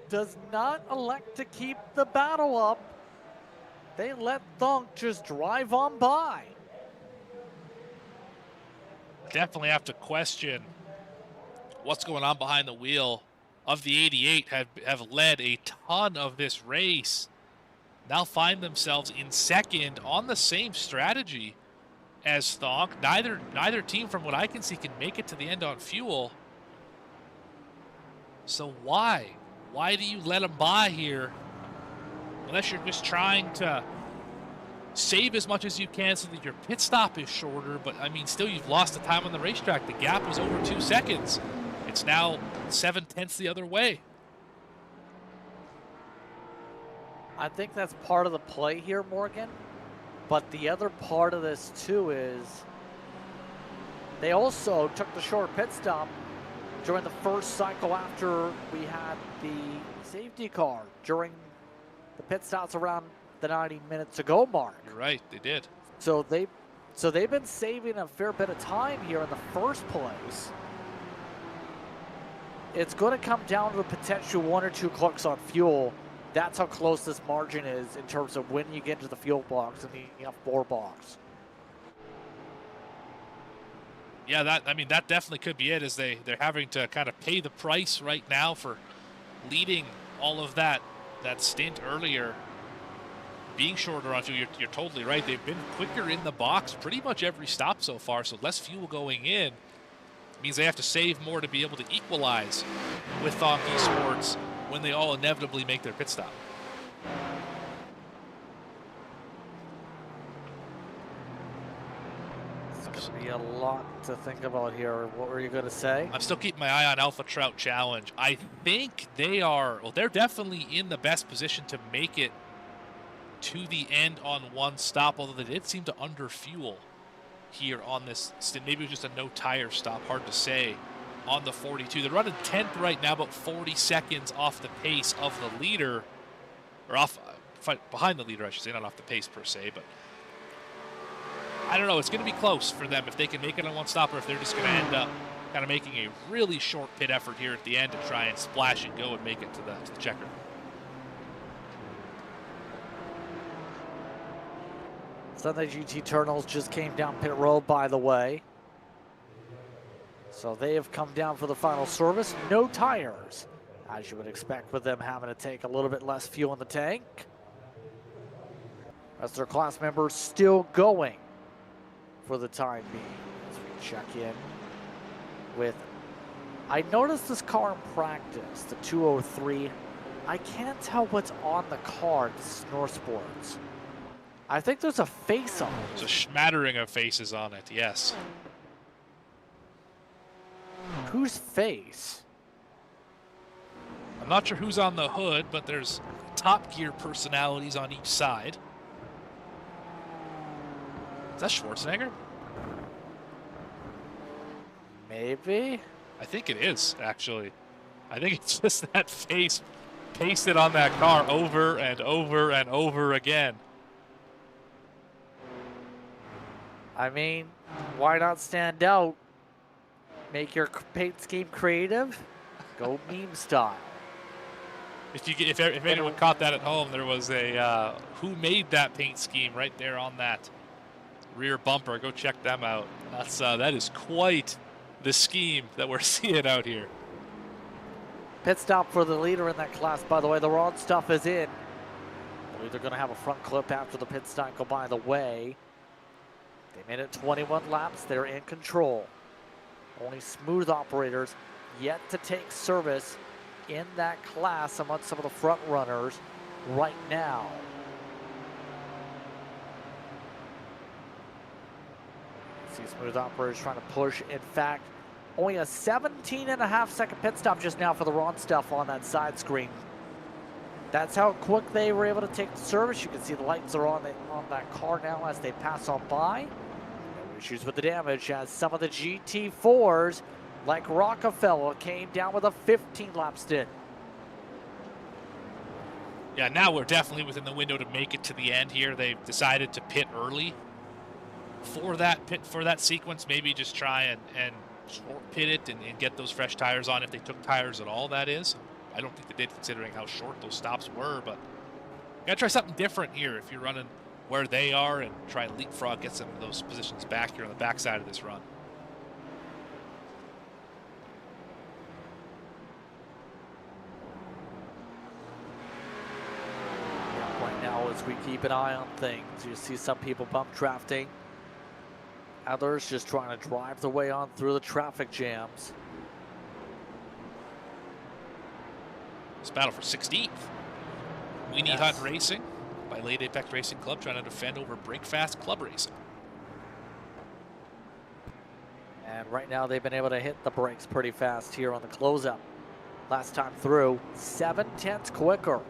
does not elect to keep the battle up. They let Thunk just drive on by. Definitely have to question what's going on behind the wheel of the 88. Have led a ton of this race. Now find themselves in second on the same strategy as Thonk. Neither team, from what I can see, can make it to the end on fuel. So why do you let them by here? Unless you're just trying to save as much as you can so that your pit stop is shorter, but I mean, still, you've lost the time on the racetrack. The gap was over 2 seconds. It's now 7/10 the other way. I think that's part of the play here, Morgan. But the other part of this too is they also took the short pit stop during the first cycle after we had the safety car during the pit stops around the 90 minutes ago mark. You're right, they did. So they've been saving a fair bit of time here in the first place. It's going to come down to the potential 1 or 2 clicks on fuel That's how close this margin is in terms of when you get into the fuel box and the F4 box. Yeah, that definitely could be it, as they're having to kind of pay the price right now for leading all of that stint earlier. Being shorter on fuel, you're totally right. They've been quicker in the box pretty much every stop so far, so less fuel going in means they have to save more to be able to equalize with Thom Esports when they all inevitably make their pit stop. It's going to be a lot to think about here. What were you going to say? I'm still keeping my eye on Alpha Trout Challenge. I think they're definitely in the best position to make it to the end on one stop, although they did seem to underfuel here on this stint. Maybe it was just a no tire stop, hard to say, on the 42. They're running 10th right now, about 40 seconds off the pace of the leader, or behind the leader, I should say, not off the pace per se, but I don't know. It's going to be close for them if they can make it on one stop, or if they're just going to end up kind of making a really short pit effort here at the end to try and splash and go and make it to the checker. Sunday GT Eternals just came down pit road, by the way. So they have come down for the final service. No tires, as you would expect with them having to take a little bit less fuel in the tank. As their class members still going for the time being. As we check in with, I noticed this car in practice, the 203. I can't tell what's on the car. This is North Sports. I think there's a face on it. There's a smattering of faces on it, yes. Whose face? I'm not sure who's on the hood, but there's Top Gear personalities on each side. Is that Schwarzenegger? Maybe. I think it is, actually. I think it's just that face pasted on that car over and over and over again. I mean, why not stand out? Make your paint scheme creative. Go meme style. If anyone caught that at home, there was a who made that paint scheme right there on that rear bumper. Go check them out. That is quite the scheme that we're seeing out here. Pit stop for the leader in that class, by the way. The raw stuff is in. They're either going to have a front clip after the pit stop go by the way. They made it 21 laps. They're in control. Only smooth operators yet to take service in that class among some of the front runners right now. See smooth operators trying to push. In fact, only a 17.5-second pit stop just now for the Ron stuff on that side screen. That's how quick they were able to take the service. You can see the lights are on that car now as they pass on by. No issues with the damage as some of the GT4s, like Rockefeller, came down with a 15-lap stint. Yeah, now we're definitely within the window to make it to the end here. They've decided to pit early for that sequence. Maybe just try and short pit it and get those fresh tires on, if they took tires at all, that is. I don't think they did, considering how short those stops were, but you gotta try something different here if you're running where they are, and try and leapfrog, get some of those positions back here on the backside of this run. Right now, as we keep an eye on things, you see some people bump drafting, others just trying to drive their way on through the traffic jams. It's battle for 16th. Weenie Hut Racing by Late Apex Racing Club, trying to defend over Breakfast Club Racing. And right now they've been able to hit the brakes pretty fast here on the closeout. Last time through, 7/10 quicker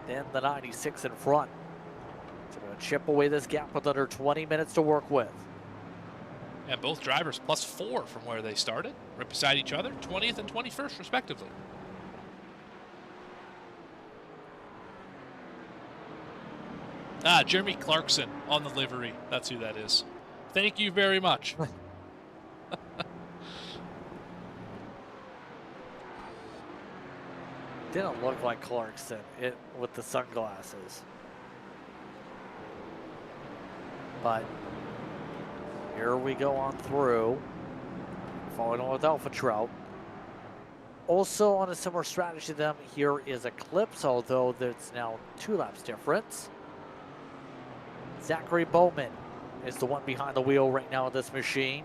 than the 96 in front. So going to chip away this gap with under 20 minutes to work with. And both drivers +4 from where they started, right beside each other, 20th and 21st respectively. Jeremy Clarkson on the livery. That's who that is. Thank you very much. Didn't look like Clarkson with the sunglasses. But here we go on through. Following on with Alpha Trout. Also on a similar strategy to them, here is Eclipse, although there's now 2 laps difference. Zachary Bowman is the one behind the wheel right now of this machine.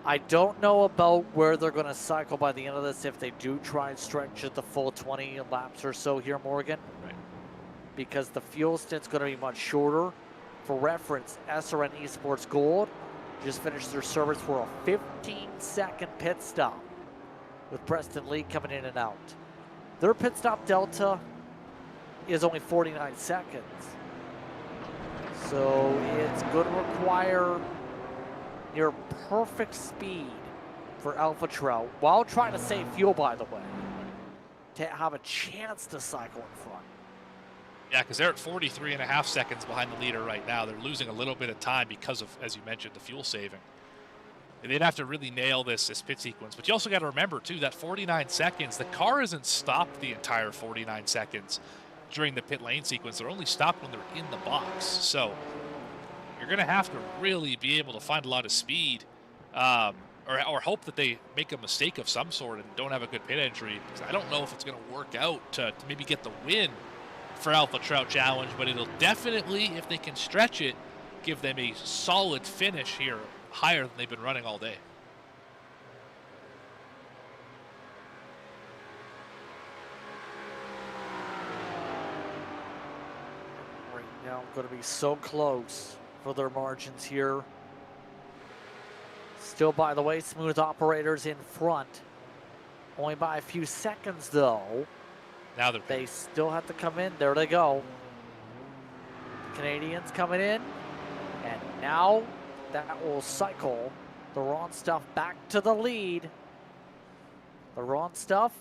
I don't know about where they're going to cycle by the end of this if they do try and stretch at the full 20 laps or so here, Morgan. Right. Because the fuel stint's going to be much shorter. For reference, SRN Esports Gold just finished their service for a 15-second pit stop with Preston Lee coming in and out. Their pit stop delta is only 49 seconds. So it's going to require near perfect speed for Alpha Trout, while trying to save fuel, by the way, to have a chance to cycle in front. Yeah, because they're at 43.5 seconds behind the leader right now. They're losing a little bit of time because of, as you mentioned, the fuel saving. And they'd have to really nail this pit sequence. But you also got to remember, too, that 49 seconds, the car isn't stopped the entire 49 seconds during the pit lane sequence. They're only stopped when they're in the box. So you're going to have to really be able to find a lot of speed or hope that they make a mistake of some sort and don't have a good pit entry. Because I don't know if it's going to work out to maybe get the win for Alpha Trout Challenge, but it'll definitely, if they can stretch it, give them a solid finish here, higher than they've been running all day. Right now, going to be so close for their margins here. Still, by the way, Smooth Operators in front. Only by a few seconds, though. Now they still have to come in. There they go. The Canadians coming in. And now that will cycle the Ron Stuff back to the lead. The Ron Stuff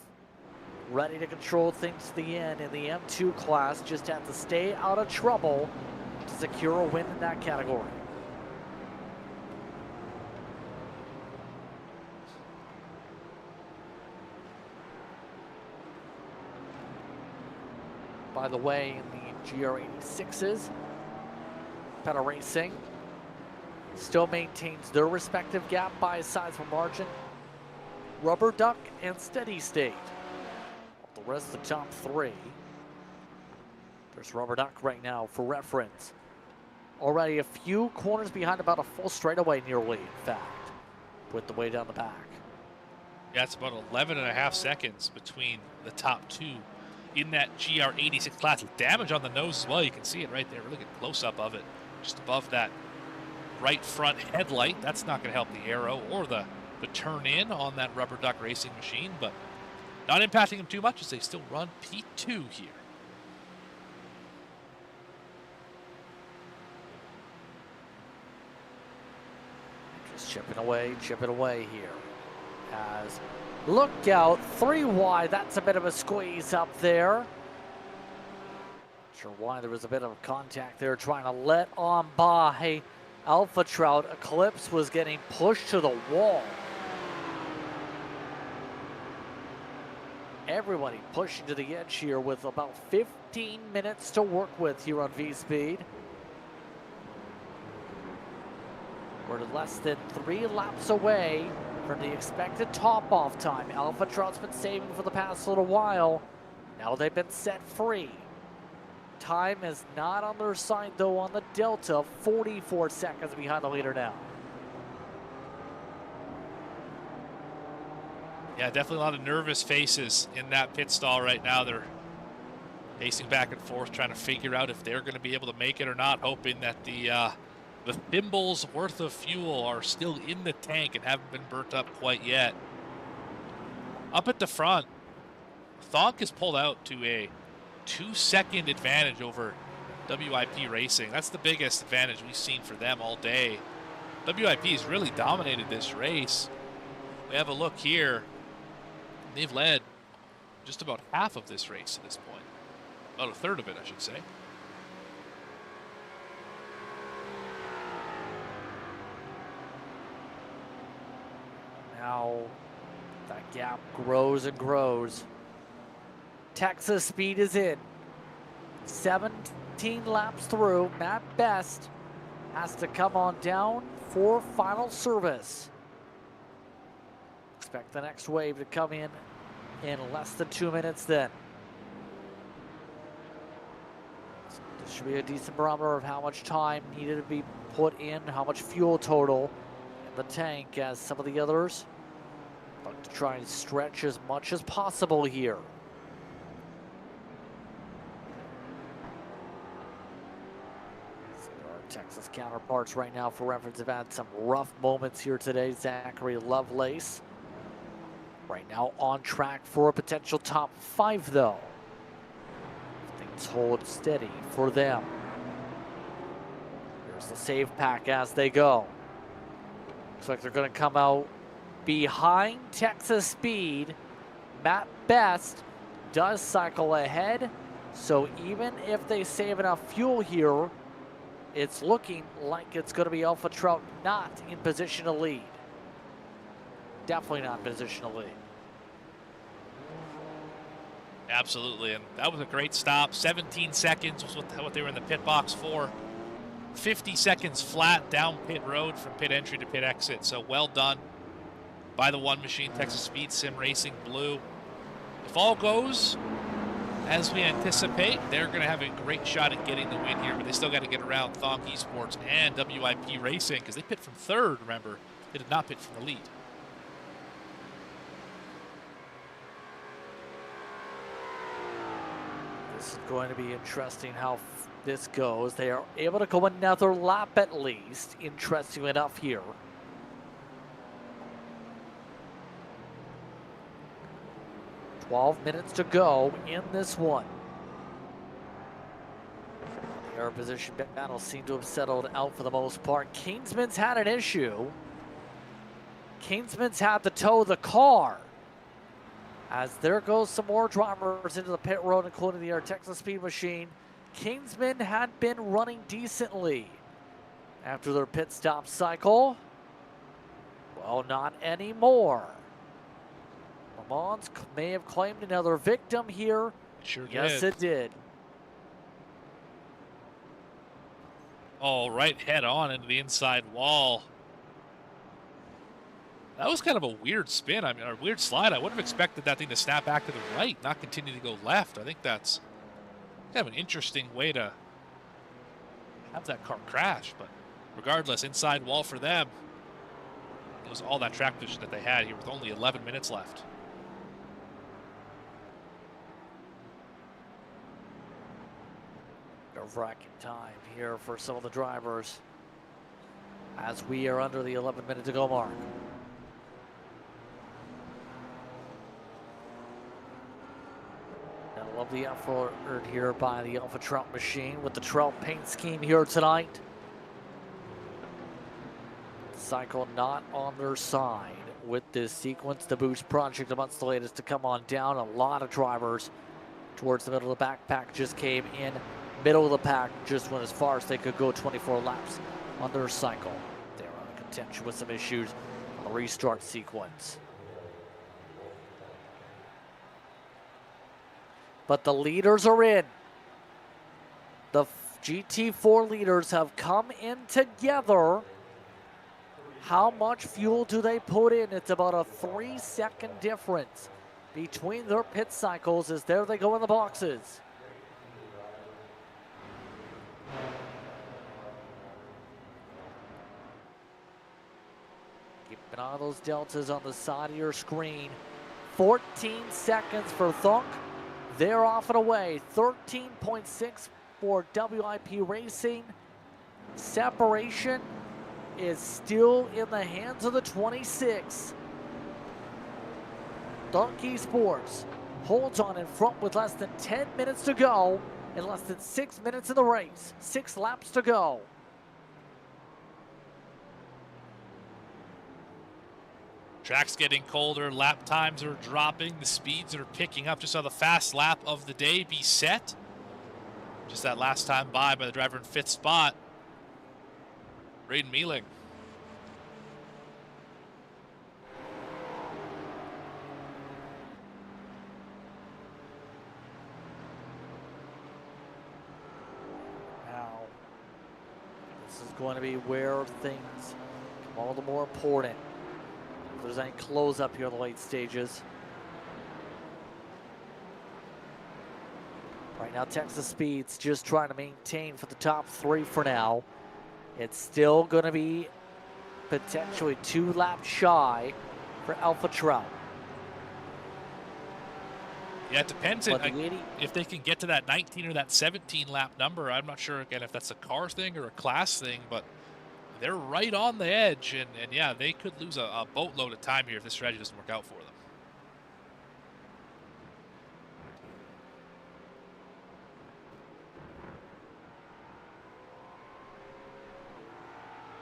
ready to control things to the end in the M2 class. Just have to stay out of trouble to secure a win in that category. By the way, in the GR86s, Peta Racing still maintains their respective gap by a sizable margin. Rubber Duck and Steady State. The rest of the top 3. There's Rubber Duck right now for reference. Already a few corners behind, about a full straightaway nearly, in fact, with the way down the back. Yeah, it's about 11.5 seconds between the top 2 in that GR86 class. With damage on the nose as well. You can see it right there. Really good close-up of it. Just above that right front headlight. That's not going to help the aero or the turn-in on that Rubber Duck racing machine, but not impacting them too much as they still run P2 here. Just chipping away here. As look out, 3 wide. That's a bit of a squeeze up there. Not sure why there was a bit of contact there, trying to let on by Alpha Trout. Eclipse was getting pushed to the wall. Everybody pushing to the edge here with about 15 minutes to work with here on V-Speed. We're less than 3 laps away from the expected top-off time. Alpha Trout's been saving for the past little while. Now they've been set free. Time is not on their side, though, on the Delta. 44 seconds behind the leader now. Yeah, definitely a lot of nervous faces in that pit stall right now. They're pacing back and forth, trying to figure out if they're going to be able to make it or not, hoping that the thimbles worth of fuel are still in the tank and haven't been burnt up quite yet. Up at the front, Thonk has pulled out to a 2-second advantage over WIP Racing. That's the biggest advantage we've seen for them all day. WIP has really dominated this race. We have a look here. They've led just about half of this race at this point. About a third of it, I should say. Now that gap grows and grows. Texas Speed is in. 17 laps through. Matt Best has to come on down for final service. Expect the next wave to come in less than 2 minutes then. This should be a decent barometer of how much time needed to be put in, how much fuel total in the tank, as some of the others look to try and stretch as much as possible here. Our Texas counterparts right now, for reference, have had some rough moments here today. Zachary Lovelace right now on track for a potential top 5 though. Things hold steady for them. Here's the save pack as they go. Looks like they're going to come out behind Texas Speed. Matt Best does cycle ahead, so even if they save enough fuel here, it's looking like it's going to be Alpha Trout not in position to lead. Definitely not in position to lead. Absolutely, and that was a great stop. 17 seconds was what they were in the pit box for. 50 seconds flat down pit road from pit entry to pit exit, so well done by the one machine, Texas Speed Sim Racing Blue. If all goes as we anticipate, they're going to have a great shot at getting the win here, but they still got to get around Thonk Esports and WIP Racing because they pit from third, remember. They did not pit from the lead. This is going to be interesting how this goes. They are able to go another lap at least. Interesting enough here. $12 to go in this one. The air position battle seemed to have settled out for the most part. Kingsman's had an issue. Kingsman's had to tow the car. As there goes some more drivers into the pit road, including the Texas Speed Machine. Kingsman had been running decently after their pit stop cycle. Well, not anymore. Le Mans may have claimed another victim here. Sure yes, did. it did. Oh, right head on into the inside wall. That was kind of a weird spin, a weird slide. I would have expected that thing to snap back to the right, not continue to go left. I think that's kind of an interesting way to have that car crash, but regardless, inside wall for them. It was all that track position that they had here with only 11 minutes left. Nerve-wracking time here for some of the drivers as we are under the 11-minute to go mark. I love the effort here by the Alpha Trout machine with the Trout paint scheme here tonight. Cycle not on their side with this sequence. The Boost project amongst the latest to come on down. A lot of drivers towards the middle of the backpack just came in. Middle of the pack just went as far as they could go, 24 laps on their cycle. They were on contention with some issues on the restart sequence. But the leaders are in. The GT4 leaders have come in together. How much fuel do they put in? It's about a 3-second difference between their pit cycles as there they go in the boxes. Keep an eye on those deltas on the side of your screen. 14 seconds for Thunk. They're off and away. 13.6 for WIP Racing. Separation is still in the hands of the 26. Donkey Sports holds on in front with less than 10 minutes to go and less than 6 minutes in the race. 6 laps to go. Track's getting colder, lap times are dropping, the speeds are picking up. Just saw the fast lap of the day be set. Just that last time by the driver in 5th spot, Braden Mealing. This is going to be where things become all the more important. If there's any close up here in the late stages. Right now, Texas Speed's just trying to maintain for the top 3 for now. It's still going to be potentially 2 laps shy for Alpha Trout. Yeah, it depends if they can get to that 19 or that 17 lap number. I'm not sure, again, if that's a car thing or a class thing, but they're right on the edge. And yeah, they could lose a boatload of time here if this strategy doesn't work out for them.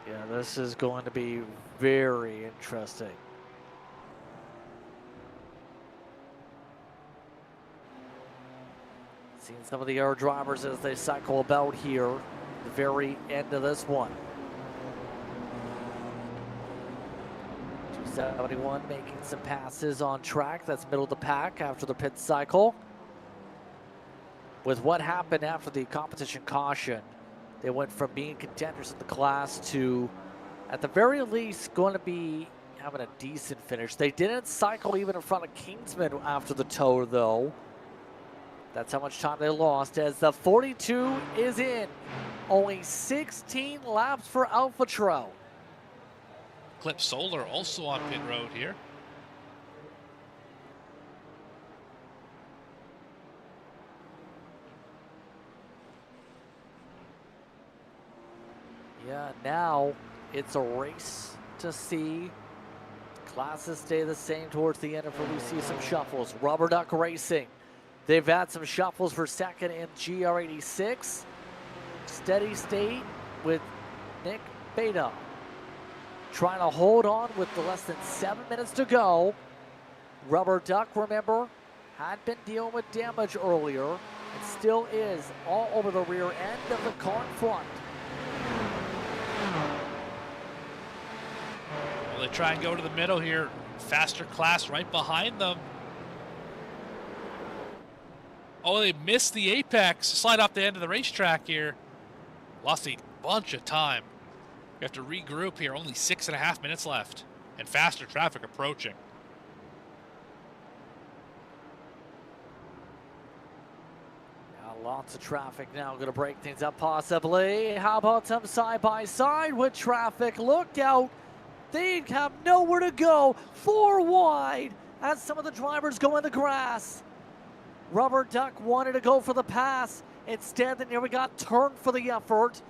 Yeah, this is going to be very interesting. Seeing some of the other drivers as they cycle about here at the very end of this one. 271 making some passes on track. That's middle of the pack after the pit cycle. With what happened after the competition caution, they went from being contenders in the class to, at the very least, going to be having a decent finish. They didn't cycle even in front of Kingsman after the tow, though. That's how much time they lost as the 42 is in. Only 16 laps for Alpha Trout. Clip Solar also on pit road here. Yeah, now it's a race to see classes stay the same towards the end if we see some shuffles. Rubber Duck Racing. They've had some shuffles for second in GR86. Steady State with Nick Beta trying to hold on with the less than 7 minutes to go. Rubber Duck, remember, had been dealing with damage earlier and still is all over the rear end of the car in front. Well, they try and go to the middle here. Faster class right behind them. Oh, they missed the apex. Slide off the end of the racetrack here. Lost a bunch of time. We have to regroup here. Only 6.5 minutes left. And faster traffic approaching. Now lots of traffic now. Going to break things up possibly. How about some side-by-side with traffic? Look out. They have nowhere to go. 4 wide as some of the drivers go in the grass. Rubber Duck wanted to go for the pass. Instead, they never got turned for the effort.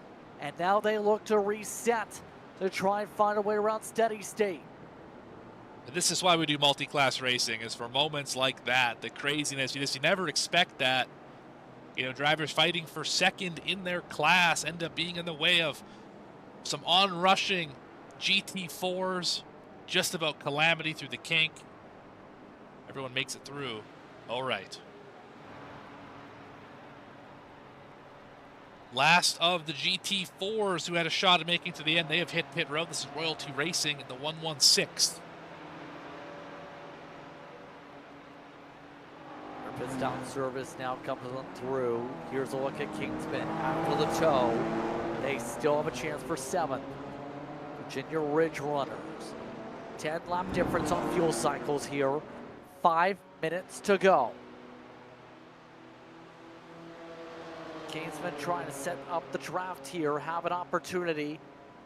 And now they look to reset to try and find a way around Steady State. This is why we do multi-class racing, is for moments like that, the craziness. You never expect that. You know, drivers fighting for second in their class end up being in the way of some on-rushing GT4s. Just about calamity through the kink. Everyone makes it through. All right. Last of the GT4s who had a shot at making to the end, they have hit pit road. This is Royalty Racing in the 116th. Their pits down service now comes through. Here's a look at Kingsman after the tow. They still have a chance for 7th. Virginia Ridge Runners. 10 lap difference on fuel cycles here. 5 minutes to go. Kingsman trying to set up the draft here, have an opportunity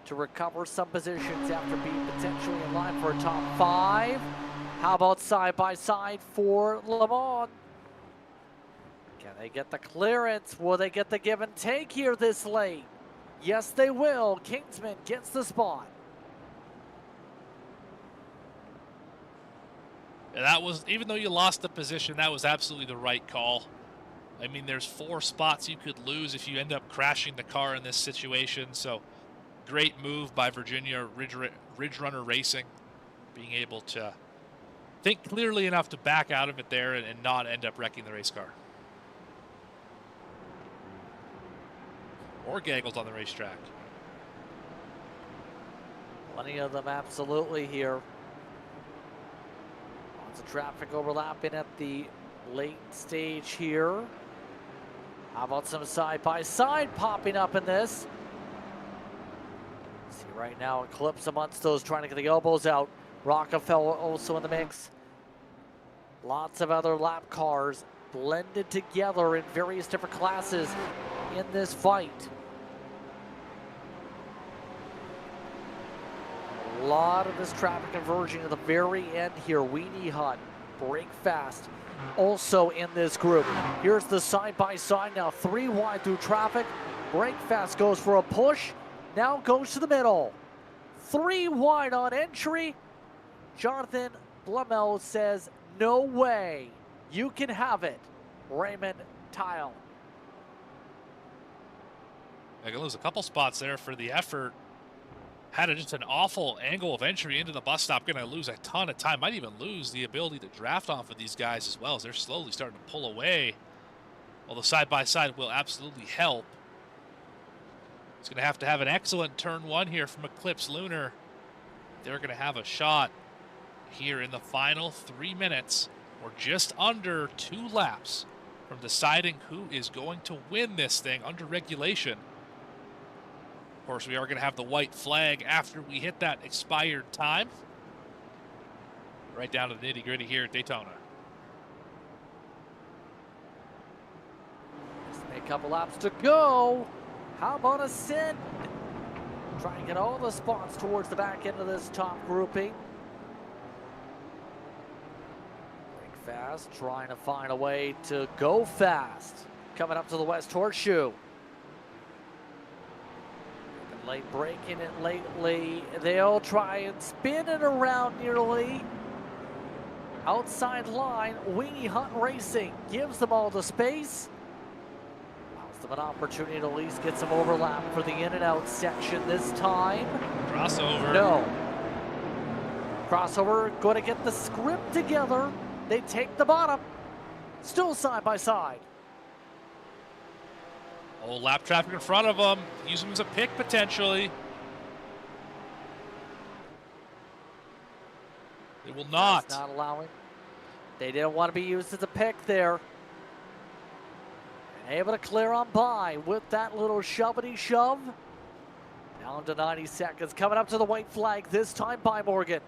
to recover some positions after being potentially in line for a top 5. How about side-by-side for Le Mans? Can they get the clearance? Will they get the give and take here this late? Yes, they will. Kingsman gets the spot. That was, even though you lost the position, that was absolutely the right call. I mean, there's 4 spots you could lose if you end up crashing the car in this situation. So, great move by Virginia Ridge Runner Racing, being able to think clearly enough to back out of it there and not end up wrecking the race car. Or gaggles on the racetrack. Plenty of them absolutely here. Lots of traffic overlapping at the late stage here. How about some side-by-side popping up in this? See right now, Eclipse amongst those trying to get the elbows out. Rockefeller also in the mix. Lots of other lap cars blended together in various different classes in this fight. A lot of this traffic converging at the very end here. Weenie Hut, break fast. Also in this group. Here's the side-by-side now, 3 wide through traffic. Break fast goes for a push, now goes to the middle. 3 wide on entry. Jonathan Blumel says, no way, you can have it. Raymond Tile. I can lose a couple spots there for the effort. Had just an awful angle of entry into the bus stop. Going to lose a ton of time. Might even lose the ability to draft off of these guys as well, as they're slowly starting to pull away. Well, the side-by-side will absolutely help. He's going to have an excellent turn 1 here from Eclipse Lunar. They're going to have a shot here in the final 3 minutes, or just under 2 laps from deciding who is going to win this thing under regulation. Of course, we are going to have the white flag after we hit that expired time. Right down to the nitty-gritty here at Daytona. Just a couple laps to go. How about a send? Try and get all the spots towards the back end of this top grouping. Break fast, trying to find a way to go fast. Coming up to the West Horseshoe. Late breaking it lately. They'll try and spin it around nearly. Outside line, Weenie Hut Racing gives them all the space. Allows them an opportunity to at least get some overlap for the in and out section this time. Crossover. No. Crossover, going to get the script together. They take the bottom. Still side by side. Old lap traffic in front of them. Use them as a pick potentially. They will not. That's not allowing. They didn't want to be used as a pick there. And able to clear on by with that little shovity shove. Down to 90 seconds. Coming up to the white flag this time by Morgan.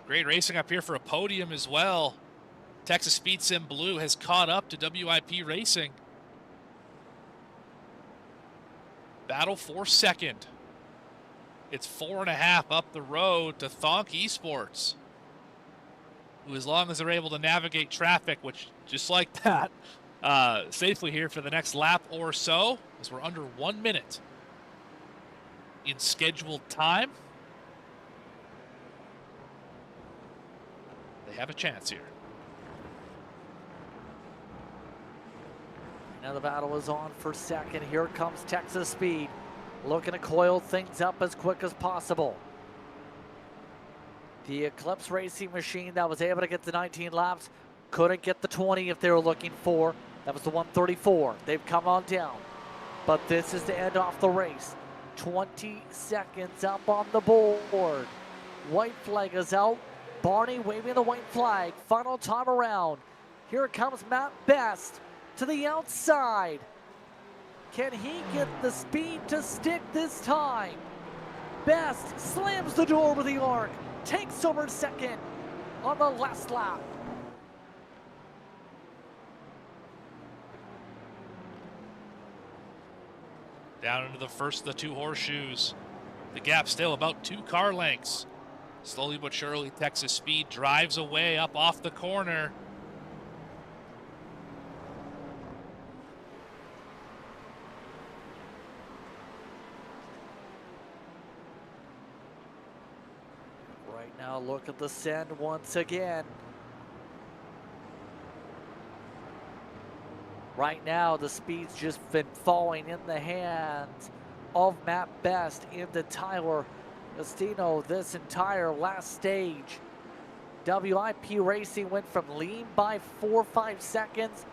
Great racing up here for a podium as well. Texas Speed Sim Blue has caught up to WIP Racing. Battle for second. It's 4.5 up the road to Thonk Esports, who, as long as they're able to navigate traffic, which just like that, safely here for the next lap or so, as we're under 1 minute in scheduled time. They have a chance here. Now the battle is on for second. Here comes Texas Speed, looking to coil things up as quick as possible. The Eclipse Racing machine that was able to get the 19 laps couldn't get the 20 if they were looking for. That was the 134. They've come on down. But this is to end off the race. 20 seconds up on the board. White flag is out. Barney waving the white flag. Final time around. Here comes Matt Best to the outside. Can he get the speed to stick this time? Best slams the door with the arc. Takes over second on the last lap. Down into the first of the 2 horseshoes. The gap still about 2 car lengths. Slowly but surely, Texas Speed drives away up off the corner. Right now, look at the send once again. Right now, the speed's just been falling in the hands of Matt Best into Tyler Estino this entire last stage. WIP Racing went from leading by 4 or 5 seconds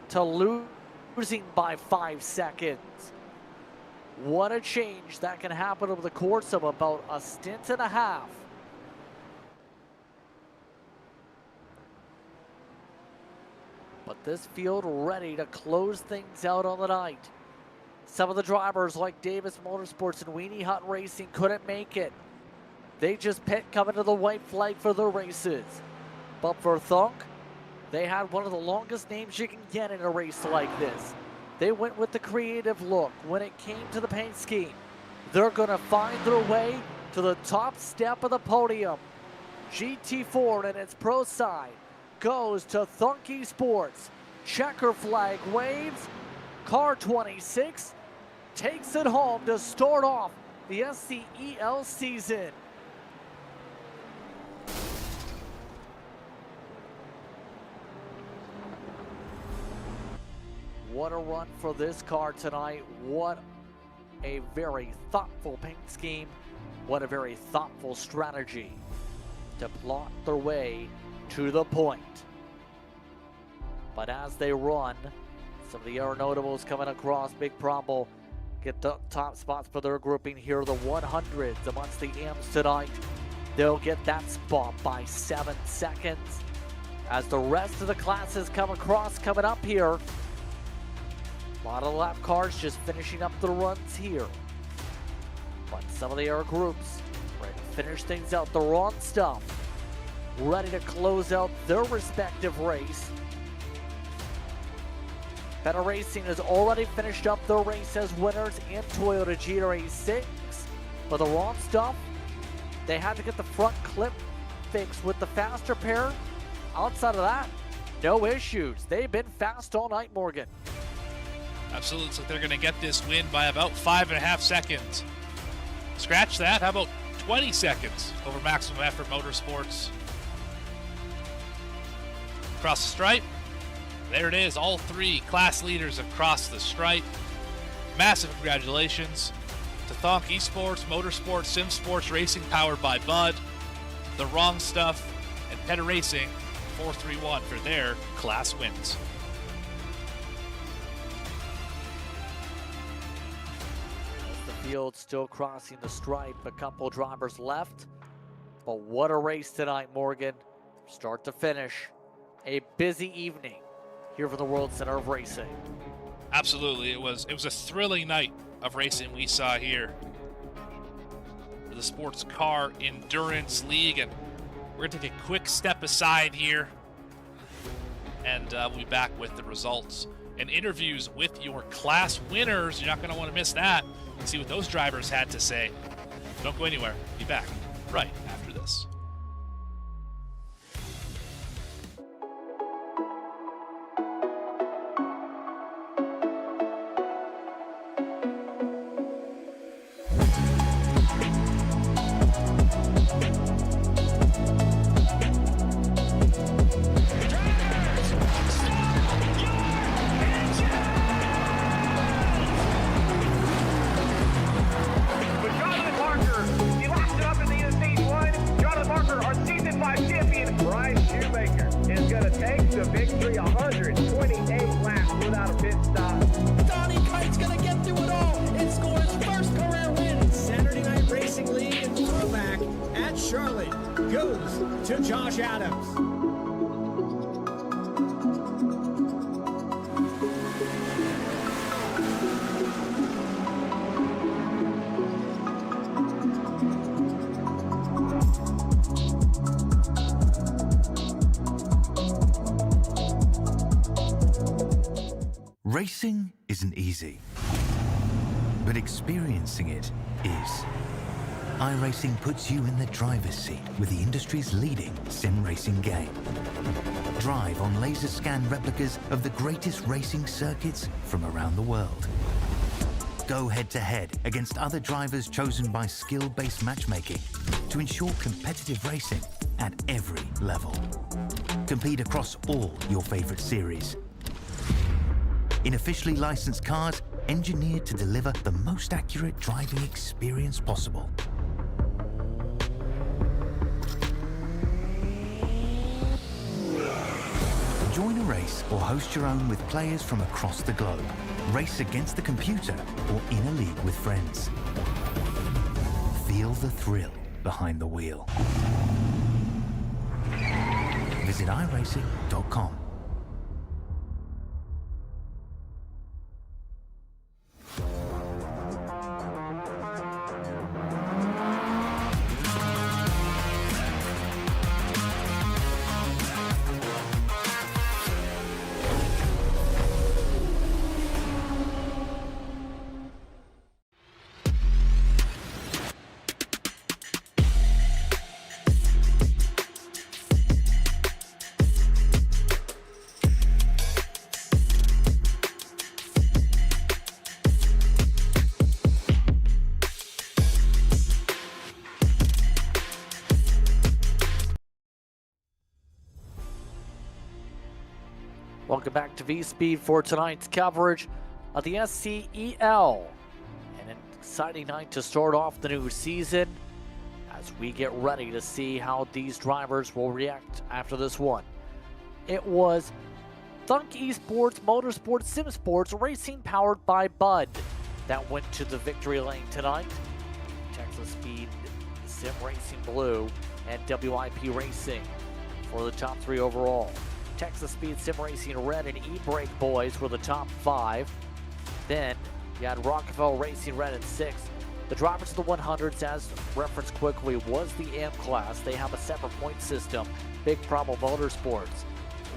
to losing by 5 seconds. What a change that can happen over the course of about a stint and a half. but this field ready to close things out on the night. Some of the drivers like Davis Motorsports and Weenie Hut Racing couldn't make it. They just pit coming to the white flag for their races. But for Thunk, they had one of the longest names you can get in a race like this. They went with the creative look when it came to the paint scheme. They're gonna find their way to the top step of the podium. GT Ford and its pro side goes to Thunk Sports. Checker flag waves. Car 26 takes it home to start off the SCEL season. What a run for this car tonight. What a very thoughtful paint scheme. What a very thoughtful strategy to plot their way to the point. But as they run, some of the air notables coming across. Big Promble get the top spots for their grouping here. The 100s amongst the Ams tonight. They'll get that spot by 7 seconds. As the rest of the classes come across, coming up here. A lot of lap cars just finishing up the runs here. But some of the air groups ready to finish things out. The wrong stuff. Ready to close out their respective race. Better Racing has already finished up their race as winners in Toyota GR6. But the wrong stuff, they had to get the front clip fixed with the faster pair. Outside of that, no issues. They've been fast all night, Morgan. Absolutely. So they're going to get this win by about 5.5 seconds. Scratch that. How about 20 seconds over Maximum Effort Motorsports? Across the stripe. There it is. All three class leaders across the stripe. Massive congratulations to Thonk Esports, Motorsports, Sim Sports Racing powered by Bud, The Wrong Stuff, and Peta Racing 431 for their class wins. Field still crossing the stripe, a couple drivers left, but what a race tonight, Morgan. Start to finish, a busy evening here for the World Center of Racing. Absolutely, it was a thrilling night of racing we saw here for the Sports Car Endurance League, and we're gonna take a quick step aside here, and we'll be back with the results and interviews with your class winners. You're not gonna want to miss that. See what those drivers had to say. Don't go anywhere. Be back right after this. Racing isn't easy, but experiencing it is. iRacing puts you in the driver's seat with the industry's leading sim racing game. Drive on laser scan replicas of the greatest racing circuits from around the world. Go head-to-head against other drivers chosen by skill-based matchmaking to ensure competitive racing at every level. Compete across all your favorite series. In officially licensed cars, engineered to deliver the most accurate driving experience possible. Join a race or host your own with players from across the globe. Race against the computer or in a league with friends. Feel the thrill behind the wheel. Visit iRacing.com. Welcome back to V-Speed for tonight's coverage of the SCEL. And an exciting night to start off the new season as we get ready to see how these drivers will react after this one. It was Thunk Esports, Motorsports, Sim Sports Racing powered by Bud that went to the victory lane tonight. Texas Speed, Sim Racing Blue, and WIP Racing for the top 3 overall. Texas Speed, Sim Racing Red, and E-Brake Boys were the top 5. Then you had Rockefeller Racing Red at 6. The drivers of the 100s, as referenced quickly, was the AM class. They have a separate point system. Big Problem Motorsports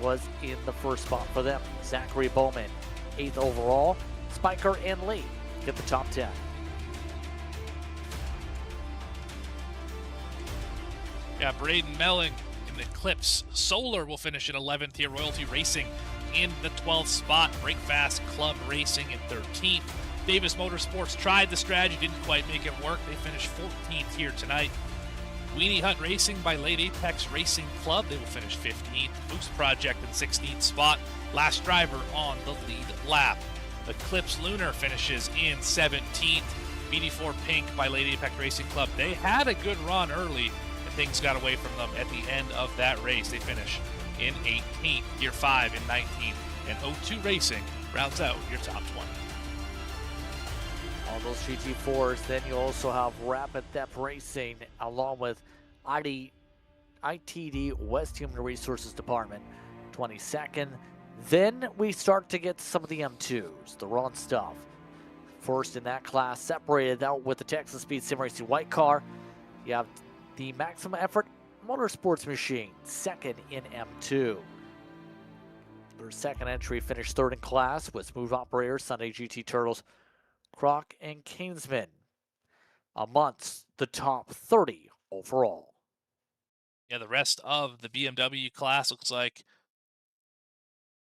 was in the first spot for them. Zachary Bowman, 8th overall. Spiker and Lee get the top 10. Yeah, Braden Melling in the Eclipse. Solar will finish in 11th here. Royalty Racing in the 12th spot. Breakfast Club Racing in 13th. Davis Motorsports tried the strategy, didn't quite make it work. They finished 14th here tonight. Weenie Hunt Racing by Late Apex Racing Club. They will finish 15th. Boost Project in 16th spot. Last driver on the lead lap. Eclipse Lunar finishes in 17th. BD4 Pink by Late Apex Racing Club. They had a good run early, and things got away from them at the end of that race. They finish in 18th. Gear 5 in 19th. And O2 Racing rounds out your top 20. All those GT4s. Then you also have Rapid Theft Racing along with ITD West Human Resources Department, 22nd. Then we start to get some of the M2s, the Ron stuff. First in that class, separated out with the Texas Speed Sim Racing White Car. You have the Maximum Effort Motorsports Machine, second in M2. Their second entry finished third in class with Smooth Operator, Sunday GT Turtles, Croc, and Kingsman amongst the top 30 overall. Yeah, the rest of the BMW class looks like,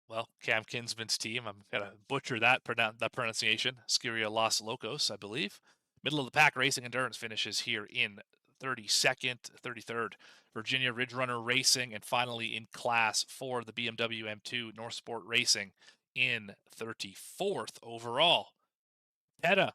well, Cam Kinsman's team. I'm going to butcher that pronunciation. Skiria Los Locos, I believe. Middle of the pack Racing Endurance finishes here in 32nd, 33rd. Virginia Ridge Runner Racing, and finally in class for the BMW M2 North Sport Racing in 34th overall. Teta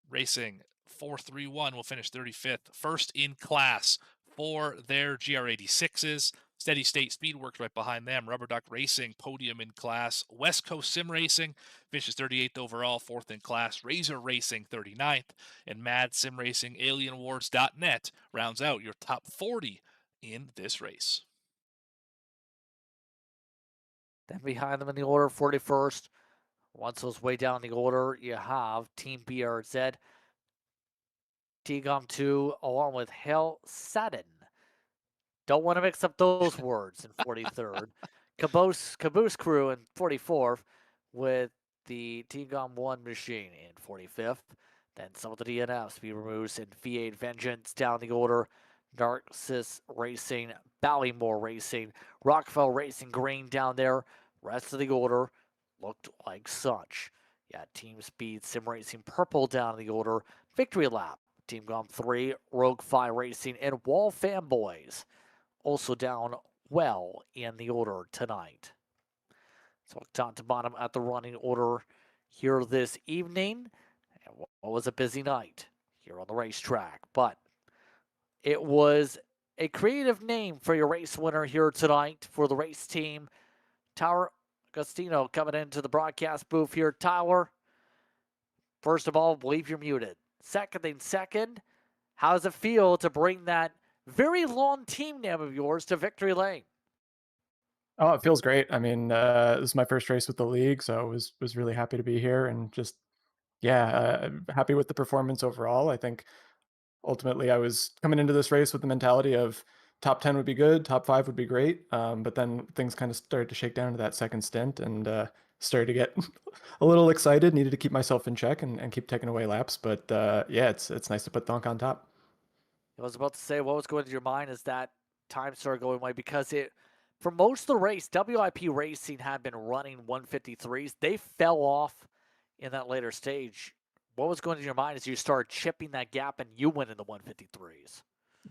Racing 431 will finish 35th. First in class for their GR86s. Steady State Speedworks right behind them. Rubber Duck Racing, podium in class. West Coast Sim Racing finishes 38th overall, 4th in class. Razor Racing 39th. And Mad Sim Racing, AlienWars.net rounds out your top 40 in this race. Then behind them in the order, 41st. Once those way down the order, you have Team BRZ, T-Gom 2, along with Hell Satin. Don't want to mix up those words in 43rd. Caboose Crew in 44th, with the T-Gom 1 machine in 45th. Then some of the DNF, Speed Removes, and V8 Vengeance down the order. Narcissus Racing, Ballymore Racing, Rockefeller Racing Green down there. Rest of the order looked like such. Yeah, Team Speed Sim Racing Purple down the order. Victory Lap, Team Gom 3, Rogue 5 Racing, and Wall Fanboys also down well in the order tonight. So top to bottom at the running order here this evening. And what was a busy night here on the racetrack, but it was a creative name for your race winner here tonight for the race team. Tyler Agostino coming into the broadcast booth here. Tyler, first of all, believe you're muted. Second, how does it feel to bring that very long team name of yours to victory lane? Oh, it feels great. I mean, this is my first race with the league, so I was really happy to be here and just, yeah, happy with the performance overall. I think ultimately I was coming into this race with the mentality of top 10 would be good, top 5 would be great. But then things kind of started to shake down into that second stint and started to get a little excited, needed to keep myself in check and keep taking away laps. But yeah, it's nice to put Thunk on top. I was about to say, what was going through your mind as that time started going away, because for most of the race, WIP Racing had been running 153s. They fell off in that later stage. What was going through your mind as you started chipping that gap and you went in the 153s?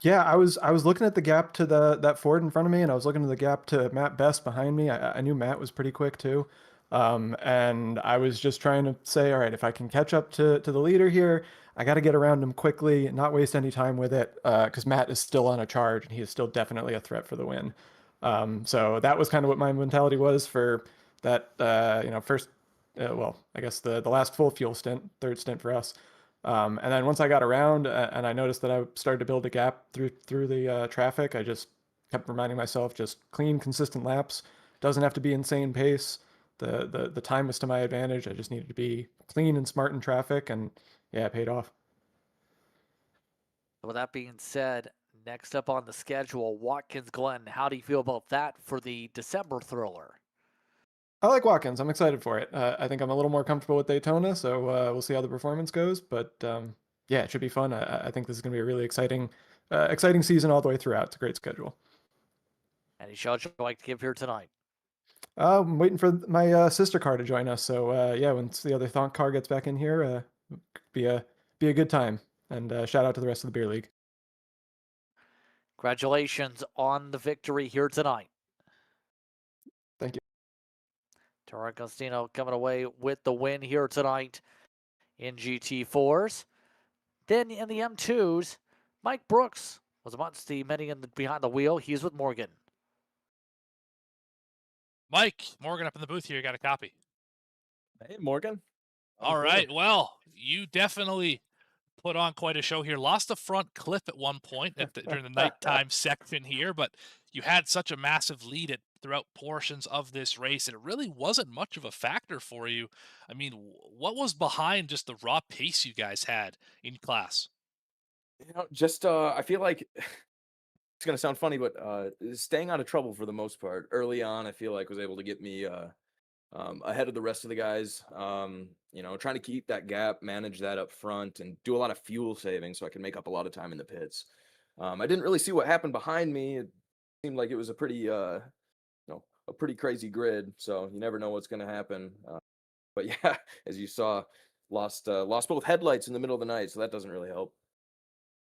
Yeah, I was looking at the gap to that Ford in front of me, and I was looking at the gap to Matt Best behind me. I knew Matt was pretty quick too, and I was just trying to say, all right, if I can catch up to the leader here, I got to get around him quickly, not waste any time with it, because Matt is still on a charge and he is still definitely a threat for the win. So that was kind of what my mentality was for that, first, well, I guess the last full fuel stint, third stint for us. And then once I got around and I noticed that I started to build a gap through the traffic, I just kept reminding myself just clean, consistent laps. Doesn't have to be insane pace. The time was to my advantage. I just needed to be clean and smart in traffic, and yeah, it paid off. With that being said, next up on the schedule, Watkins Glen. How do you feel about that for the December thriller? I like Watkins. I'm excited for it. I think I'm a little more comfortable with Daytona, so we'll see how the performance goes. But yeah, it should be fun. I think this is going to be a really exciting season all the way throughout. It's a great schedule. Any shout you'd like to give here tonight? I'm waiting for my sister car to join us. So yeah, once the other Thonk car gets back in here, be a be a good time. And shout out to the rest of the beer league. Congratulations on the victory here tonight. Thank you. Taro Agostino coming away with the win here tonight in GT4s. Then in the M2s, Mike Brooks was amongst the many behind the wheel. He's with Morgan. Mike, Morgan up in the booth here. You got a copy. Hey, Morgan. All right. Well, you definitely put on quite a show here. Lost the front clip at one point during the nighttime section here, but you had such a massive lead throughout portions of this race, and it really wasn't much of a factor for you. I mean, what was behind just the raw pace you guys had in class? Just I feel like it's gonna sound funny, but staying out of trouble for the most part early on, I feel like was able to get me ahead of the rest of the guys. Trying to keep that gap, manage that up front, and do a lot of fuel saving so I can make up a lot of time in the pits. I didn't really see what happened behind me. It seemed like it was a pretty a pretty crazy grid, so you never know what's going to happen. But yeah, as you saw, lost both headlights in the middle of the night, so that doesn't really help.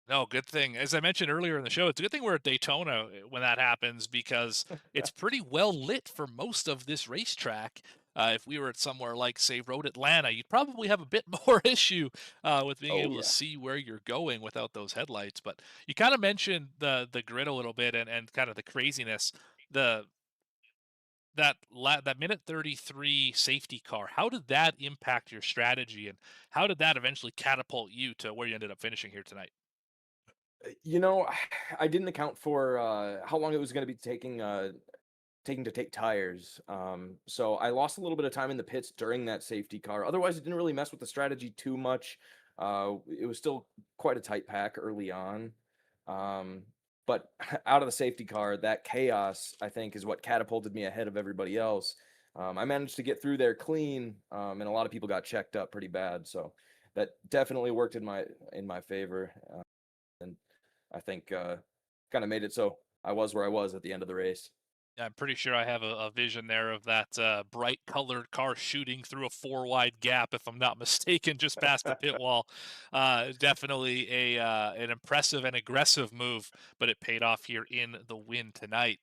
No, good thing. As I mentioned earlier in the show, it's a good thing we're at Daytona when that happens because it's pretty well lit for most of this racetrack. If we were at somewhere like, say, Road Atlanta, you'd probably have a bit more issue with being Oh able to yeah. see where you're going without those headlights. But you kind of mentioned the grid a little bit and kind of the craziness. The that minute 33 safety car, how did that impact your strategy, and how did that eventually catapult you to where you ended up finishing here tonight? You know, I didn't account for how long it was going to be taking to take tires. So I lost a little bit of time in the pits during that safety car. Otherwise, it didn't really mess with the strategy too much. It was still quite a tight pack early on. Um, but out of the safety car, that chaos, I think, is what catapulted me ahead of everybody else. I managed to get through there clean, and a lot of people got checked up pretty bad. So that definitely worked in my favor. And I think kind of made it so I was where I was at the end of the race. Yeah, I'm pretty sure I have a vision there of that bright colored car shooting through a four wide gap, if I'm not mistaken, just past the pit wall. Definitely an impressive and aggressive move, but it paid off here in the win tonight.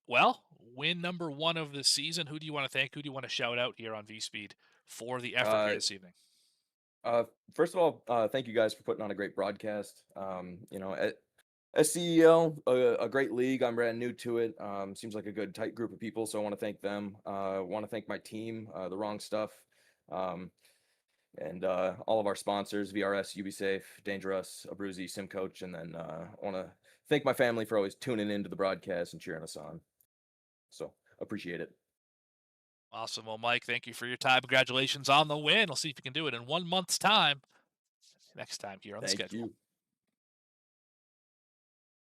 Well, win number one of the season. Who do you want to thank? Who do you want to shout out here on V Speed for the effort here Uh, this evening? First of all, thank you guys for putting on a great broadcast. At SCEL, a great league. I'm brand new to it. Seems like a good tight group of people, so I want to thank them. Want to thank my team, The Wrong Stuff, um, and all of our sponsors: VRS, UbiSafe, Dangerous, Abruzzi, SimCoach, and then I want to thank my family for always tuning into the broadcast and cheering us on. So appreciate it. Awesome. Well, Mike, thank you for your time. Congratulations on the win. We'll see if you can do it in 1 month's time. Next time here on the Thank schedule. you.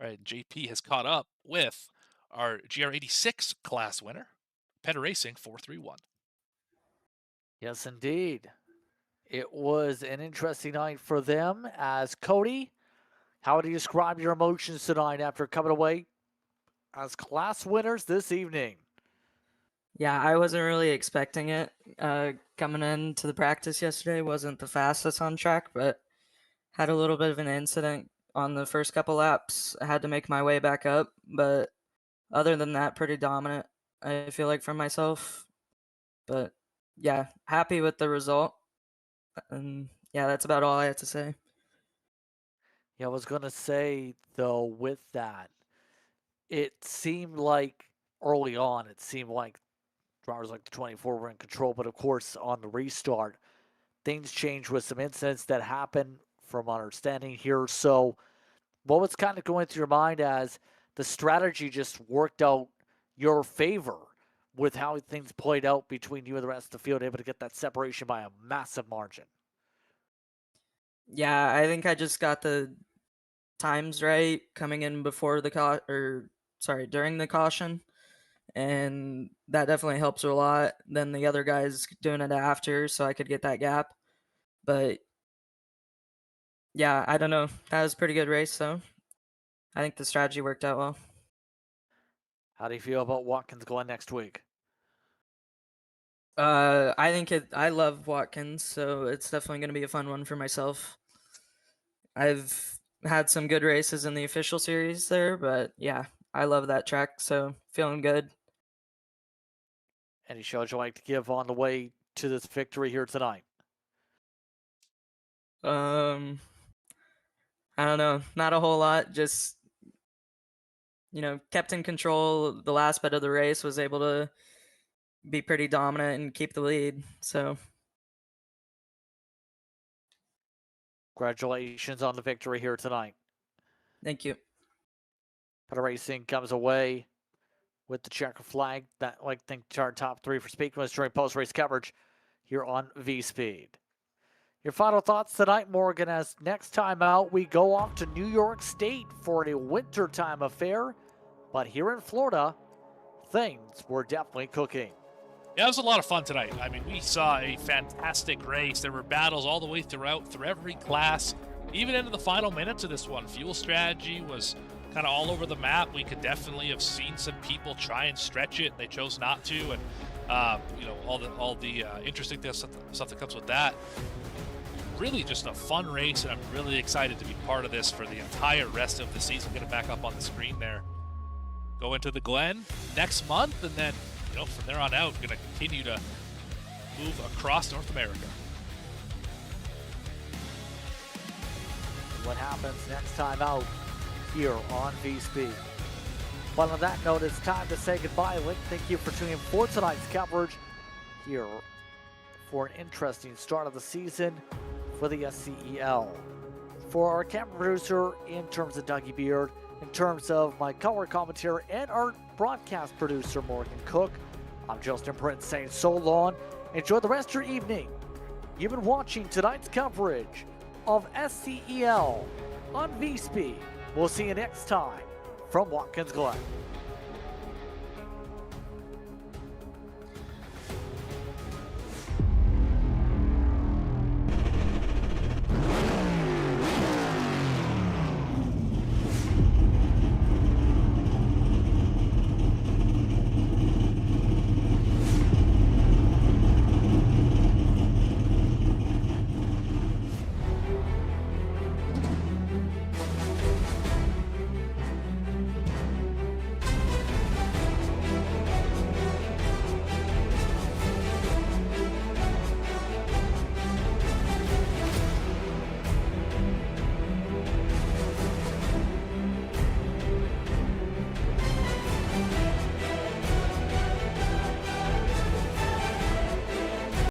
All right, JP has caught up with our GR86 class winner, Peta Racing 431. Yes, indeed. It was an interesting night for them. As Cody, how would you describe your emotions tonight after coming away as class winners this evening? Yeah, I wasn't really expecting it. Coming into the practice yesterday, wasn't the fastest on track, but had a little bit of an incident on the first couple laps. I had to make my way back up, but other than that, pretty dominant, I feel like, from myself. But yeah, happy with the result. And yeah, that's about all I have to say. Yeah, I was going to say, though, with that, it seemed like early on, it seemed like drivers like the 24 were in control. But of course, on the restart, things changed with some incidents that happened from our understanding here. So, what was kind of going through your mind as the strategy just worked out your favor with how things played out between you and the rest of the field, able to get that separation by a massive margin? Yeah, I think I just got the times right coming in before during the caution, and that definitely helps a lot than the other guys doing it after, so I could get that gap. But yeah, I don't know. That was a pretty good race, so I think the strategy worked out well. How do you feel about Watkins going next week? I love Watkins, so it's definitely going to be a fun one for myself. I've had some good races in the official series there, but yeah, I love that track, so feeling good. Any shows you'd like to give on the way to this victory here tonight? I don't know, not a whole lot. Just kept in control the last bit of the race. Was able to be pretty dominant and keep the lead. So Congratulations on the victory here tonight. thank you. Peta Racing comes away with the checker flag. That, like, think our top three for speaking was during post-race coverage here on V-Speed. Your final thoughts tonight, Morgan, as next time out we go off to New York State for a wintertime affair. But here in Florida, things were definitely cooking. Yeah, it was a lot of fun tonight. I mean, we saw a fantastic race. There were battles all the way through every class, even into the final minutes of this one. Fuel strategy was kind of all over the map. We could definitely have seen some people try and stretch it. They chose not to, and all the interesting stuff that comes with that. Really just a fun race, and I'm really excited to be part of this for the entire rest of the season. Get it back up on the screen there. Go into the Glen next month, and then from there on out, going to continue to move across North America. What happens next time out here on V-Speed? But on that note, it's time to say goodbye. Thank you for tuning in for tonight's coverage here for an interesting start of the season for the SCEL. For our camera producer, in terms of Dougie Beard, in terms of my color commentator and our broadcast producer, Morgan Cook, I'm Justin Prince saying so long. Enjoy the rest of your evening. You've been watching tonight's coverage of SCEL on V-Speed. We'll see you next time from Watkins Glen.